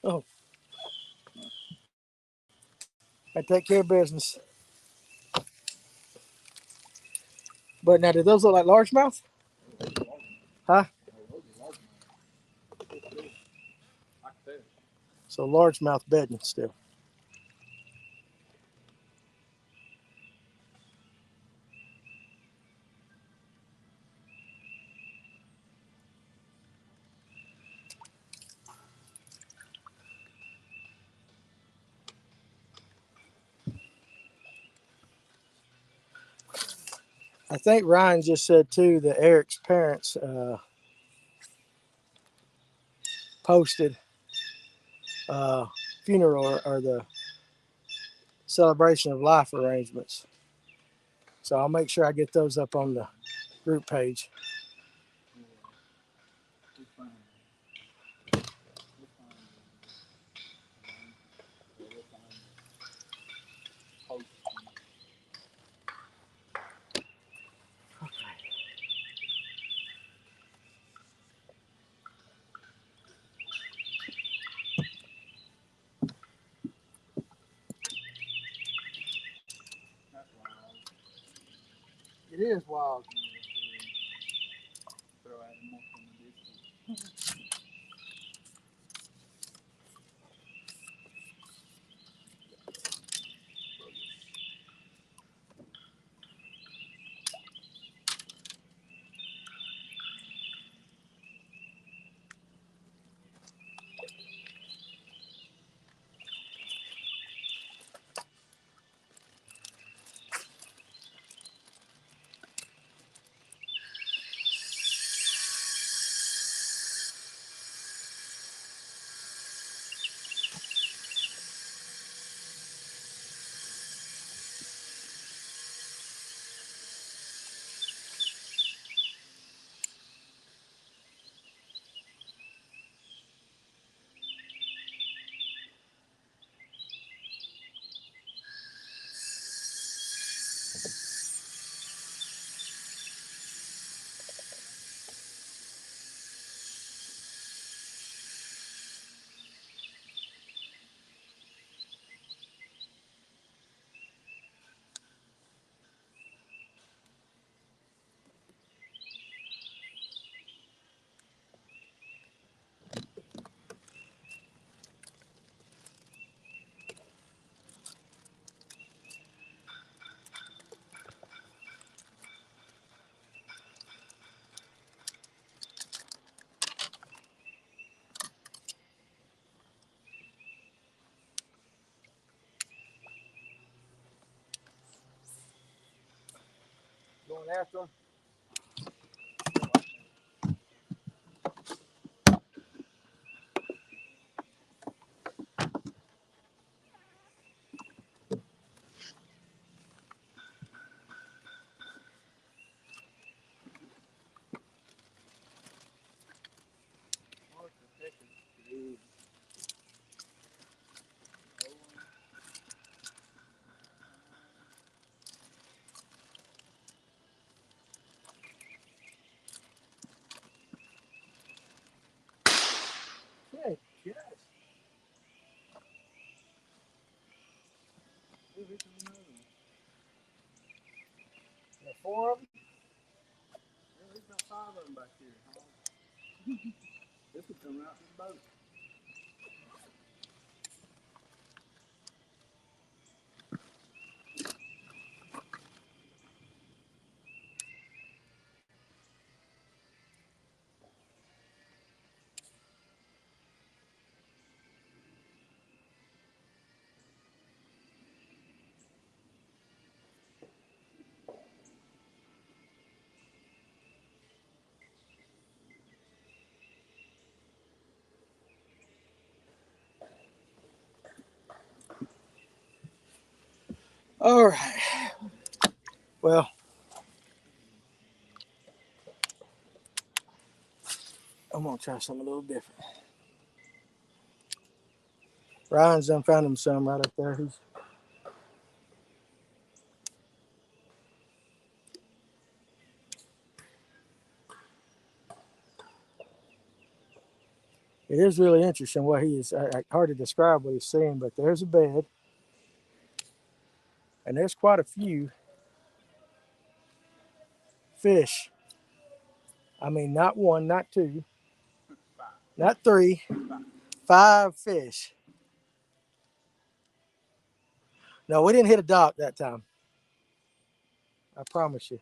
Oh, I take care of business. But now, did those look like largemouth? Huh? So largemouth bedding still. I think Ryan just said too that Eric's parents posted funeral or the celebration of life arrangements. So I'll make sure I get those up on the group page. It is wild. after them. Hey, yes. There are 4 of them. There's about 5 of them back here. This would come out in the boat. All right. Well, I'm gonna try something a little different. Ryan's done found him some right up there. It is really interesting what he is. Hard to describe what he's seeing, but there's a bed, and there's quite a few fish. I mean, not 1, not 2, not 3, 5 fish. No, we didn't hit a dock that time. I promise you.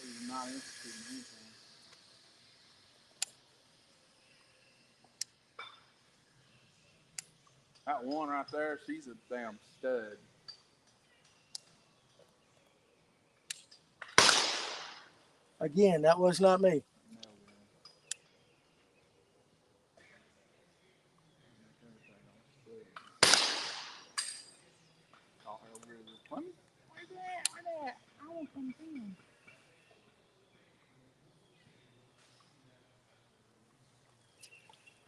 He's not interested in anything. That one right there, she's a damn stud. Again, that was not me. No, all hell breathing. Where's that? Where's that? I want some too.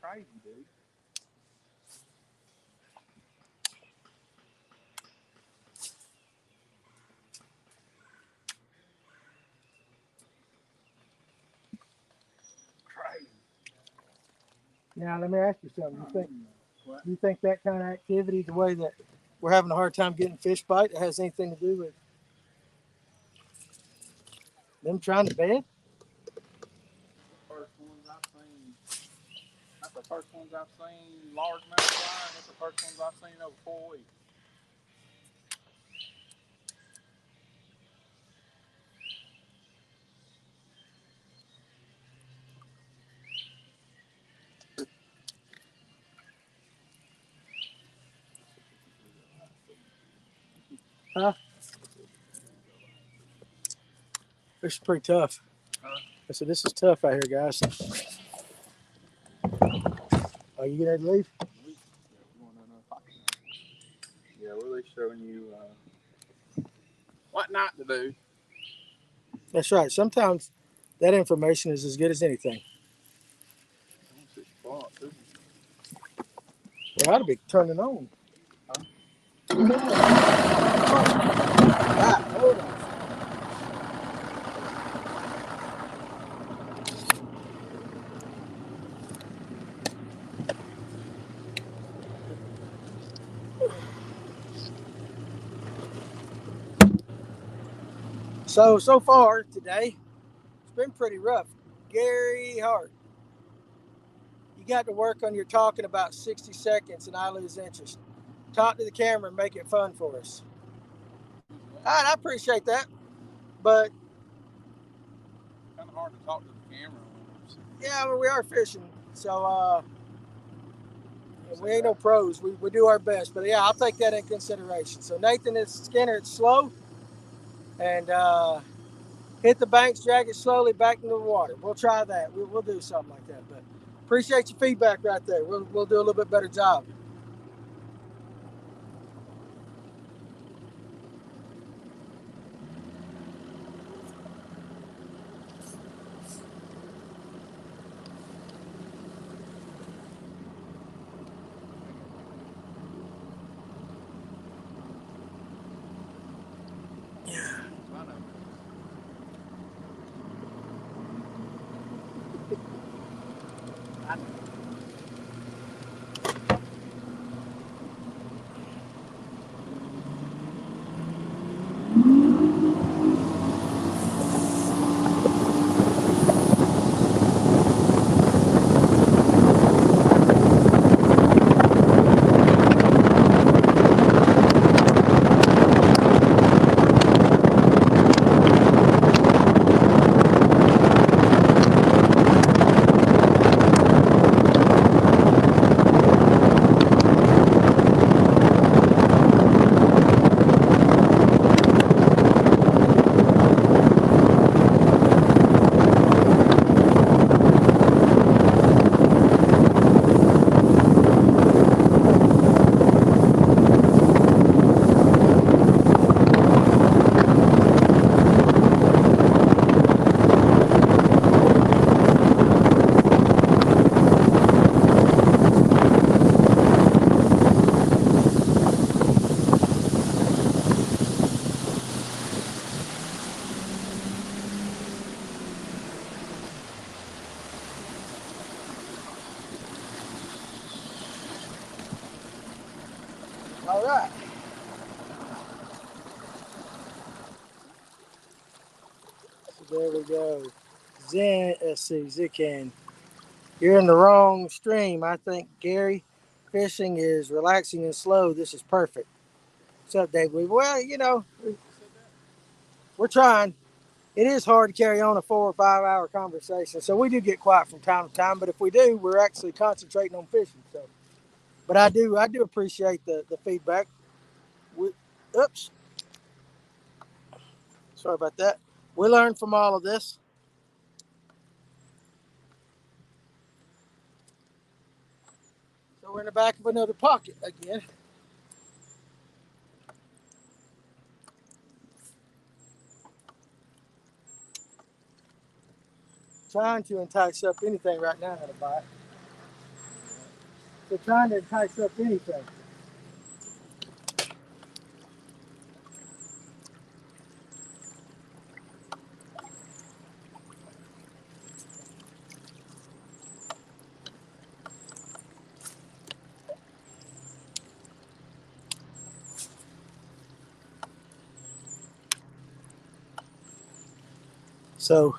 Crazy, dude. Crazy. Now, let me ask you something. What? You think that kind of activity, the way that we're having a hard time getting fish bite, has anything to do with them trying to bed? First ones I've seen. That's the first ones I've seen large amount of fire. That's the first ones I've seen over 4 weeks. Huh? This is pretty tough. Huh? I said, this is tough out here, guys. Are you getting ready to leave? Yeah, we're really showing you what not to do. That's right. Sometimes that information is as good as anything. Well, It ought to be turning on. Huh? Ah, hold on. So far today, it's been pretty rough. Gary Hart, you got to work on your talking about 60 seconds and I lose interest. Talk to the camera and make it fun for us. All right, I appreciate that. But Kind of hard to talk to the camera. yeah, I mean, we are fishing, so we ain't no pros. We do our best, but yeah, I'll take that in consideration. So Nathan is Skinner. It's slow, and hit the banks, drag it slowly back into the water. We'll try that. We'll do something like that. But appreciate your feedback right there. We'll do a little bit better job. All right. So there we go. Let's see, Zican. You're in the wrong stream. I think Gary fishing is relaxing and slow. This is perfect. What's up, Dave? Well, we're trying. It is hard to carry on a 4 or 5 hour conversation, so we do get quiet from time to time. But if we do, we're actually concentrating on fishing. So, but I do appreciate the feedback. We, oops, sorry about that. We learn from all of this. So we're in the back of another pocket again. Trying to entice up anything right now to bite. So trying to entice up anything. So,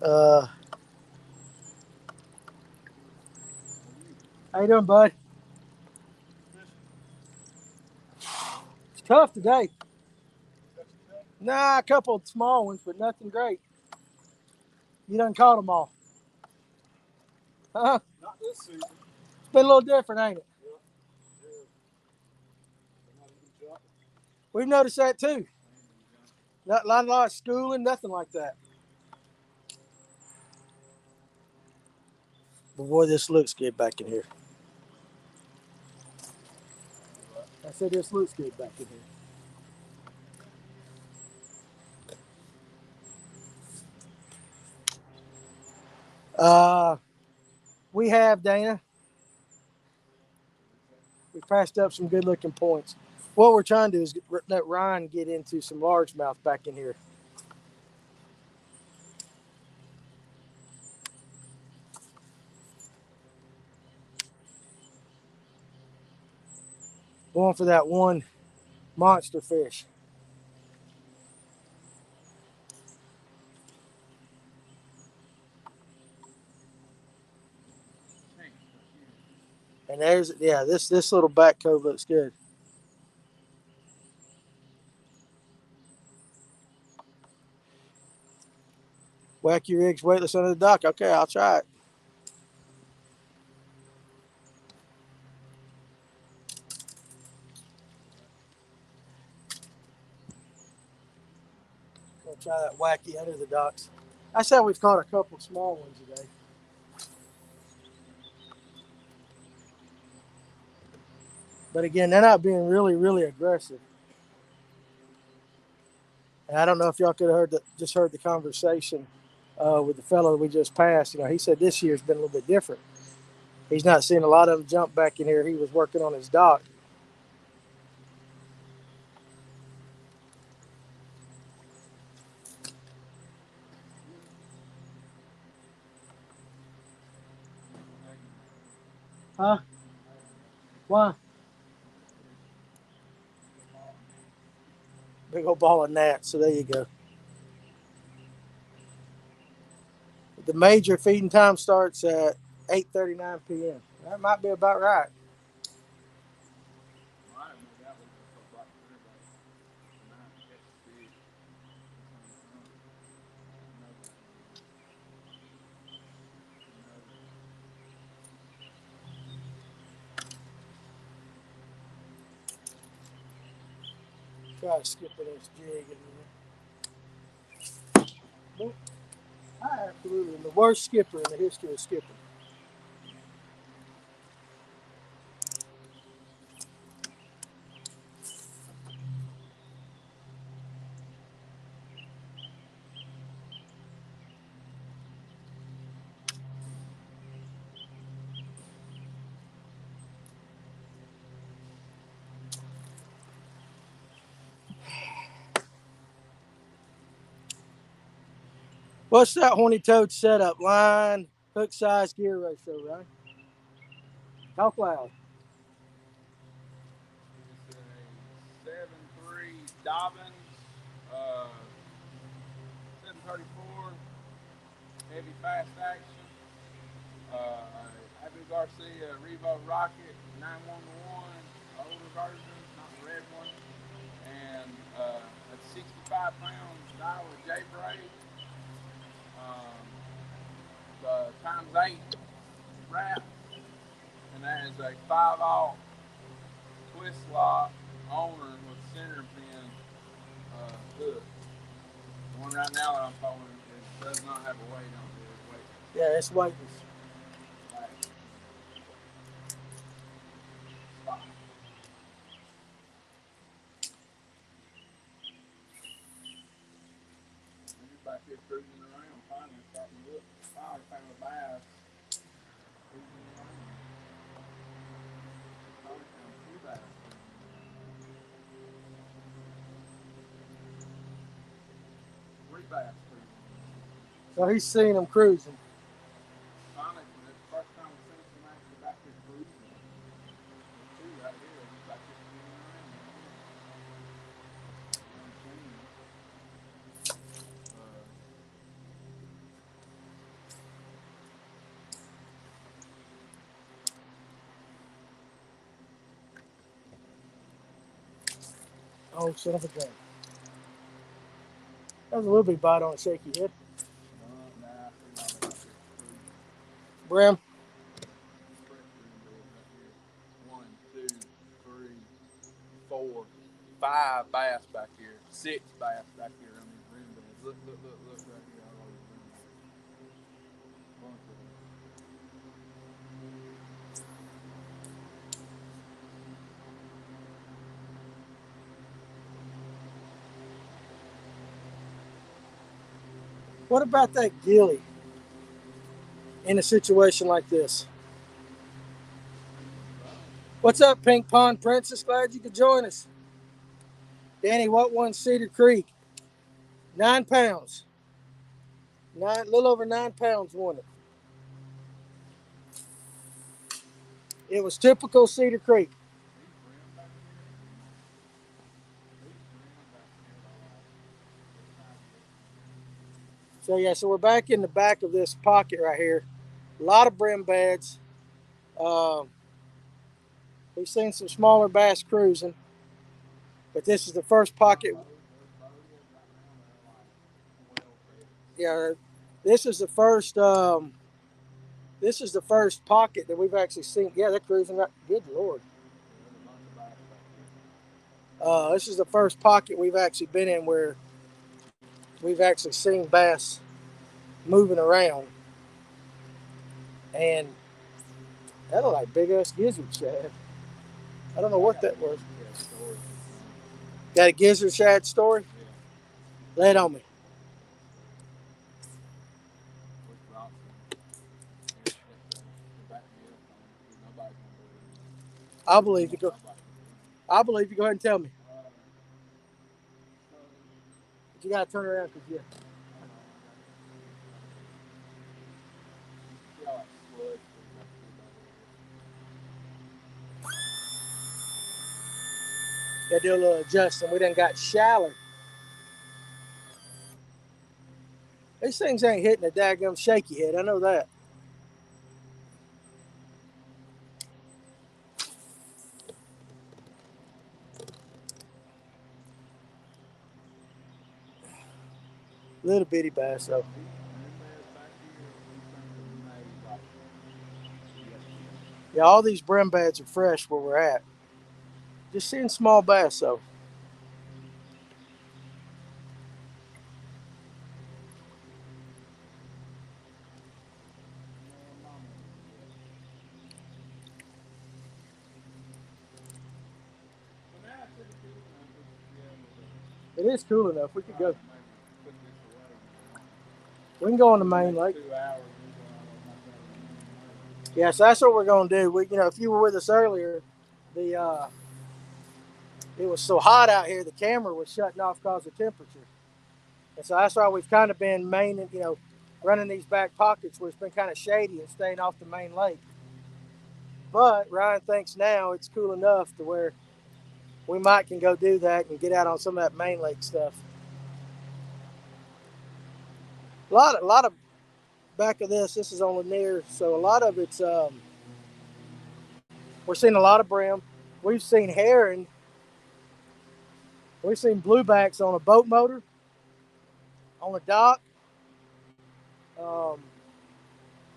uh, how you doing, bud? It's tough today. Nah, a couple of small ones, but nothing great. You done caught them all. Huh? Not this season. It's been a little different, ain't it? We've noticed that too. Not a lot of schooling, nothing like that. But boy, this looks good back in here. I said this looks good back in here. Uh, we have, Dana. We passed up some good looking points. What we're trying to do is let Ryan get into some largemouth back in here. Going for that one monster fish. And there's this little back cove looks good. Whack your rigs weightless under the dock. Okay, I'll try it. Gonna try that wacky under the docks. I said we've caught a couple small ones today. But again, they're not being really, really aggressive. And I don't know if y'all could have heard the conversation with the fellow that we just passed. You know, he said this year's been a little bit different. He's not seeing a lot of them jump back in here. He was working on his dock. Huh? Why? Big old ball of gnats. So there you go. The major feeding time starts at 8:39 p.m. That might be about right. Try to skip this jig in there. I absolutely am the worst skipper in the history of skipping. What's that horny toad setup? Line, hook size, gear ratio, right? Talk loud. It's a 7.3 Dobbins, 734, heavy fast action. Abu Garcia Revo Rocket 911, older version, not the red one, and a 65 pound Daiwa J braid, the ×8 wrap, and that is a 5/0 twist lock owner with center pin hook. The one right now that I'm following does not have a weight on it. It's weight. Yeah, it's weightless. Back here cruising around, finally starting to look. Finally found a bass. Cruising around. Finally found two bass. Three bass cruising. So he's seeing them cruising. Finally, when it's the first time I've seen some actually back here cruising. There's two right here. He's back here cruising around. Oh, son of a gun. That was a little bit bite on a shaky head. Brim. One, two, three, four, five bass back here. Six bass back here on these rim beds. Look right here. All these rim beds. Bunch of them. What about that gilly in a situation like this? What's up, Pink Pond Princess? Glad you could join us. Danny, what won Cedar Creek? 9 pounds. A little over 9 pounds won it. It was typical Cedar Creek. So yeah, so we're back in the back of this pocket right here. A lot of brim beds. We've seen some smaller bass cruising, but this is the first pocket. Yeah, This is the first. This is the first pocket that we've actually seen. Yeah, they're cruising right. Good Lord. This is the first pocket we've actually been in where we've actually seen bass moving around. And that looked like big ass gizzard shad. I don't know what that was. Got a gizzard shad story? Lay it on me. I believe you. Go. I believe you. Go ahead and tell me. But you gotta turn around because yeah. Gotta do a little adjusting. We done got shallow. These things ain't hitting a daggum shaky head. I know that. Little bitty bass though. Yeah, all these brim beds are fresh where we're at. Just seeing small bass though. It is cool enough. We could go. We can go on the main lake. Yeah, so that's what we're gonna do. We, if you were with us earlier, the it was so hot out here, the camera was shutting off because of temperature, and so that's why we've kind of been running these back pockets where it's been kind of shady and staying off the main lake. But Ryan thinks now it's cool enough to where we might can go do that and get out on some of that main lake stuff. A lot of back of this. This is on Lanier, so a lot of it's we're seeing a lot of brim. We've seen herring. We've seen bluebacks on a boat motor, on a dock. Um,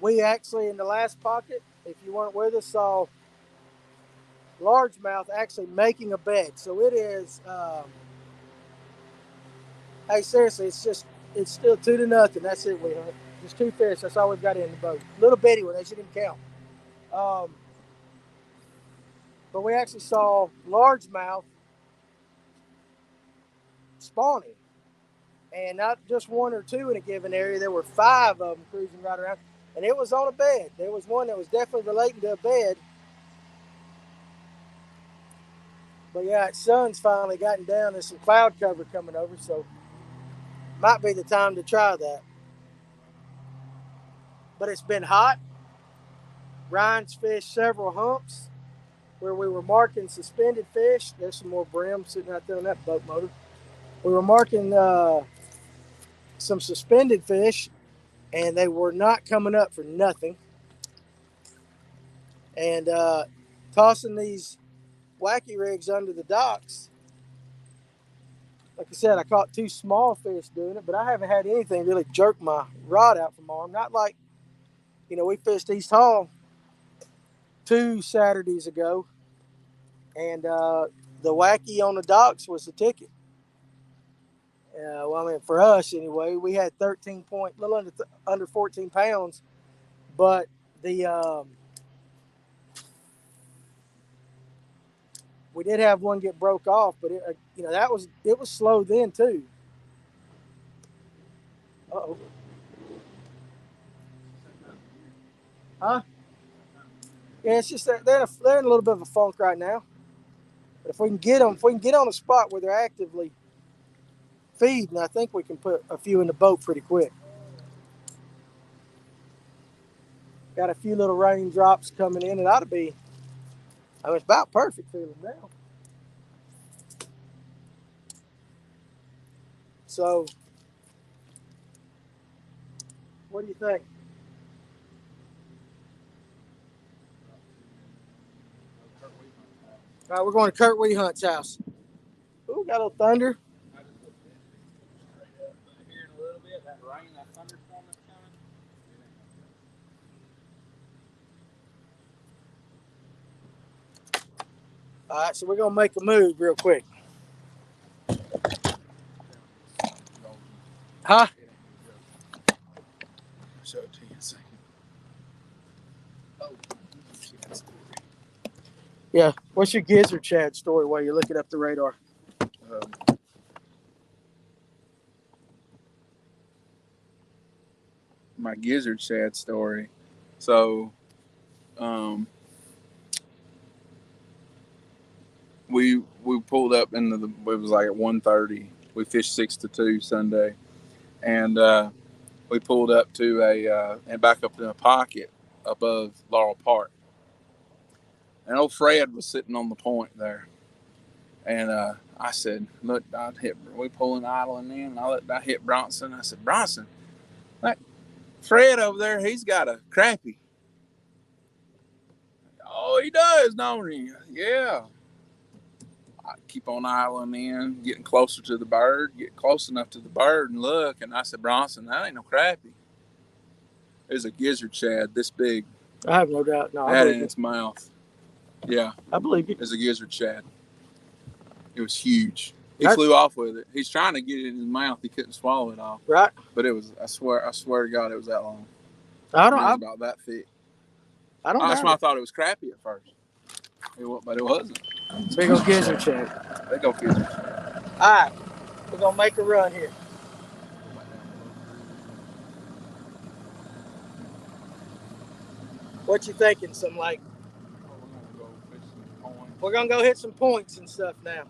we actually, in the last pocket, if you weren't with us, saw largemouth actually making a bed. So it is, hey, seriously, it's still 2-0. That's it, we hunt. Just two fish. That's all we've got in the boat. Little bitty one. They shouldn't count. Um, but we actually saw largemouth spawning. And not just one or two in a given area. There were 5 of them cruising right around. And it was on a bed. There was one that was definitely relating to a bed. But yeah, the sun's finally gotten down. There's some cloud cover coming over, so might be the time to try that. But it's been hot. Ryan's fished several humps where we were marking suspended fish. There's some more brim sitting right there on that boat motor. We were marking some suspended fish, and they were not coming up for nothing. And tossing these wacky rigs under the docks. Like I said, I caught 2 small fish doing it, but I haven't had anything really jerk my rod out from arm. Not like, we fished East Hall 2 Saturdays ago, and the wacky on the docks was the ticket. Well, I mean, for us anyway, we had 13 point, little under 14 pounds, but the we did have one get broke off, but it was slow then too. Uh-oh. Huh? Yeah, it's just that they're in a little bit of a funk right now. But if we can get them, if we can get on a spot where they're actively feeding, I think we can put a few in the boat pretty quick. Got a few little raindrops coming in. It ought to be. I mean, it's about perfect feeling now. So, what do you think? All right, we're going to Kurt Weehunt's house. Ooh, got a little thunder. rain, that thunderstorm that's coming. All right, so we're gonna make a move real quick. Huh? I'll show it to you in a second. Oh, Yeah. What's your Gizzard Chad story while you're looking up the radar? My Gizzard Shad story. So, we pulled up into the. It was like at 1:30. We fished 6 to 2 Sunday, and we pulled up to and back up in a pocket above Laurel Park. And old Fred was sitting on the point there, and I said, "Look, we pulling idling in." And I hit Bronson. I said, "Bronson, that Fred over there, he's got a crappie." "Oh, he does, don't he?" "Yeah." I keep on idling in, getting closer to the bird, get close enough to the bird and look. And I said, "Bronson, that ain't no crappie. There's a gizzard shad this big." I have no doubt. No, Had in its mouth. Yeah. I believe you. There's a gizzard shad. It was huge. He flew off with it. He's trying to get it in his mouth. He couldn't swallow it all. Right. But it was, I swear to God, it was that long. It was about that thick. That's why I thought it was crappie at first. But it wasn't. Big old gizzard shad. Big old gizzard shad. All right. We're going to make a run here. What you thinking? We're going to go hit some points and stuff now.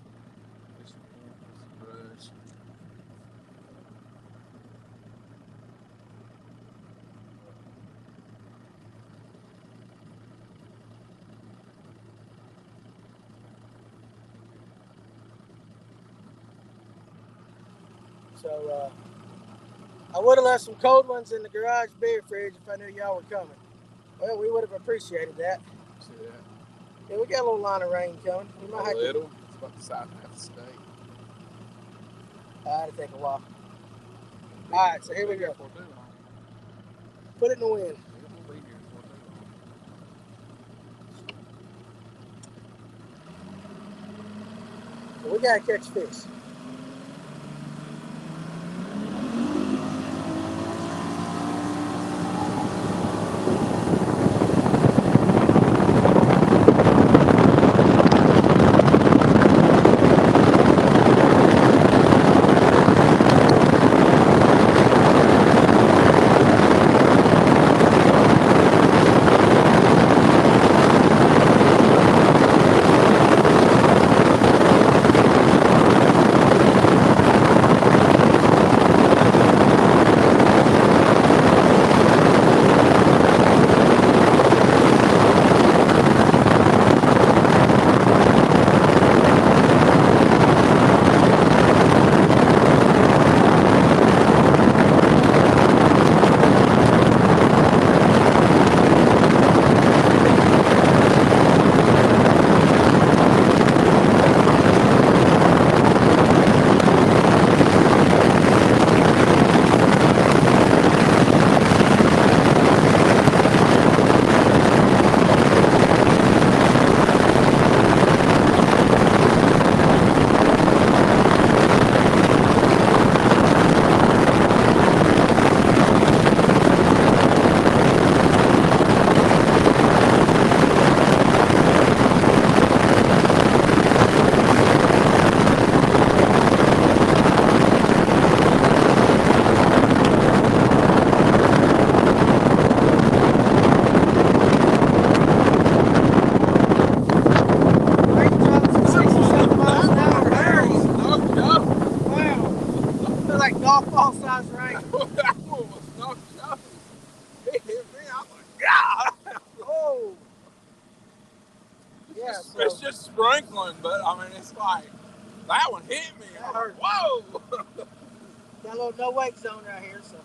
So I would have left some cold ones in the garage beer fridge if I knew y'all were coming. Well, we would have appreciated that. See that? Yeah, we got a little line of rain coming. We might have to. It's about the size of half the state. That'll take a while. All right, so here we go. Put it in the wind. We gotta catch fish. It's just sprinkling, but I mean, it's like that one hit me. That hurt. Whoa! Got a little no wake zone right here, so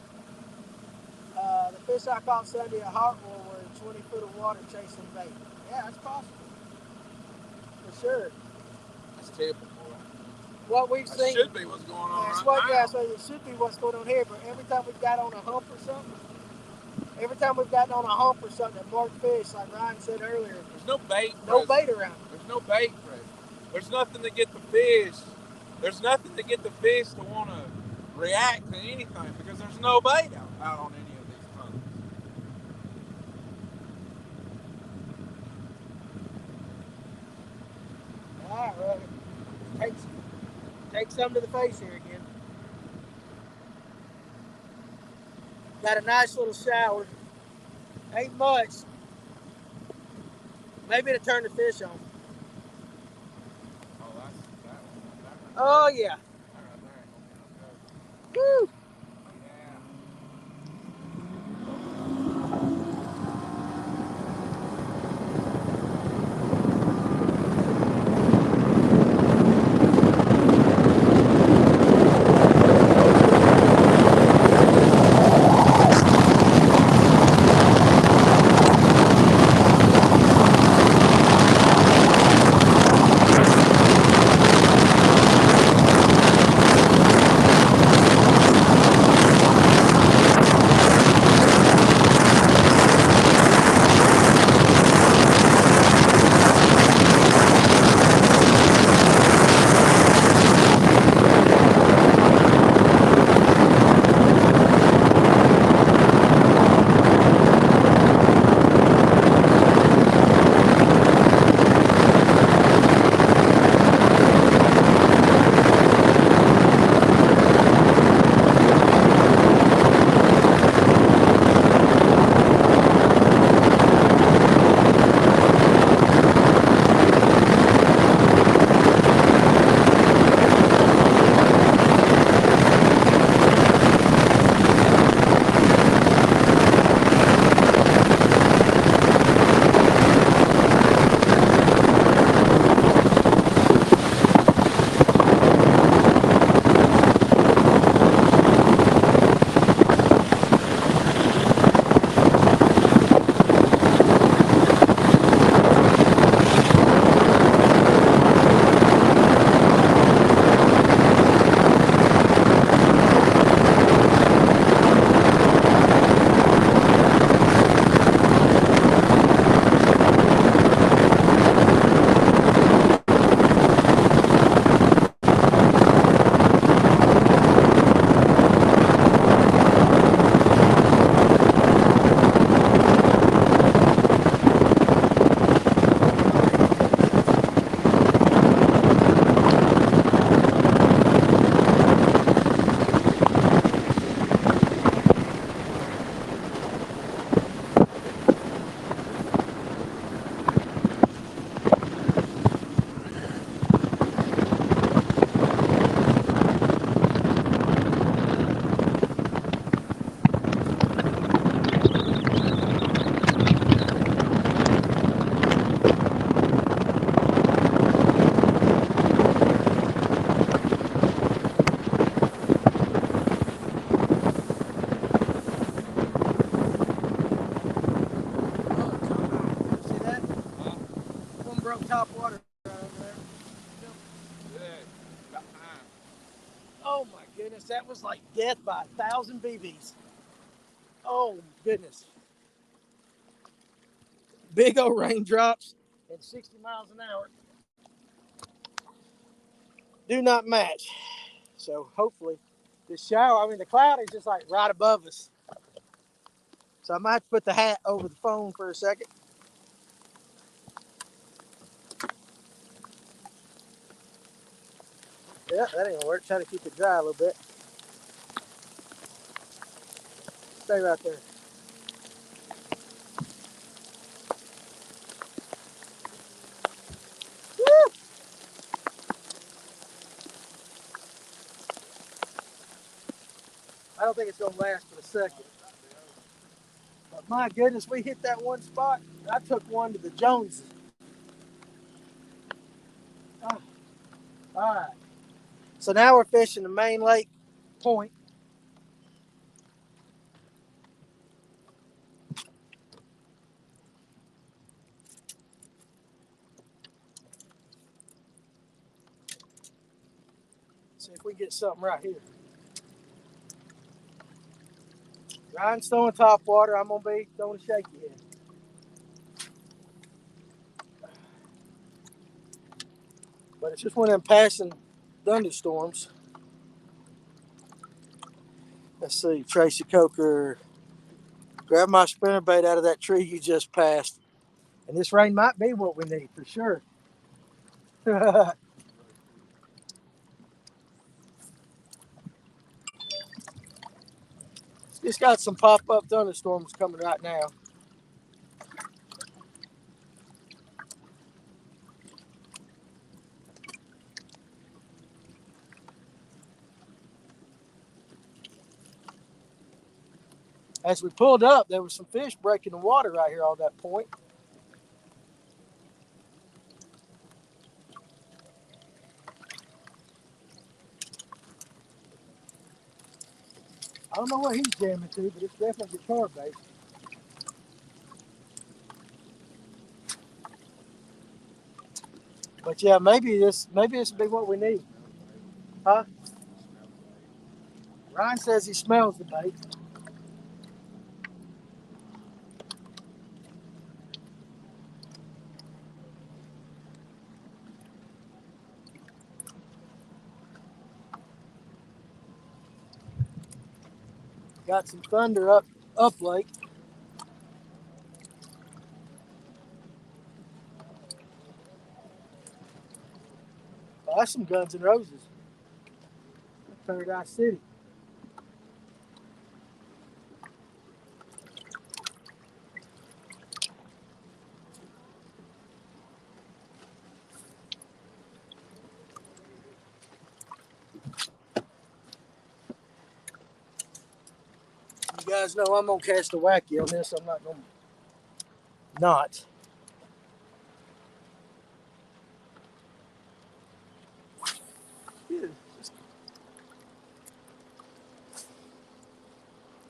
the fish I caught Sunday at Hartwell were in 20 foot of water chasing bait. Yeah, that's possible. For sure. That's typical. what we've That seen. should be what's going on That's right what, now. yeah, so it should be what's going on here. But every time we've got on a hump or something, every time we've gotten on a hump or something that marked fish, like Ryan said earlier, There's no bait. no Present. bait around. There's no bait present. There's nothing to get the fish. There's nothing to get the fish to want to react to anything because there's no bait out on any of these ponds. All right, take some to the face here again. Got a nice little shower. Ain't much. Maybe to turn the fish on. Oh, that's that one. That one. Oh yeah. That right there ain't gonna be no good. Woo! Yeah. See that? One broke top water right over there. Good. Got time. Oh my goodness, that was like death by 1,000 BBs. Oh goodness. Big old raindrops and 60 miles an hour do not match. So hopefully this shower, I mean the cloud is just like right above us. So I might have to put the hat over the phone for a second. Yeah, that ain't gonna work. Try to keep it dry a little bit. Stay right there. Woo! I don't think it's gonna last but a second. But my goodness, we hit that one spot. I took one to the Joneses. Oh, all right. So now we're fishing the main lake point. See if we get something right here. Ryan's throwing top water. I'm going to be throwing a shaky head. But it's just one of them passing thunderstorms. Let's see, Tracy Coker. Grab my spinnerbait out of that tree you just passed. And this rain might be what we need for sure. It's got some pop-up thunderstorms coming right now. As we pulled up, there was some fish breaking the water right here on that point. I don't know what he's jamming to, but it's definitely guitar based. But yeah, maybe this will be what we need. Huh? Ryan says he smells the bait. Got some thunder up lake. Oh, that's some Guns N' Roses. Paradise City. You guys know I'm gonna cast a wacky on this. I'm not gonna not.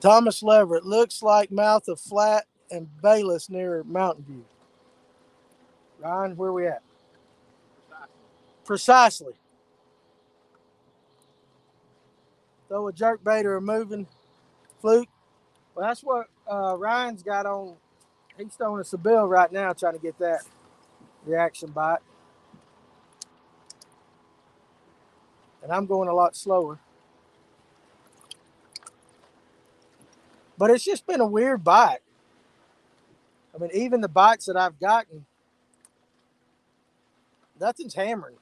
Thomas Leverett looks like mouth of Flat and Bayless near Mountain View. Ryan, where we at? Precisely. Throw a jerk bait or a moving fluke. Well, that's what Ryan's got on. He's throwing a Seville right now, trying to get that reaction bite. And I'm going a lot slower. But it's just been a weird bite. I mean, even the bites that I've gotten, nothing's hammering.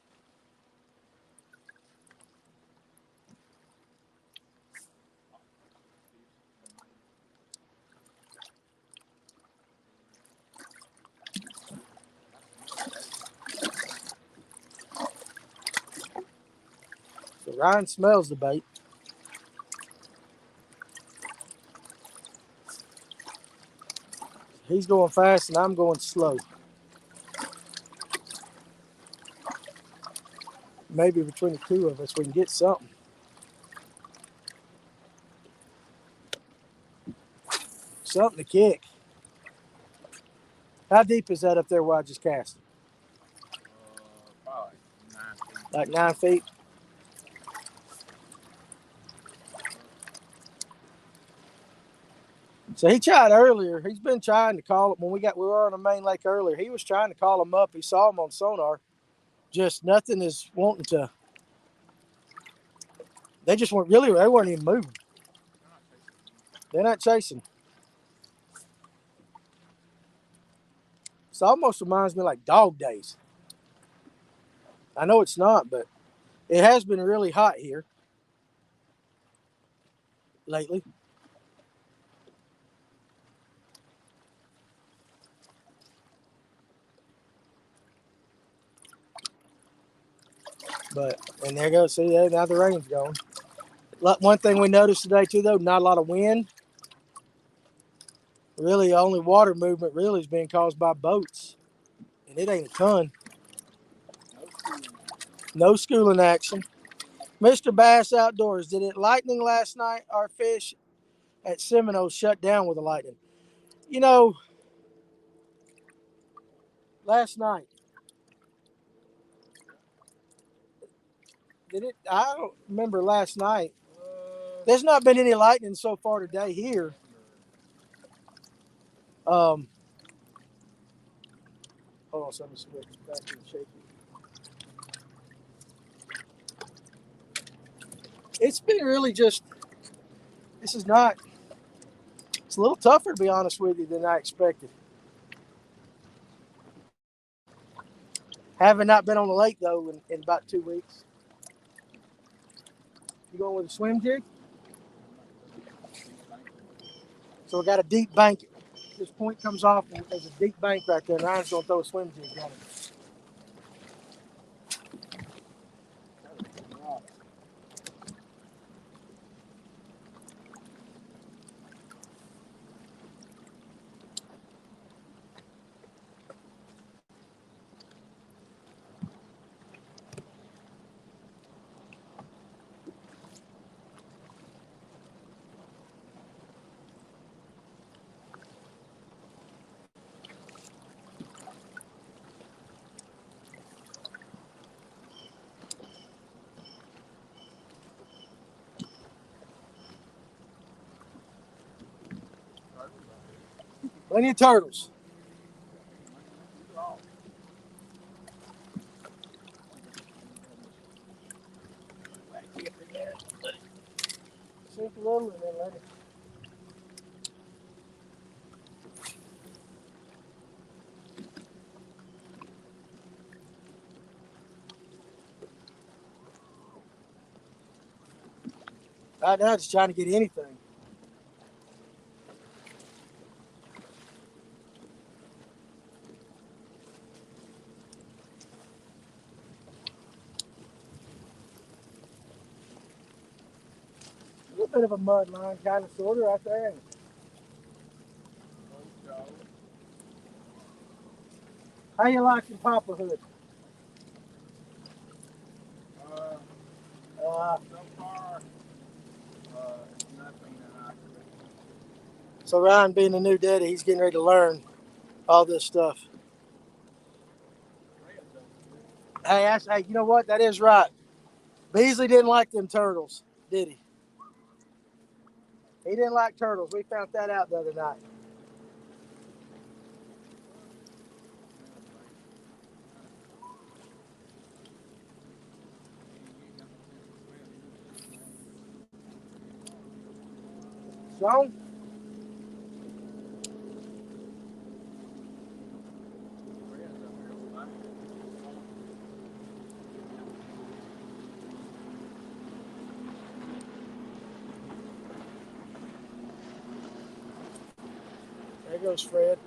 So Ryan smells the bait. He's going fast and I'm going slow. Maybe between the two of us we can get something. Something to kick. How deep is that up there where I just cast? Probably 9 feet. Like 9 feet? So he tried earlier. He's been trying to call it when we were on the main lake earlier. He was trying to call him up. He saw him on sonar. Just nothing is wanting to. They just weren't really. They weren't even moving. They're not chasing. This almost reminds me like dog days. I know it's not, but it has been really hot here lately. And there goes. See, now the rain's gone. One thing we noticed today too, though, not a lot of wind. Really, only water movement really is being caused by boats, and it ain't a ton. No schooling action. Mr. Bass Outdoors, did it lightning last night? Our fish at Seminoles shut down with the lightning. You know, last night, Did it? I don't remember last night. There's not been any lightning so far today here. Um, hold on, something switch back to the shaky. It's been really just. This is not. It's a little tougher to be honest with you than I expected. Having not been on the lake though in about 2 weeks. You going with a swim jig? So we got a deep bank. This point comes off and there's a deep bank right there. And Ryan's gonna throw a swim jig down it. Plenty of turtles. Sink a little and then let it. Right now, just trying to get anything. A little bit of a mud line, kind of, sort of, right there. How you liking Papa Hood? So far, nothing that I So Ryan, being a new daddy, he's getting ready to learn all this stuff. Hey, you know what? That is right. Beasley didn't like them turtles, did he? He didn't like turtles. We found that out the other night. So, there goes Fred.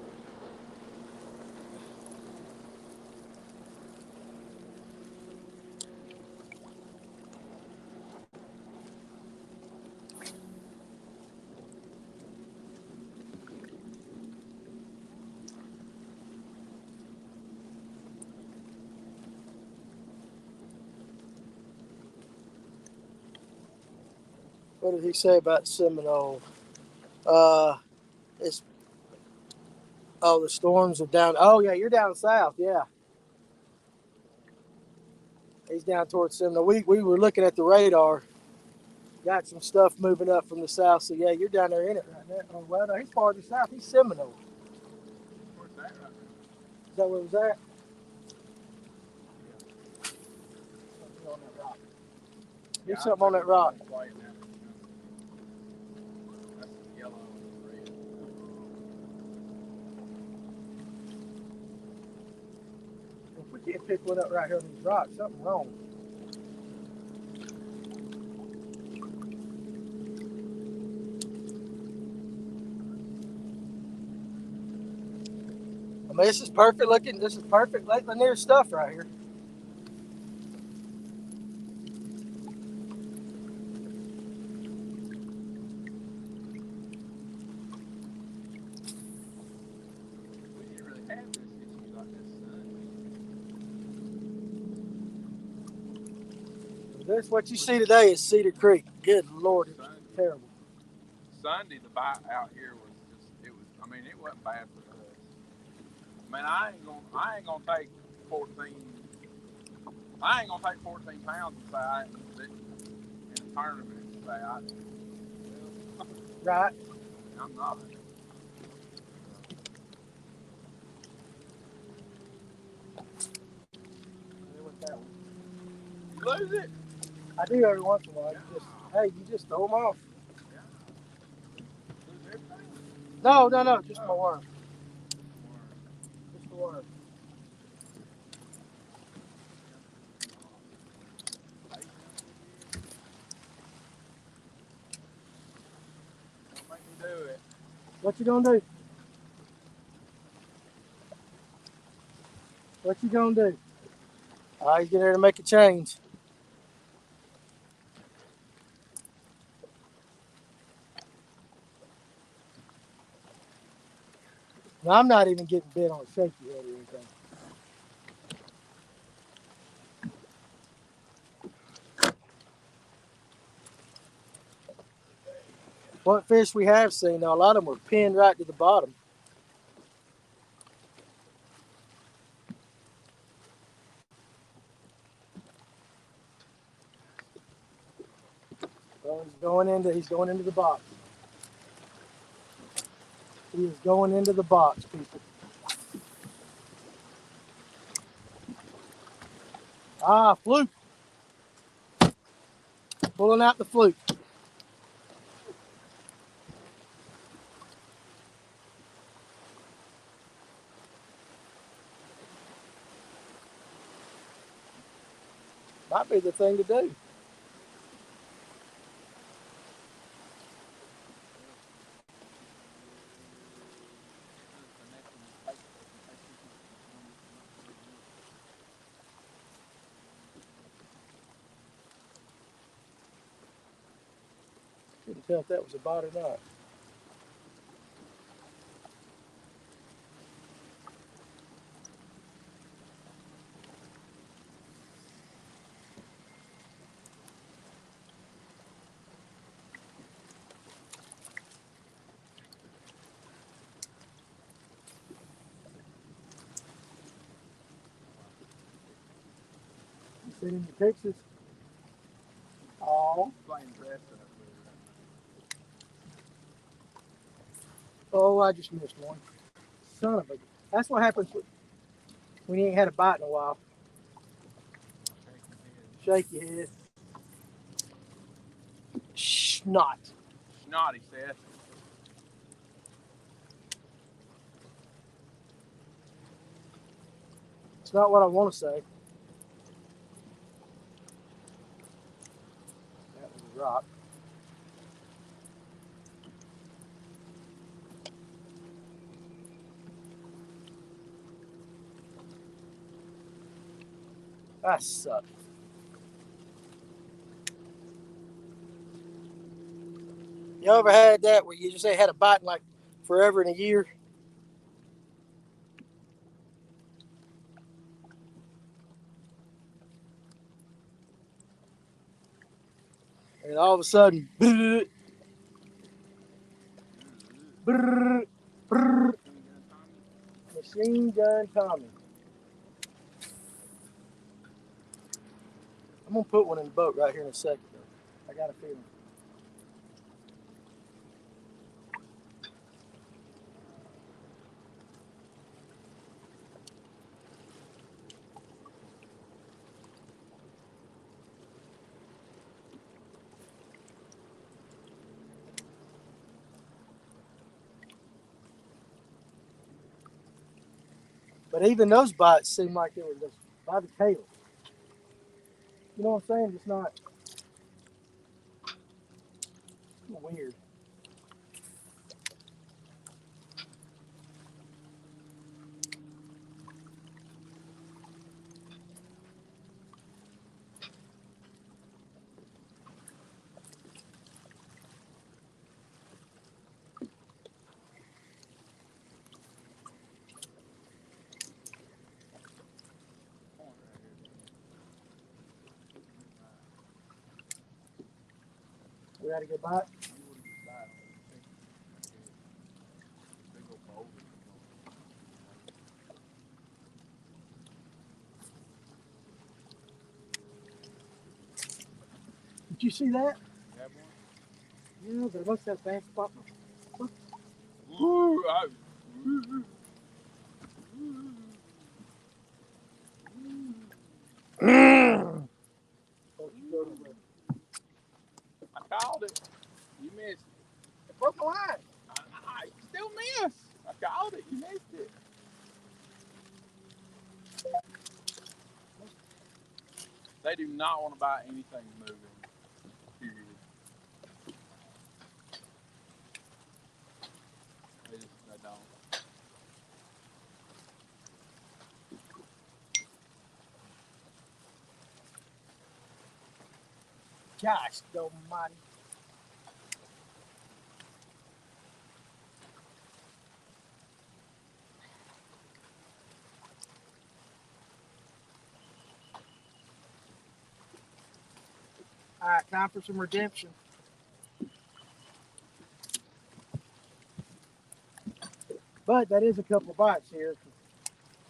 What did he say about Seminole? It's the storms are down. Oh yeah, you're down south. Yeah, he's down towards Seminole. We were looking at the radar. Got some stuff moving up from the south. So yeah, you're down there in it right now. Oh well, no, he's farther south. He's Seminole. Where's that right Is that where it was at? now? On that rock. Do something on that rock. That's yellow and red. If we can't pick one up right here on these rocks, something's wrong. I mean, this is perfect looking. This is perfect Lake Lanier stuff right here. We didn't really have this issues like this, This what you see today is Cedar Creek. Good Lord, it's terrible. Sunday, the bite out here was just, I mean, it wasn't bad for us. Man, I ain't gonna take 14 I ain't gonna take 14 pounds and say I ain't in a tournament and say I did. Right. I'm not. You lose it? I do every once in a while. You just throw them off. Yeah. Lose everything? No, just my worm. Just the worm. Don't make me do it. What you gonna do? What you gonna do? He's getting ready to make a change. Now, I'm not even getting bit on a shaky head or anything. What fish we have seen, now a lot of them were pinned right to the bottom. So he's going into the box. He is going into the box, people. Fluke. Pulling out the fluke. Might be the thing to do. Couldn't tell if that was a bite or not. You seen him in Texas? Oh. Playing dress up Oh, I just missed one. Son of a. That's what happens when you ain't had a bite in a while. Shake your head. Snot. Snotty, Seth. It's not what I want to say. That was a rock. That sucked. You ever had that where you just had a bite in like forever in a year? And all of a sudden, brrr, brrr, brrr, machine gun Tommy. I'm gonna put one in the boat right here in a second, though. I got a feeling. But even those bites seem like they were just by the tail. You know what I'm saying? It's not weird. We got to get bite. you see that? Have Yeah, but it must have fast spot. one? Ooh, Mm. I called it. You missed it. It broke the line. I still miss. I called it. You missed it. They do not want to buy anything moving. Period. They don't. Gosh, almighty. All right, time for some redemption. But that is a couple bites here.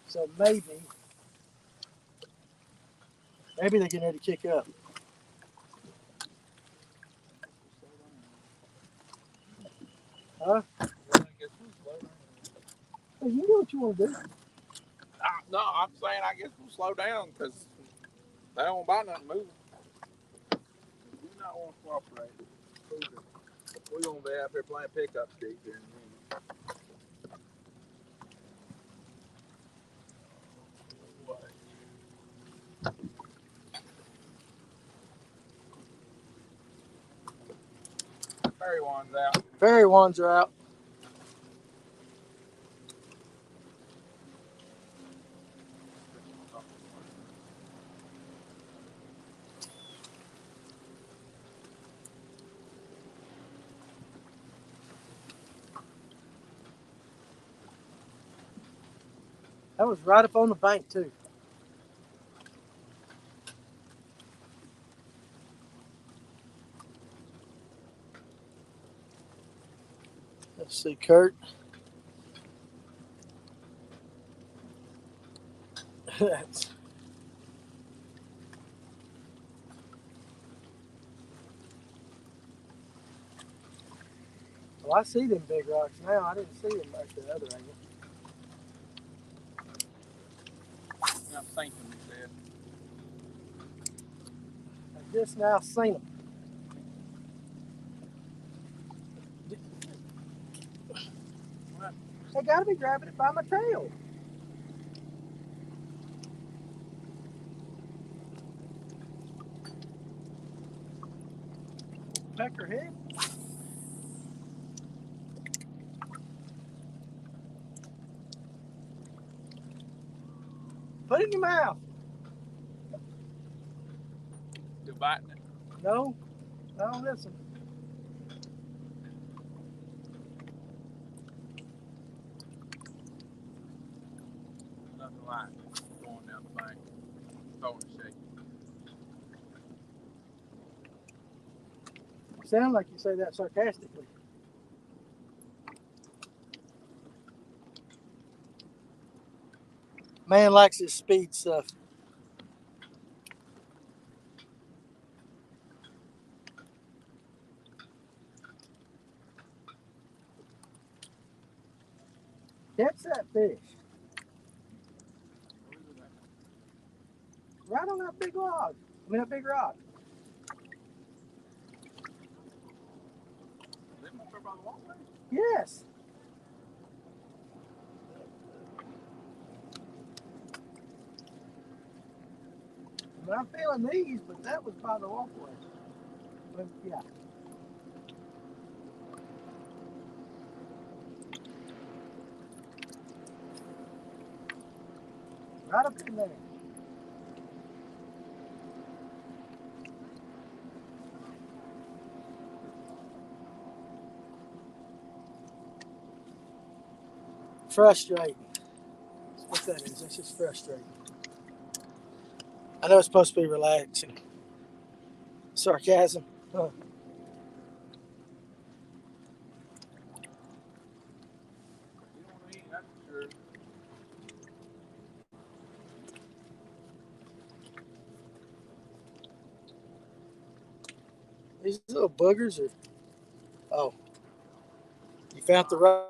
So maybe they're getting ready to kick up. Huh? Hey, you know what you want to do. No, I'm saying I guess we'll slow down because they don't buy nothing moving. We do not want to cooperate. We're going to be out there playing pickup sticks here in a minute. Fairy one's out. Fairy ones are out. That was right up on the bank too. Let's see, Kurt. That's, well, I see them big rocks now. I didn't see them at the other angle. I'm thinking, he said. I just now seen them. They got to be grabbing it by my tail. Peckerhead. Put it in your mouth. Still biting it. No, no, listen. Nothing like going down the bank. Throwing a shake. Sound like you say that sarcastically. Man likes his speed stuff. Catch that fish. Right on that big log. I mean, that big rock. Them up there by the water? Yes. I mean, I'm feeling these, but that was by the walkway. But yeah. Right up in there. Frustrating. That's what that is. That's just frustrating. I know it's supposed to be relaxing. Sarcasm. Huh. You don't want to eat, that's for sure. These little boogers are. Oh, you found the right.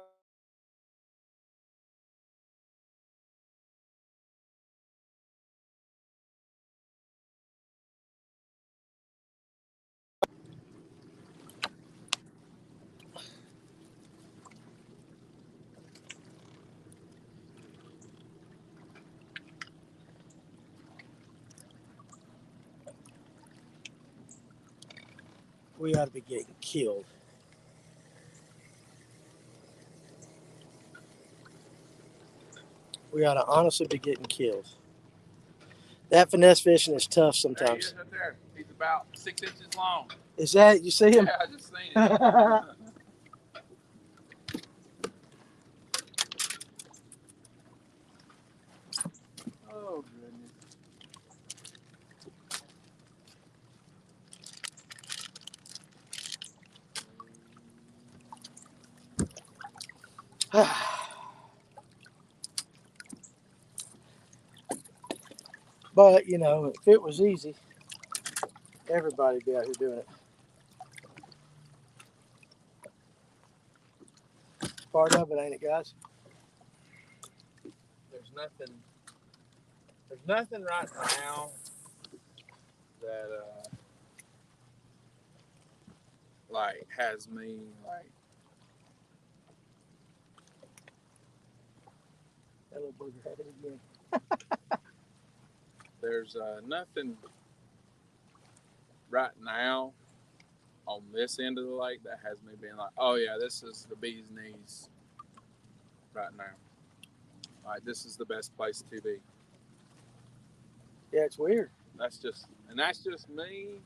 We ought to be getting killed. We ought to honestly be getting killed. That finesse fishing is tough There he is sometimes. right there. He's about 6 inches long. Is that you see him? Yeah, I just seen it. Oh, goodness. But you know, if it was easy, everybody'd be out here doing it. Part of it, ain't it, guys? There's nothing. There's nothing right now that like has me like. That little booger had it again. There's nothing right now on this end of the lake that has me being like, oh yeah, this is the bee's knees right now. Like this is the best place to be. Yeah, it's weird. That's just me.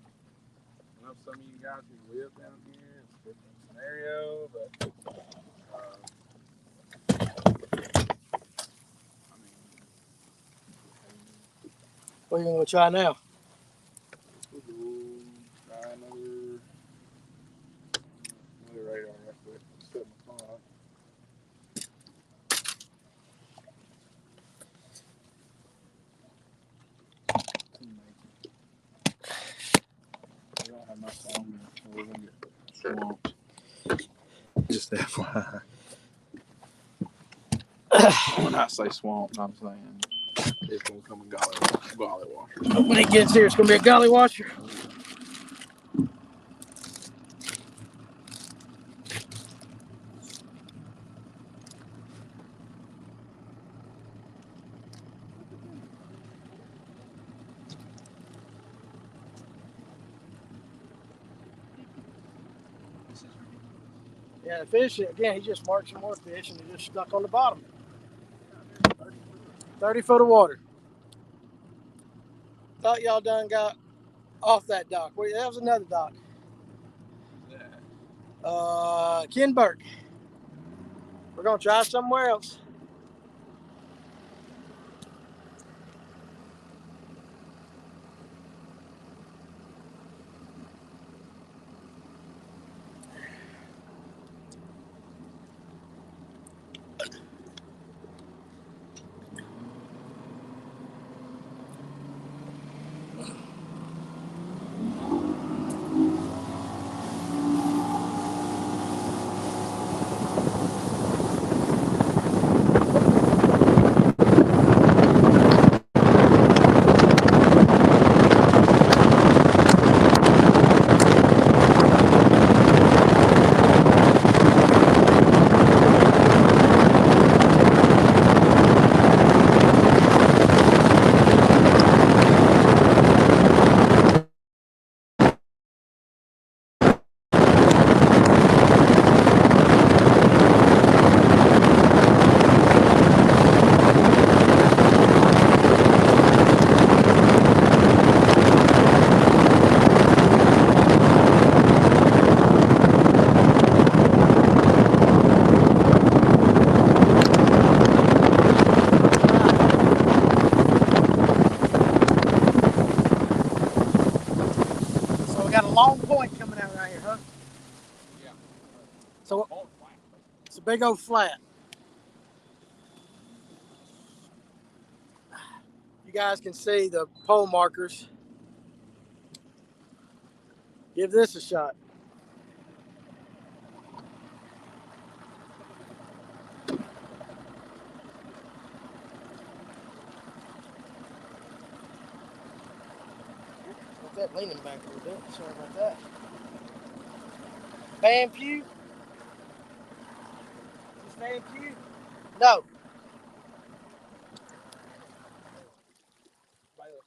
I know some of you guys who live down here, it's a different scenario, but I mean, What are you gonna try now? we'll try another radar right quick. Set my phone up. We don't have much longer, so we're gonna get swamped. Just FYI. When I say swamped, I'm saying it's gonna come in golly washer. When it gets here, it's gonna be a golly washer. Yeah, the fish, again, he just marked some more fish and they're just stuck on the bottom. 30 foot of water. Thought y'all done got off that dock. Wait, that was another dock. Ken Burke. We're gonna try somewhere else. So we got a long point coming out right here, huh? Yeah. So it's a big old flat. You guys can see the pole markers. Give this a shot. Got that leaning back a little bit. Sorry about that. Fan pew? Is fan pew? No.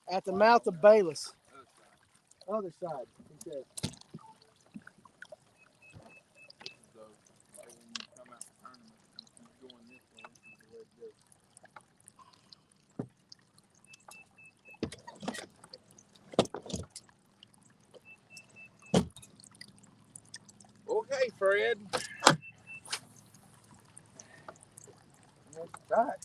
At the mouth of Bayless. Other side. He said. Okay, Fred. Right.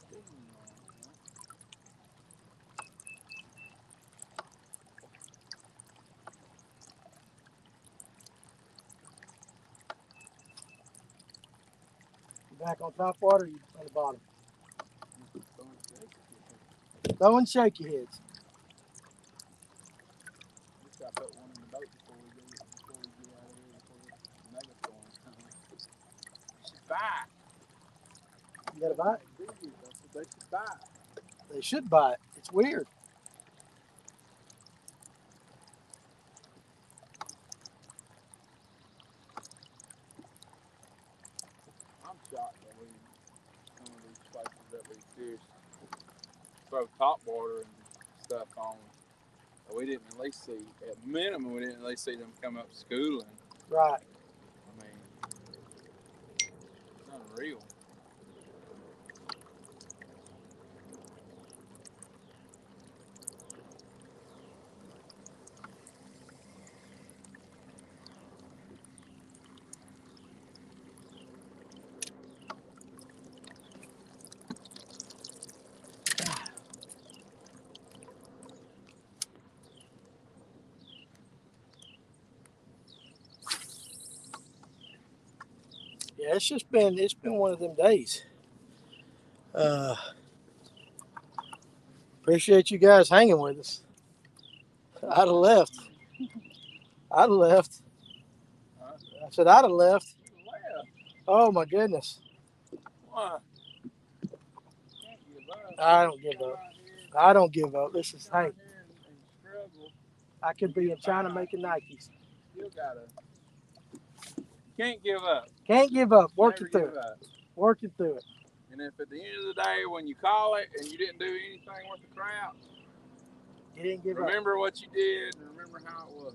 You back on top water or you on the bottom? Throw and shake your heads. Bite. You got a bite? That's what they should bite. They should bite. It's weird. I'm shocked that we some of these places that we fish throw top water and stuff on. We didn't at least see, at minimum, we didn't at least see them come up schooling. Right. I mean, it's unreal. Yeah, it's been one of them days. Appreciate you guys hanging with us. I'd have left. I'd have left. I said I'd have left. Oh my goodness. Why? I don't give up. I don't give up. This is hey. I could be in China making Nikes. You can't give up. Can't give up. Working Never through give it. up. Working through it. And if at the end of the day, when you call it and you didn't do anything worth the crap, You didn't give up. remember what you did and remember how it was.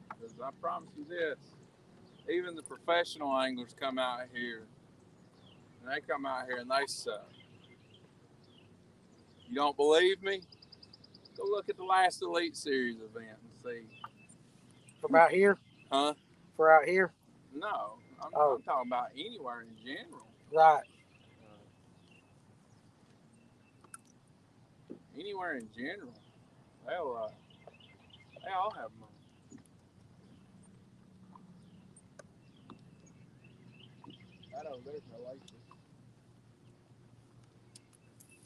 Because I promise you this, even the professional anglers come out here, and they come out here and they suck. You don't believe me? Go look at the last Elite Series event and see. From out here? Huh? For out here? No, I'm talking about anywhere in general. Right. Anywhere in general, they all have money. That over there's no lake.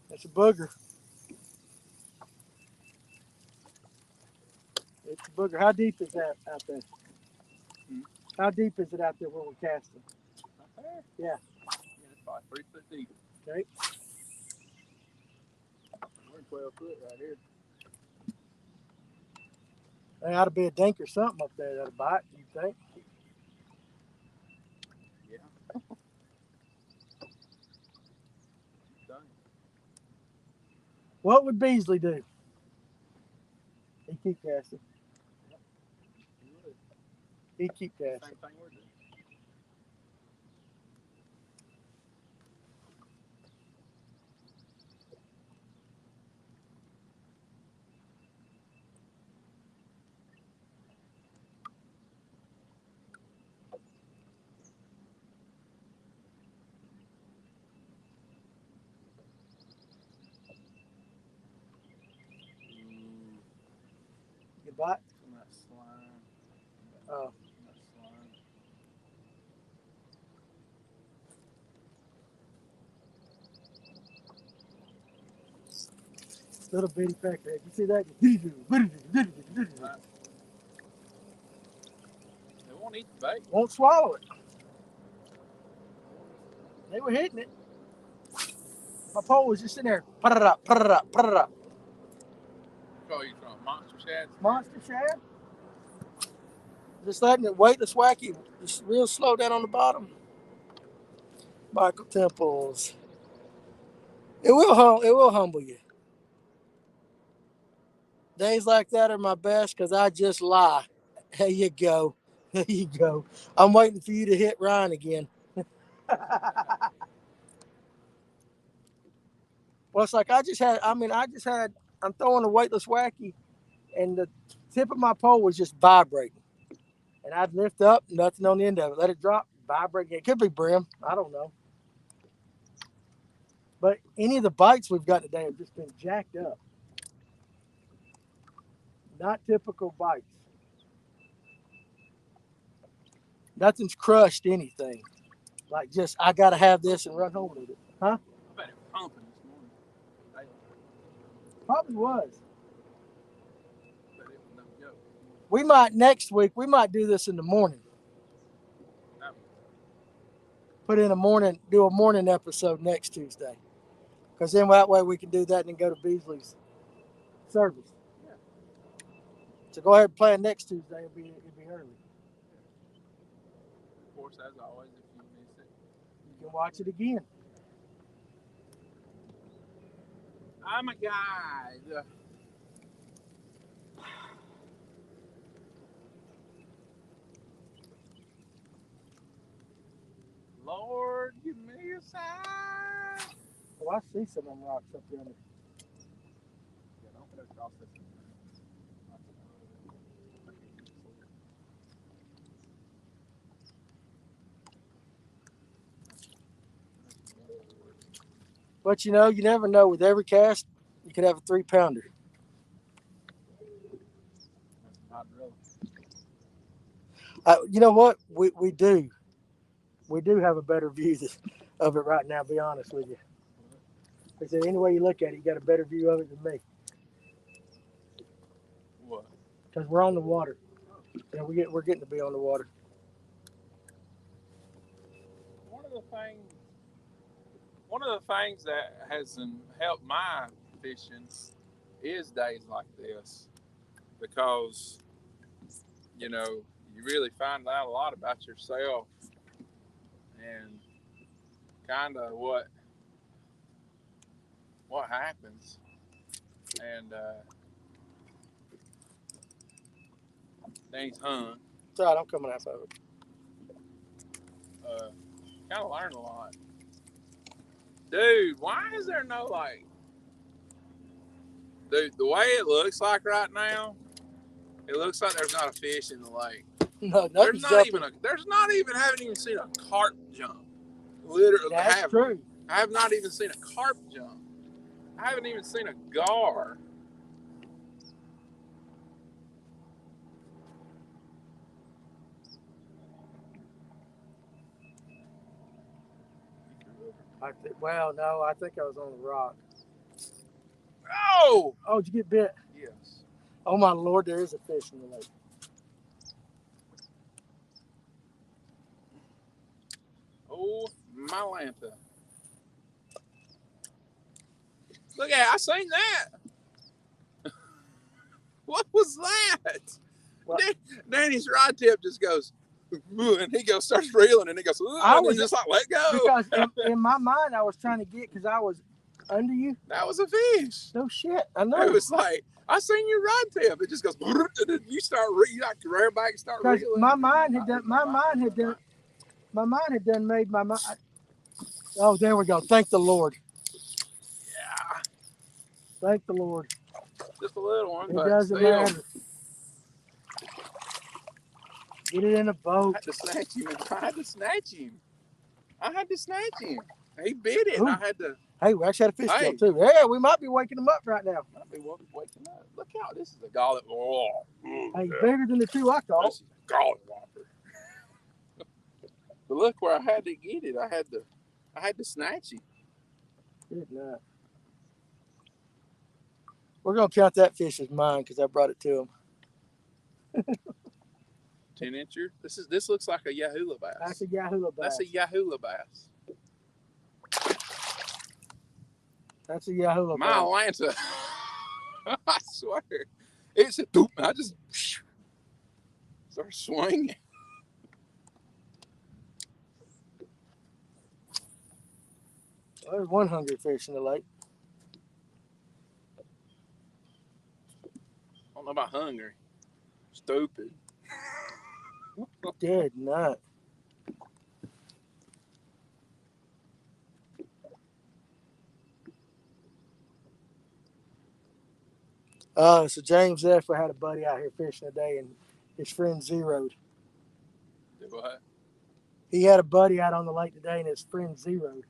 It's a booger. It's a booger. How deep is that out there? How deep is it out there where we're casting? Right there? Yeah. It's probably 3 foot deep. Okay. We're 12 foot right here. There ought to be a dink or something up there that'll bite, you think? Yeah. Done. What would Beasley do? He'd keep casting. Yep. He would. He'd keep casting. Same thing we're doing. You bite? Some of that slime. Oh. That slime. Little bitty peckerhead. You see that? They won't eat the bait. Won't swallow it. They were hitting it. My pole was just sitting there. Put it up, put it up, put it up. What are you from? Monster shad? Monster shad. Just letting it weightless wacky, just real slow down on the bottom. Michael Temples. It will humble you. Days like that are my best because I just lie. There you go. There you go. I'm waiting for you to hit Ryan again. Well, it's like I'm throwing a weightless wacky and the tip of my pole was just vibrating. And I'd lift up, nothing on the end of it. Let it drop, vibrate again. It could be brim. I don't know. But any of the bites we've got today have just been jacked up. Not typical bites. Nothing's crushed anything. Like just, I got to have this and run home with it. Huh? I bet it was pumping this morning. Probably was. But it was no joke. We might next week, we might do this in the morning. No. Put in a morning, do a morning episode next Tuesday. Because then that way we can do that and then go to Beasley's service. Yeah. So go ahead and plan next Tuesday. It'll be early. Of course, as always, if you miss it, You can watch it again. I'm a guide. Lord, give me a sign. Oh, I see some of them rocks up there. Yeah, don't put it across this. But you know, you never know. With every cast, you could have a 3-pounder. Not really. You know what? We do. We do have a better view of it right now, to be honest with you. I said, any way you look at it, you got a better view of it than me. What? Because we're on the water. And we're getting to be on the water. One of the things that has helped my fishing is days like this, because you know you really find out a lot about yourself and kind of what happens, and things hunt. It's all right, I'm coming off of it. Kind of learned a lot. Dude, why is there no dude, the way it looks like right now, it looks like there's not a fish in the lake. No, There's not even, haven't even seen a carp jump. Literally, That's true. I have not even seen a carp jump. I haven't even seen a gar. Well, no, I think I was on the rock. Oh! Oh, did you get bit? Yes. Oh, my Lord, there is a fish in the lake. Oh, my Lanta. Look at it, I seen that. What was that? What? Danny's rod tip just goes, and he starts reeling, and he goes, and he just like, let go. Because in my mind, I was trying to get, because I was under you. That was a fish. No shit, I know. It was like, I seen your rod tip. It just goes, and then you start you like to rear back and start reeling. My mind had made my mind. Oh, there we go. Thank the Lord. Yeah. Thank the Lord. Just a little one, It but doesn't still. matter. Get it in a boat. I had to snatch him. He bit it. Ooh. And I had to. Hey, we actually had a fish kill too. Yeah, we might be waking them up right now. Might be waking up. Look out! This is a gollet. Oh, Hey, bigger than the two I caught. This is a gollet whopper. But look where I had to get it. I had to snatch him. Good night. We're gonna count that fish as mine because I brought it to him. 10-incher. This looks like a Yahoo bass. That's a Yahoo bass. That's a Yahoo bass. That's a Yahoo My bass. Atlanta. I swear. It's a doop. I just start swinging. There's one hungry fish in the lake. I don't know about hungry. Stupid. Good night. So James F. had a buddy out here fishing today, and his friend zeroed. Do what? He had a buddy out on the lake today, and his friend zeroed.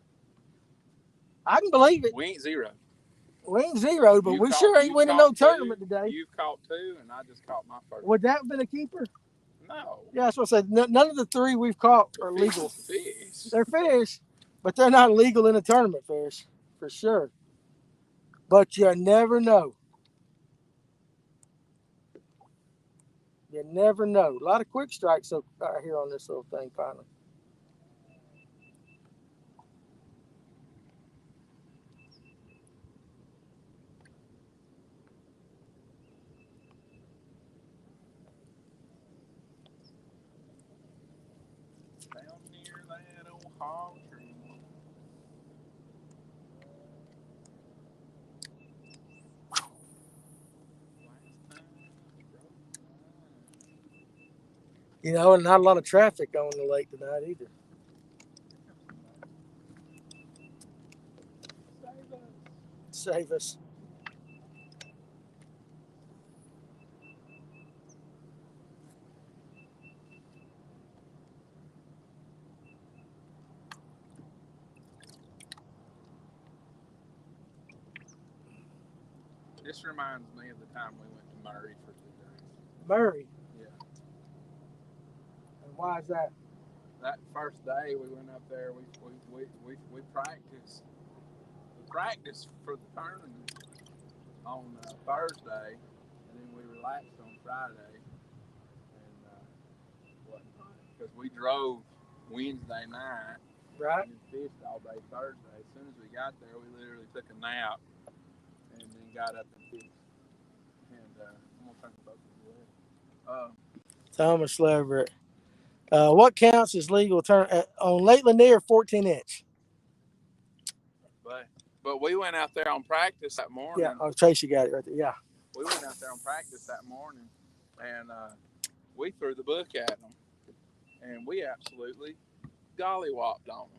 I can believe it. We ain't zero. We ain't zeroed, but we sure ain't winning no tournament today. You've caught 2, and I just caught my first. Would that have been a keeper? No. Yeah, that's what I said. None of the 3 we've caught are legal. Fish. They're fish, but they're not legal in a tournament fish, for sure. But you never know. You never know. A lot of quick strikes out here on this little thing finally. Down near that old hog tree. You know, and not a lot of traffic on the lake tonight either. Save us. This reminds me of the time we went to Murray for 2 days. Murray. Yeah. And why is that? That first day we went up there, we practiced. We practiced for the tournament on Thursday, and then we relaxed on Friday, and because we drove Wednesday night, Right. and fished all day Thursday. As soon as we got there, we literally took a nap, and then got up and fished. And I'm gonna turn the boat away. Thomas Leverett. What counts as legal on Lake Lanier? 14-inch. But we went out there on practice that morning. Yeah. Oh, Tracy got it right there. Yeah. We went out there on practice that morning, and we threw the book at them, and we absolutely gollywopped on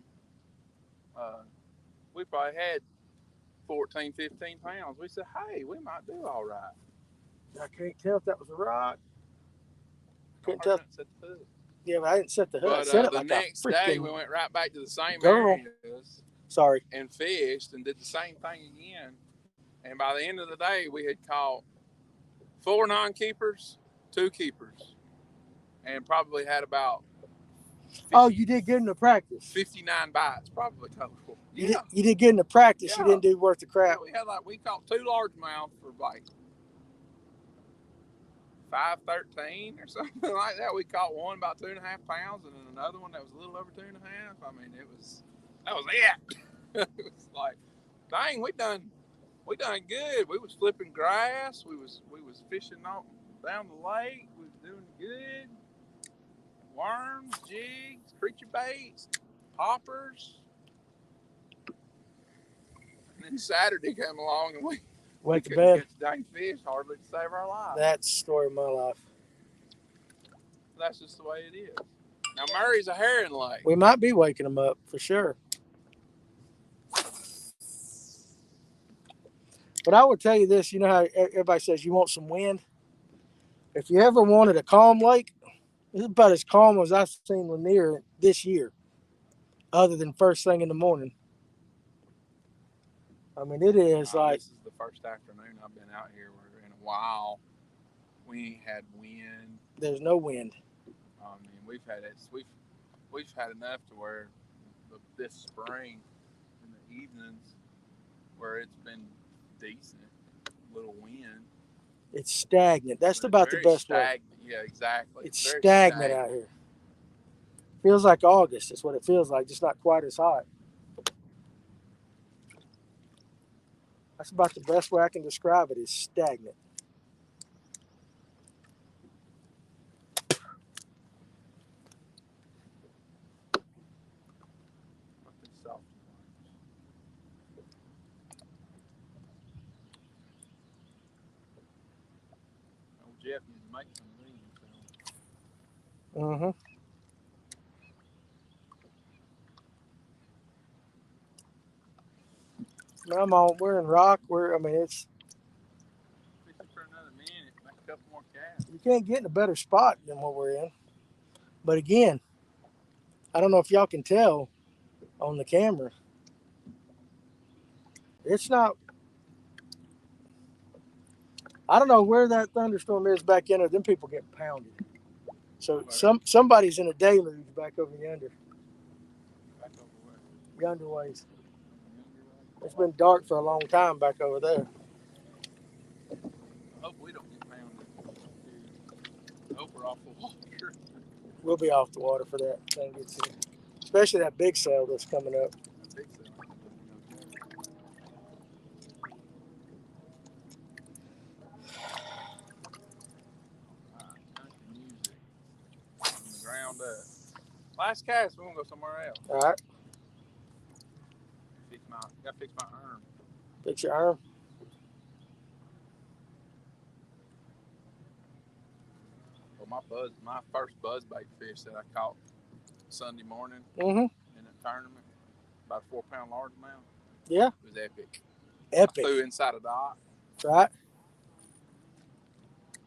them. We probably had 14, 15 pounds. We said, hey, we might do all right. I can't tell if that was a rock. Couldn't tell. Yeah, but I didn't set the hook. But the next day, we went right back to the same areas. Sorry. And fished and did the same thing again. And by the end of the day, we had caught 4 non-keepers, 2 keepers, and probably had about 50, you did good in the practice. 59 bites, probably total. Yeah. You did good in the practice. Yeah. You didn't do worth the crap. Yeah, we caught 2 largemouth for like 5.13 or something like that. We caught one about 2.5 pounds, and then another one that was a little over 2.5. I mean, that was it. It was like, dang, we done good. We was flipping grass. We was fishing down the lake. We was doing good. Worms, jigs, creature baits, poppers. And then Saturday came along, and we couldn't catch dang fish hardly to save our lives. That's the story of my life. That's just the way it is. Now Murray's a herring lake. We might be waking them up for sure. But I would tell you this, you know how everybody says you want some wind? If you ever wanted a calm lake, it's about as calm as I've seen Lanier this year, other than first thing in the morning. I mean, it is like... This is the first afternoon I've been out here where in a while we ain't had wind. There's no wind. I mean, we've had enough to where this spring in the evenings where it's been decent. little wind. It's stagnant. That's But about it's the very best way. stagnant. Yeah, exactly. It's very stagnant out here. Feels like August. That's what it feels like. Just not quite as hot. That's about the best way I can describe it. Is stagnant. Soft. Oh, Jeff, you make some lean. Mm-hmm. I'm on. We're in rock. It's. Fishing for another minute. Make a couple more casts. You can't get in a better spot than what we're in. But again, I don't know if y'all can tell on the camera. It's not. I don't know where that thunderstorm is back in there. Them people get pounded. So somebody's in a deluge back over yonder. Back over where? Yonder ways. It's been dark for a long time back over there. I hope we don't get pounded. I hope we're off the water. We'll be off the water for that thing gets in. Especially that big sail that's coming up. Music from the ground up. Last cast, we're gonna go somewhere else. All right. Gotta fix my arm. Fix your arm. Well, my first buzzbait fish that I caught Sunday morning Mm-hmm. in a tournament, about a 4-pound largemouth. Yeah. It was epic. Epic. I threw inside a dock. Right.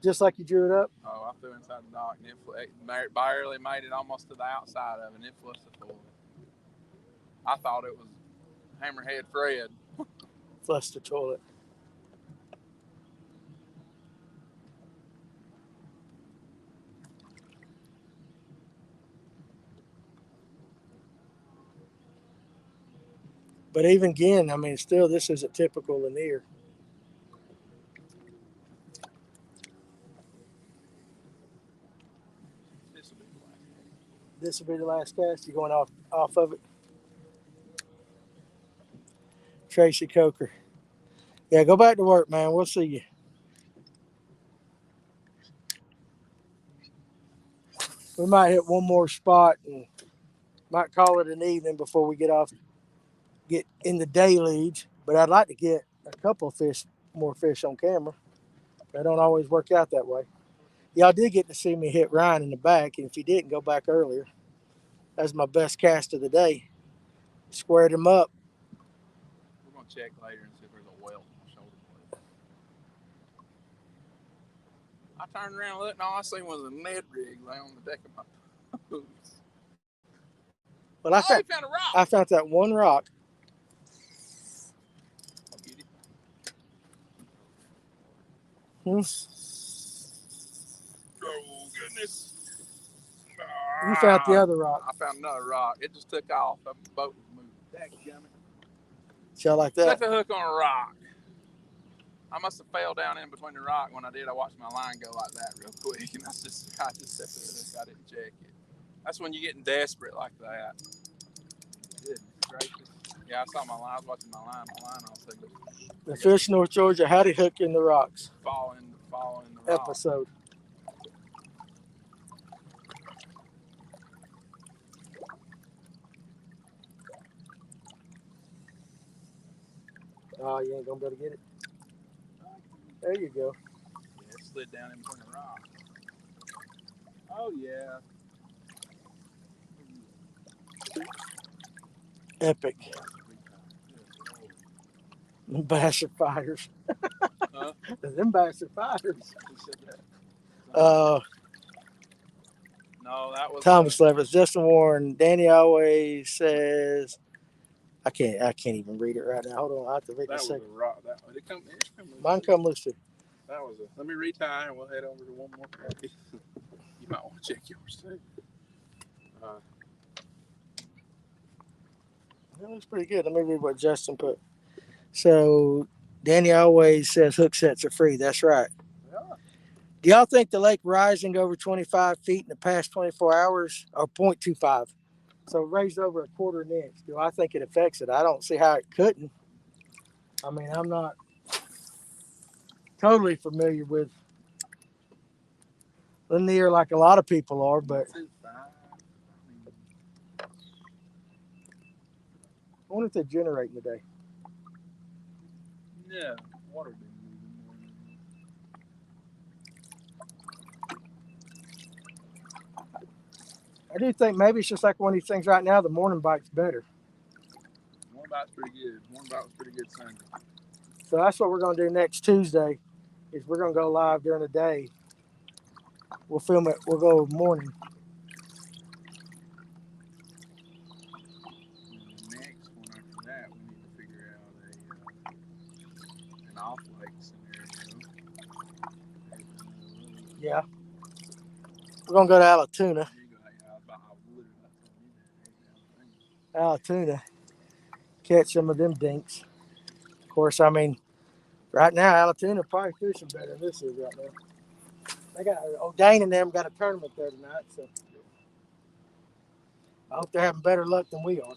Just like you drew it up. Oh, I threw inside the dock and it barely made it almost to the outside of it, and it flushed the toilet. I thought it was Hammerhead Fred. Flushed the toilet. But even again, still, this is a typical Lanier. This will be the last cast. You going off of it? Tracy Coker. Yeah, go back to work, man. We'll see you. We might hit one more spot and might call it an evening before we get in the deluge. But I'd like to get a couple of more fish on camera. They don't always work out that way. Y'all did get to see me hit Ryan in the back, and if you didn't, go back earlier. That's my best cast of the day. Squared him up. We're gonna check later and see if there's a welt on the shoulder blade. I turned around and looked, and all I seen was a Ned rig laying on the deck of my boots. Well, I found a rock. I found that one rock. Oh goodness! You found the other rock. I found another rock. It just took off. The boat was moving. Dadgummit. Shall like that? Set the hook on a rock. I must have fell down in between the rock. When I did, I watched my line go like that real quick, and I just set the hook. I didn't check it. That's when you're getting desperate like that. Goodness gracious. Yeah, I saw my line. I was watching my line. My line also goes. The Fish North Georgia Howdy Hook in the Rocks. Fall in the rock. Episode. Oh, you ain't gonna be able to get it. There you go. Yeah, it slid down in between the rock. Oh yeah. Epic. Bastard fighters. Huh? Them bastard fighters. Who said that? No, that was Thomas Levis, Justin Warren, Danny always says. I can't even read it right now. Hold on, I have to read that. this. Was a rock. It come loose. Mine come loose too. That was a. Let me retie and we'll head over to one more party. You might want to check yours too. That looks pretty good. Let me read what Justin put. So Danny always says hook sets are free. That's right. Yeah. Do y'all think the lake rising over 25 feet in the past 24 hours, or 0.25? So raised over a quarter an inch. Do I think it affects it? I don't see how it couldn't. I mean, I'm not totally familiar with Lanier like a lot of people are, but I wonder if they're generating today. Yeah, water been moving more than I do think maybe it's just like one of these things right now. The morning bite's better. Morning bite's pretty good. Morning bite was pretty good Sunday. So that's what we're going to do next Tuesday. Is we're going to go live during the day. We'll film it. We'll go morning. And the next one after that, we need to figure out an off lake scenario. Yeah. We're going to go to Alatoona. Alatoona. Catch some of them dinks. Of course, I mean, right now, Alatoona probably fishing better than this is right now. They got O'Dane and them got a tournament there tonight, so I hope they're having better luck than we are.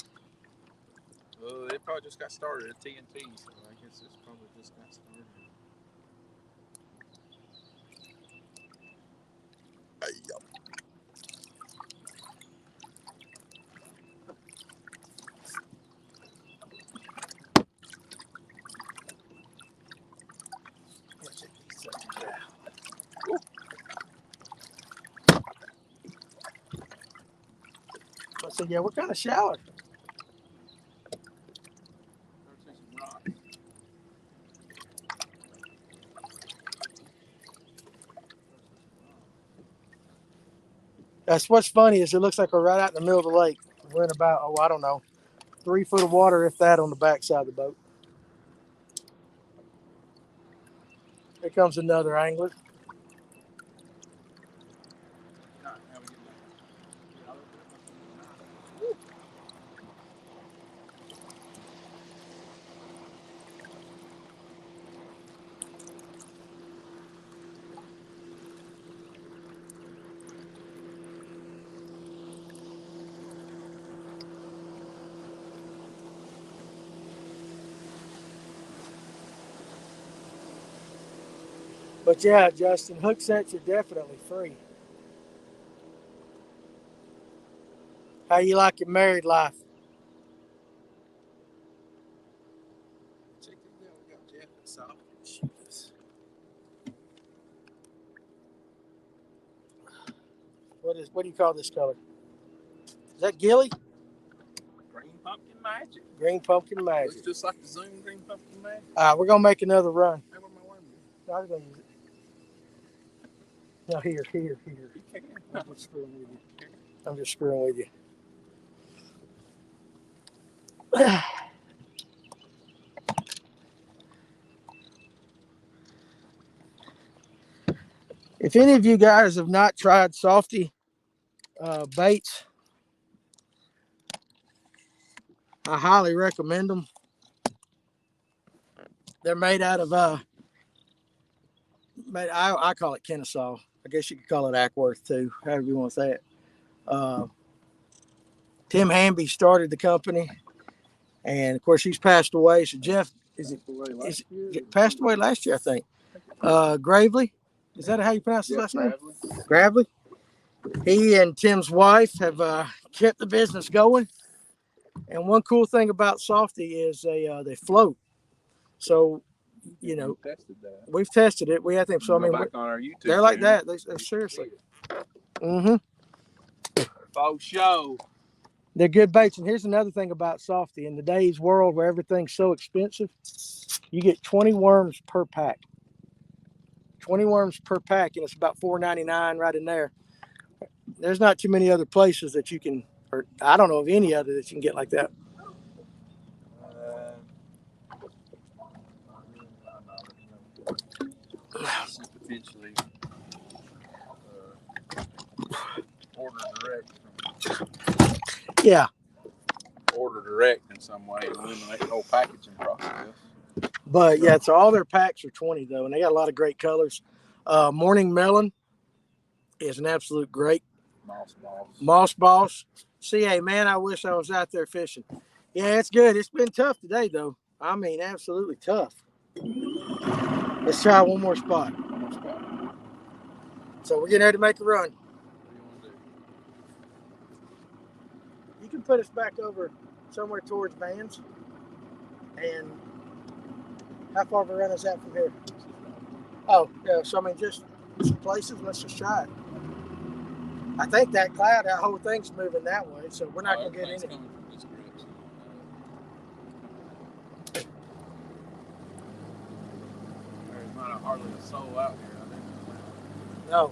Well, it probably just got started at TNT, so I guess it's probably just got started. I said, yeah, what kind of shower? That's what's funny is it looks like we're right out in the middle of the lake. We're in about, I don't know, 3 foot of water, if that, on the backside of the boat. Here comes another angler. But yeah, Justin, hook sets are definitely free. How you like your married life? Check this out. We got Jeff and South. What do you call this color? Is that Gilly? Green pumpkin magic. Green pumpkin magic. Looks just like the Zoom green pumpkin magic. All right, we're gonna make another run. Hey, where my worm is? No, I'm gonna use it. No, here. I'm just screwing with you. I'm just screwing with you. If any of you guys have not tried Softy baits, I highly recommend them. They're made out of I call it Kennesaw. I guess you could call it Ackworth too, however you want to say it. Tim Hamby started the company, and of course he's passed away. So Jeff passed away last year, I think. Gravely, is that how you pronounce his last name? Gravely. He and Tim's wife have kept the business going. And one cool thing about Softy is they float. So, you know, we've tested it. We have them. So I mean, back on our YouTube they're like that. They're seriously. Mm-hmm. For show. They're good baits. And here's another thing about Softy. In today's world where everything's so expensive, you get 20 worms per pack. 20 worms per pack, and it's about $4.99 right in there. There's not too many other places that you can, or I don't know of any other that you can get like that. Potentially order direct. Yeah. Order direct in some way and eliminate the whole packaging process. But yeah, so all their packs are 20 though, and they got a lot of great colors. Morning Melon is an absolute great. Moss balls. Moss Boss. CA, man, I wish I was out there fishing. Yeah, it's good. It's been tough today though. I mean, absolutely tough. Let's try one more spot. One more spot. So we're getting ready to make a run. What do you want to do? You can put us back over somewhere towards Vans. And how far of a run is that from here? Oh, yeah. So I mean, just some places. Let's just try it. I think that cloud, that whole thing's moving that way, so we're not gonna get any. Coming from this direction. There's not hardly a soul out here. I think. No.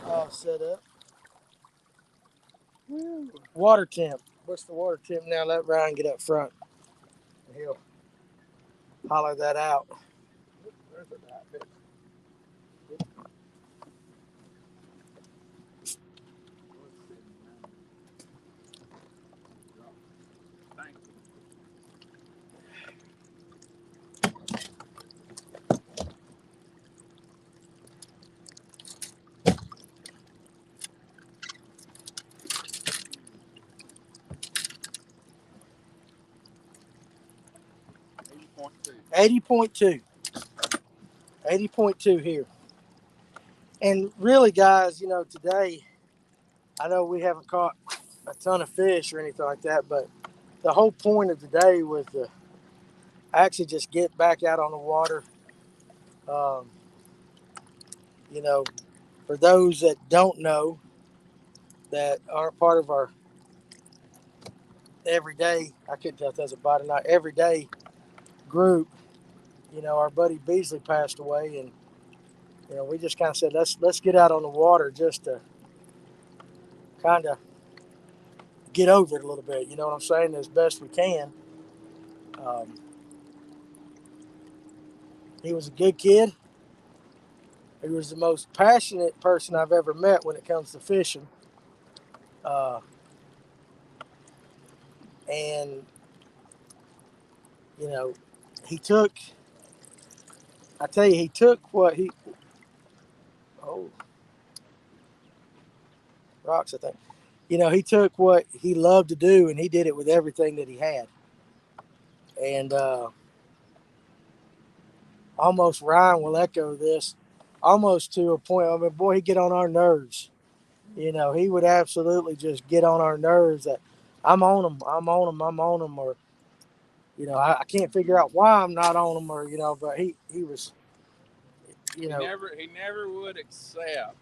All set up. Water temp. What's the water temp now? Let Ryan get up front. He'll holler that out. There's a dot fish. Thank you. 80.2. 80.2. 80.2 here. And really, guys, today I know we haven't caught a ton of fish or anything like that, but the whole point of today was to actually just get back out on the water. Um, you know, for those that don't know, that aren't part of our everyday, I couldn't tell if that's a bot or not, everyday group, our buddy Beasley passed away, and we just kind of said let's get out on the water just to kind of get over it a little bit. You know what I'm saying? As best we can. Um, he was a good kid. He was the most passionate person I've ever met when it comes to fishing. Uh, and, you know, he took, I tell you, he took oh, rocks, I think. He took what he loved to do and he did it with everything that he had. And almost Ryan will echo this, almost to a point. I mean, boy, he'd get on our nerves. He would absolutely just get on our nerves that I'm on him, I'm on him, I'm on him, or I can't figure out why I'm not on him, or but he was, He never would accept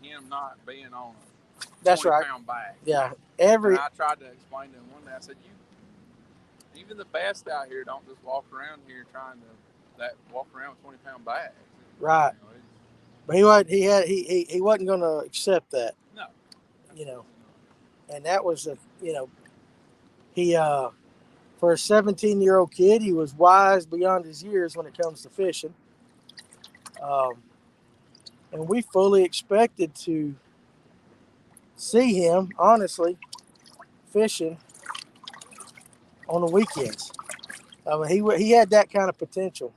him not being on a that's 20 right. pound bag. Yeah, And I tried to explain to him one day. I said, "You, even the best out here don't just walk around here trying to walk around with 20-pound bags." Right. But he wasn't going to accept that. No. And that was he for a 17-year-old kid, he was wise beyond his years when it comes to fishing. Um, and we fully expected to see him, honestly, fishing on the weekends. I mean, he had that kind of potential.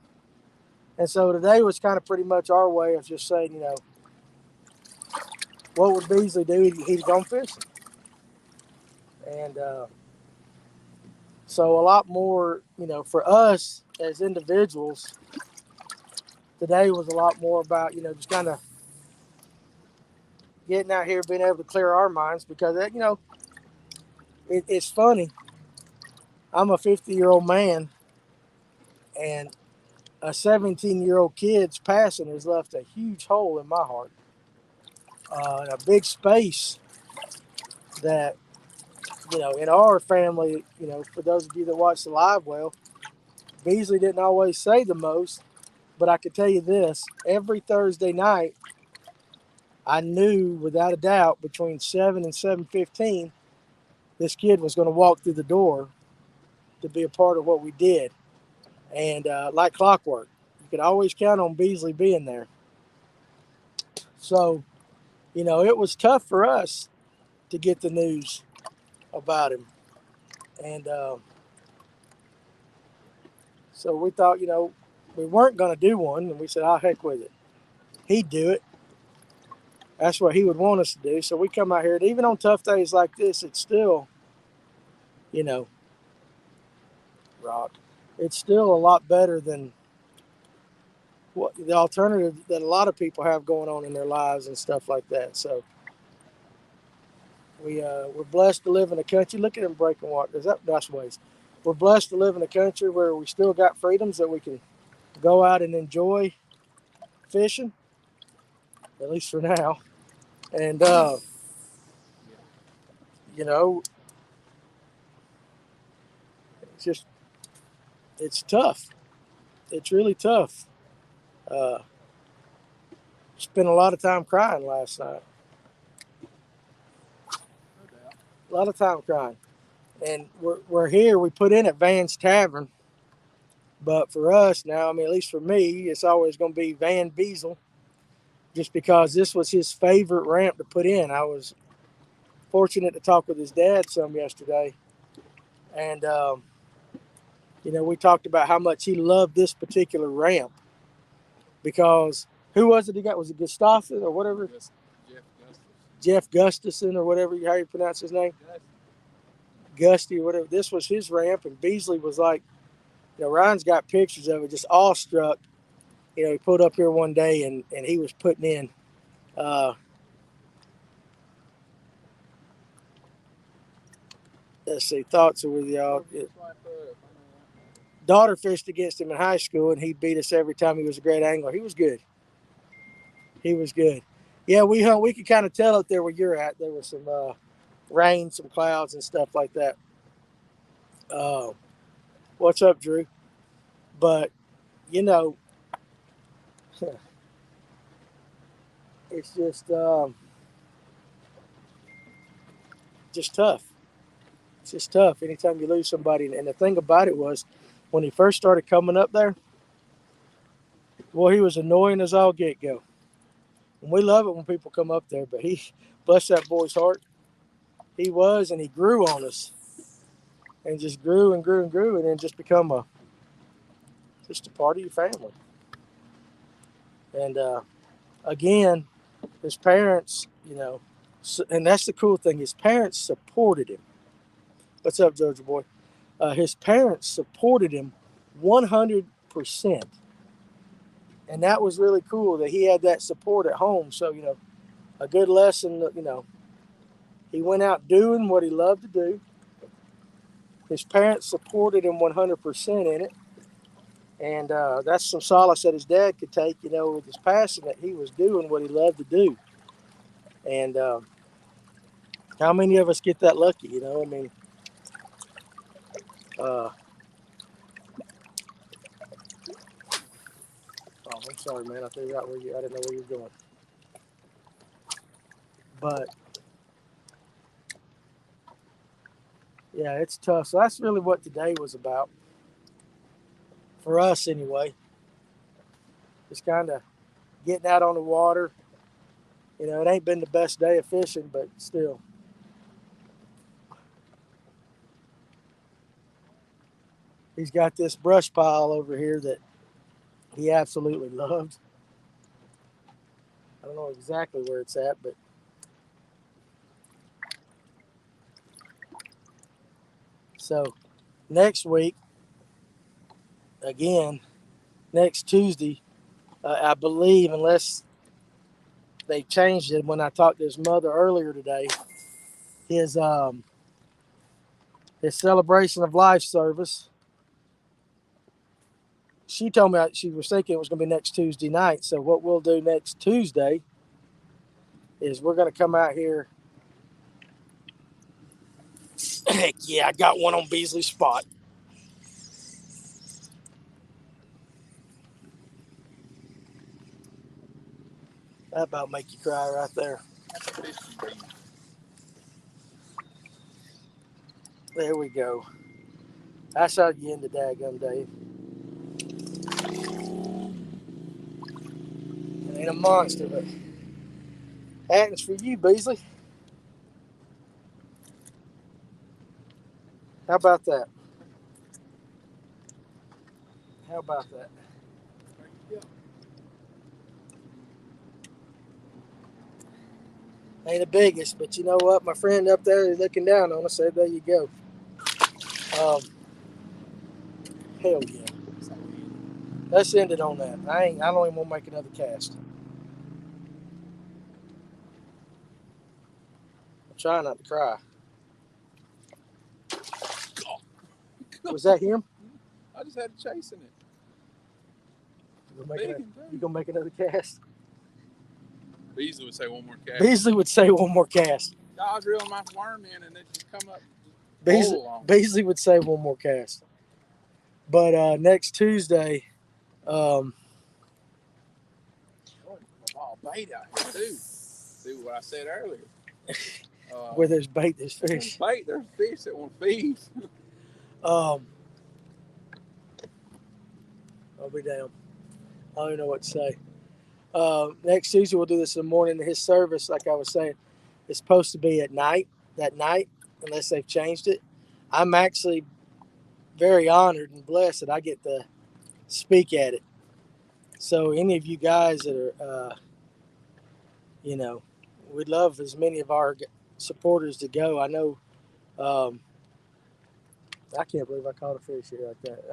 And so today was kind of pretty much our way of just saying, what would Beasley do? He'd gone fishing. And so a lot more, for us as individuals, today was a lot more about, just kind of getting out here, being able to clear our minds because, it's funny. I'm a 50-year-old man, and a 17-year-old kid's passing has left a huge hole in my heart, and a big space that, in our family, for those of you that watch the live well, Beasley didn't always say the most, but I could tell you this, every Thursday night, I knew without a doubt between 7 and 7:15, this kid was going to walk through the door to be a part of what we did. And like clockwork, you could always count on Beasley being there. So, it was tough for us to get the news about him. And so we thought, we weren't going to do one. And we said, oh, heck with it. He'd do it. That's what he would want us to do. So we come out here. And even on tough days like this, it's still, rock. It's still a lot better than what the alternative that a lot of people have going on in their lives and stuff like that. So we're blessed to live in a country. Look at them breaking water. That's ways. We're blessed to live in a country where we still got freedoms that we can go out and enjoy fishing, at least for now. And it's it's tough. It's really tough. Uh, spent a lot of time crying last night. A lot of time crying. And we're here. We put in at Van's Tavern. But for us now, I mean, at least for me, it's always going to be Van Beasley, just because this was his favorite ramp to put in. I was fortunate to talk with his dad some yesterday. And, we talked about how much he loved this particular ramp because who was it he got? Was it Gustafson or whatever? Jeff Gustafson or whatever, how you pronounce his name? Gusty or whatever. This was his ramp, and Beasley was like, Ryan's got pictures of it, just awestruck. he pulled up here one day and he was putting in. Let's see, thoughts are with y'all. Daughter fished against him in high school, and he beat us every time. He was a great angler. He was good. He was good. Yeah, we hunt. We could kind of tell up there where you're at. There was some rain, some clouds, and stuff like that. Uh, what's up, Drew? But you know, it's just tough. It's just tough. Anytime you lose somebody, and the thing about it was, when he first started coming up there, well, he was annoying as all get go. And we love it when people come up there, but he, bless that boy's heart, he was, and he grew on us, and just grew and grew and grew, and then just become just a part of your family. And again, his parents, and that's the cool thing. His parents supported him. What's up, Georgia boy? His parents supported him 100%. And that was really cool that he had that support at home. So, a good lesson, he went out doing what he loved to do. His parents supported him 100% in it. And that's some solace that his dad could take, with his passing, that he was doing what he loved to do. And how many of us get that lucky, I mean, oh, I'm sorry, man. I figured out I didn't know where you were going. But yeah, it's tough. So that's really what today was about. For us, anyway. Just kind of getting out on the water. It ain't been the best day of fishing, but still. He's got this brush pile over here that he absolutely loves. I don't know exactly where it's at, but so next week, again, next Tuesday, I believe, unless they changed it, when I talked to his mother earlier today, his celebration of life service. She told me she was thinking it was going to be next Tuesday night. So what we'll do next Tuesday is we're going to come out here. Heck yeah, I got one on Beasley's spot. That about make you cry right there. There we go. That's how you end the daggum, Dave. It ain't a monster, but happens for you, Beasley. How about that? How about that? Ain't the biggest, but you know what? My friend up there is looking down on us. So there you go. Hell yeah. Let's end it on that. I don't even want to make another cast. I'm trying not to cry. Was that him? I just had to chasing it. You gonna make another cast? Beasley would say one more cast. Beasley would say one more cast. I was reeling my worm in and it just come up. Beasley would say one more cast. But next Tuesday, ball bait out here too. See what I said earlier. Where there's bait, there's fish. Bait, there's fish that want to feed. I'll be down. I don't even know what to say. Next Tuesday we'll do this in the morning. His service, like I was saying, is supposed to be at night. That night, unless they've changed it. I'm actually very honored and blessed that I get to speak at it. So any of you guys that are, we'd love as many of our supporters to go. I know. I can't believe I caught a fish here like that.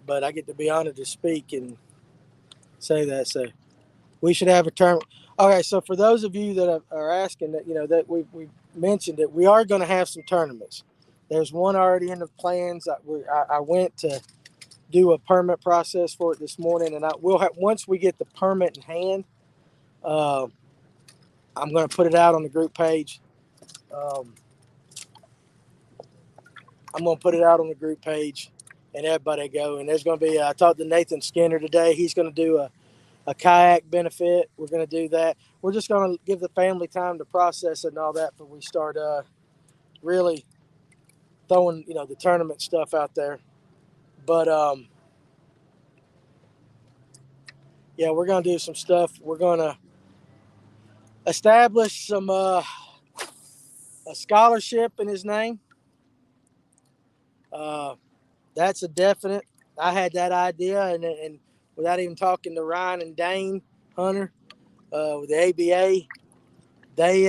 but I get to be honored to speak and say that. So we should have a tournament. Okay, so for those of you that are asking that, that we mentioned it, we are going to have some tournaments. There's one already in the plans. I went to do a permit process for it this morning, and I will have once we get the permit in hand. Uh, I'm going to put it out on the group page. Um, I'm going to put it out on the group page, and everybody go. And there's going to be. I talked to Nathan Skinner today. He's going to do a kayak benefit. We're going to do that. We're just going to give the family time to process it and all that before we start really throwing the tournament stuff out there. But yeah, we're going to do some stuff. We're going to establish some a scholarship in his name. That's a definite. I had that idea, and without even talking to Ryan and Dane Hunter with the ABA, they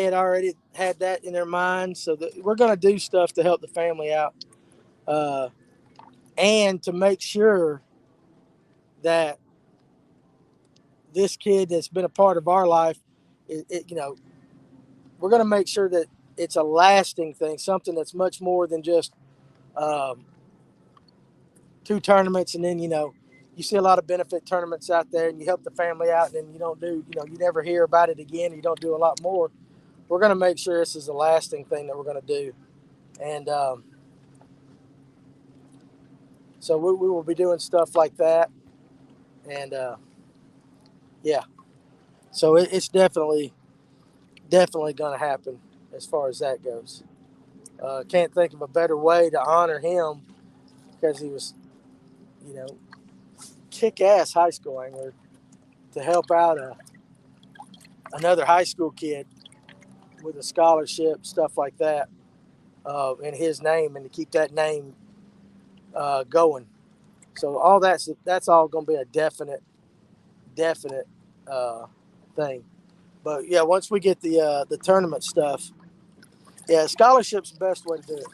had already had that in their mind. So we're going to do stuff to help the family out, and to make sure that this kid that's been a part of our life, we're going to make sure that it's a lasting thing, something that's much more than just um, two tournaments. And then, you see a lot of benefit tournaments out there and you help the family out and then you don't do, you never hear about it again. You don't do a lot more. We're going to make sure this is a lasting thing that we're going to do. And so we will be doing stuff like that. And yeah, so it's definitely going to happen as far as that goes. Can't think of a better way to honor him because he was, kick-ass high school angler, to help out another high school kid with a scholarship, stuff like that, in his name, and to keep that name going. So all that's all going to be a definite thing. But yeah, once we get the tournament stuff, yeah, scholarship's the best way to do it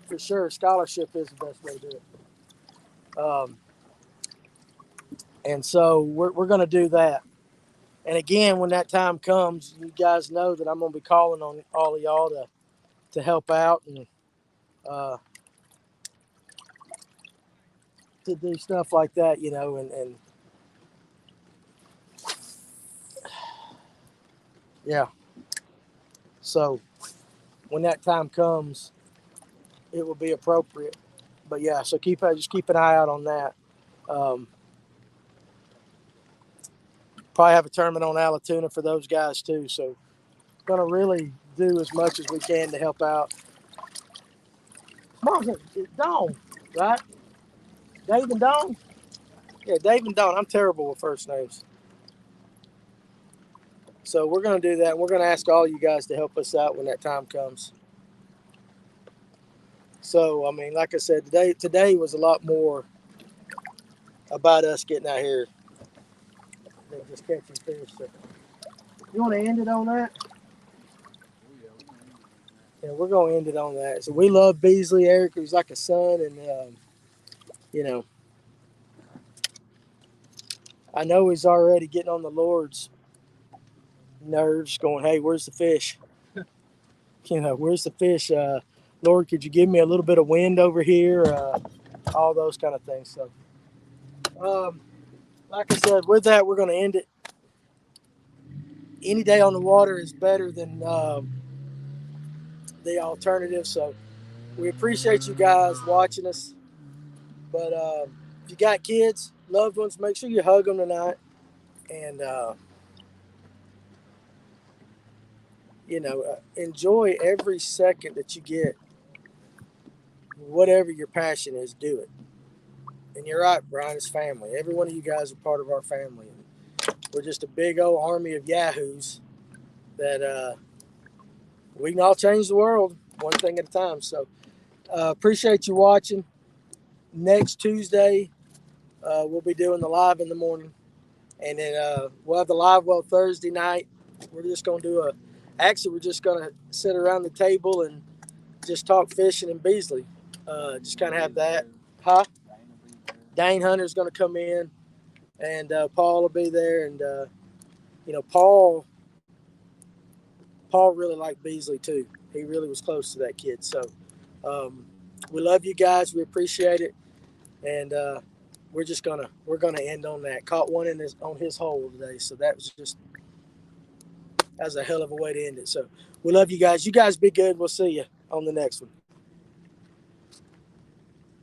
for sure. Scholarship is the best way to do it. And so we're going to do that. And again, when that time comes, you guys know that I'm going to be calling on all of y'all to help out and to do stuff like that, and yeah. So when that time comes, it will be appropriate. But yeah, so just keep an eye out on that. Probably have a tournament on Allatoona for those guys too. So going to really do as much as we can to help out. Come on, Dawn, right? Dave and Dawn? Yeah, Dave and Dawn. I'm terrible with first names. So we're going to do that. We're going to ask all you guys to help us out when that time comes. So, I mean, like I said, today was a lot more about us getting out here than just catching fish. So, you want to end it on that? Yeah, we're going to end it on that. So we love Beasley. Eric, who's like a son, and I know he's already getting on the Lord's nerves, going, "Hey, where's the fish? Where's the fish? Lord, could you give me a little bit of wind over here?" All those kind of things. So, like I said, with that, we're going to end it. Any day on the water is better than the alternative. So we appreciate you guys watching us. But if you got kids, loved ones, make sure you hug them tonight. And, enjoy every second that you get. Whatever your passion is, do it. And you're right, Brian, it's family. Every one of you guys are part of our family. We're just a big old army of yahoos that we can all change the world one thing at a time. So appreciate you watching. Next Tuesday, we'll be doing the live in the morning. And then we'll have the live well Thursday night. We're just going to we're just going to sit around the table and just talk fishing in Beasley. Just kind of have that. Huh? Dane Hunter's going to come in, and Paul will be there. And Paul really liked Beasley too. He really was close to that kid. So we love you guys. We appreciate it, and we're gonna end on that. Caught one on his hole today. So that was a hell of a way to end it. So we love you guys. You guys be good. We'll see you on the next one.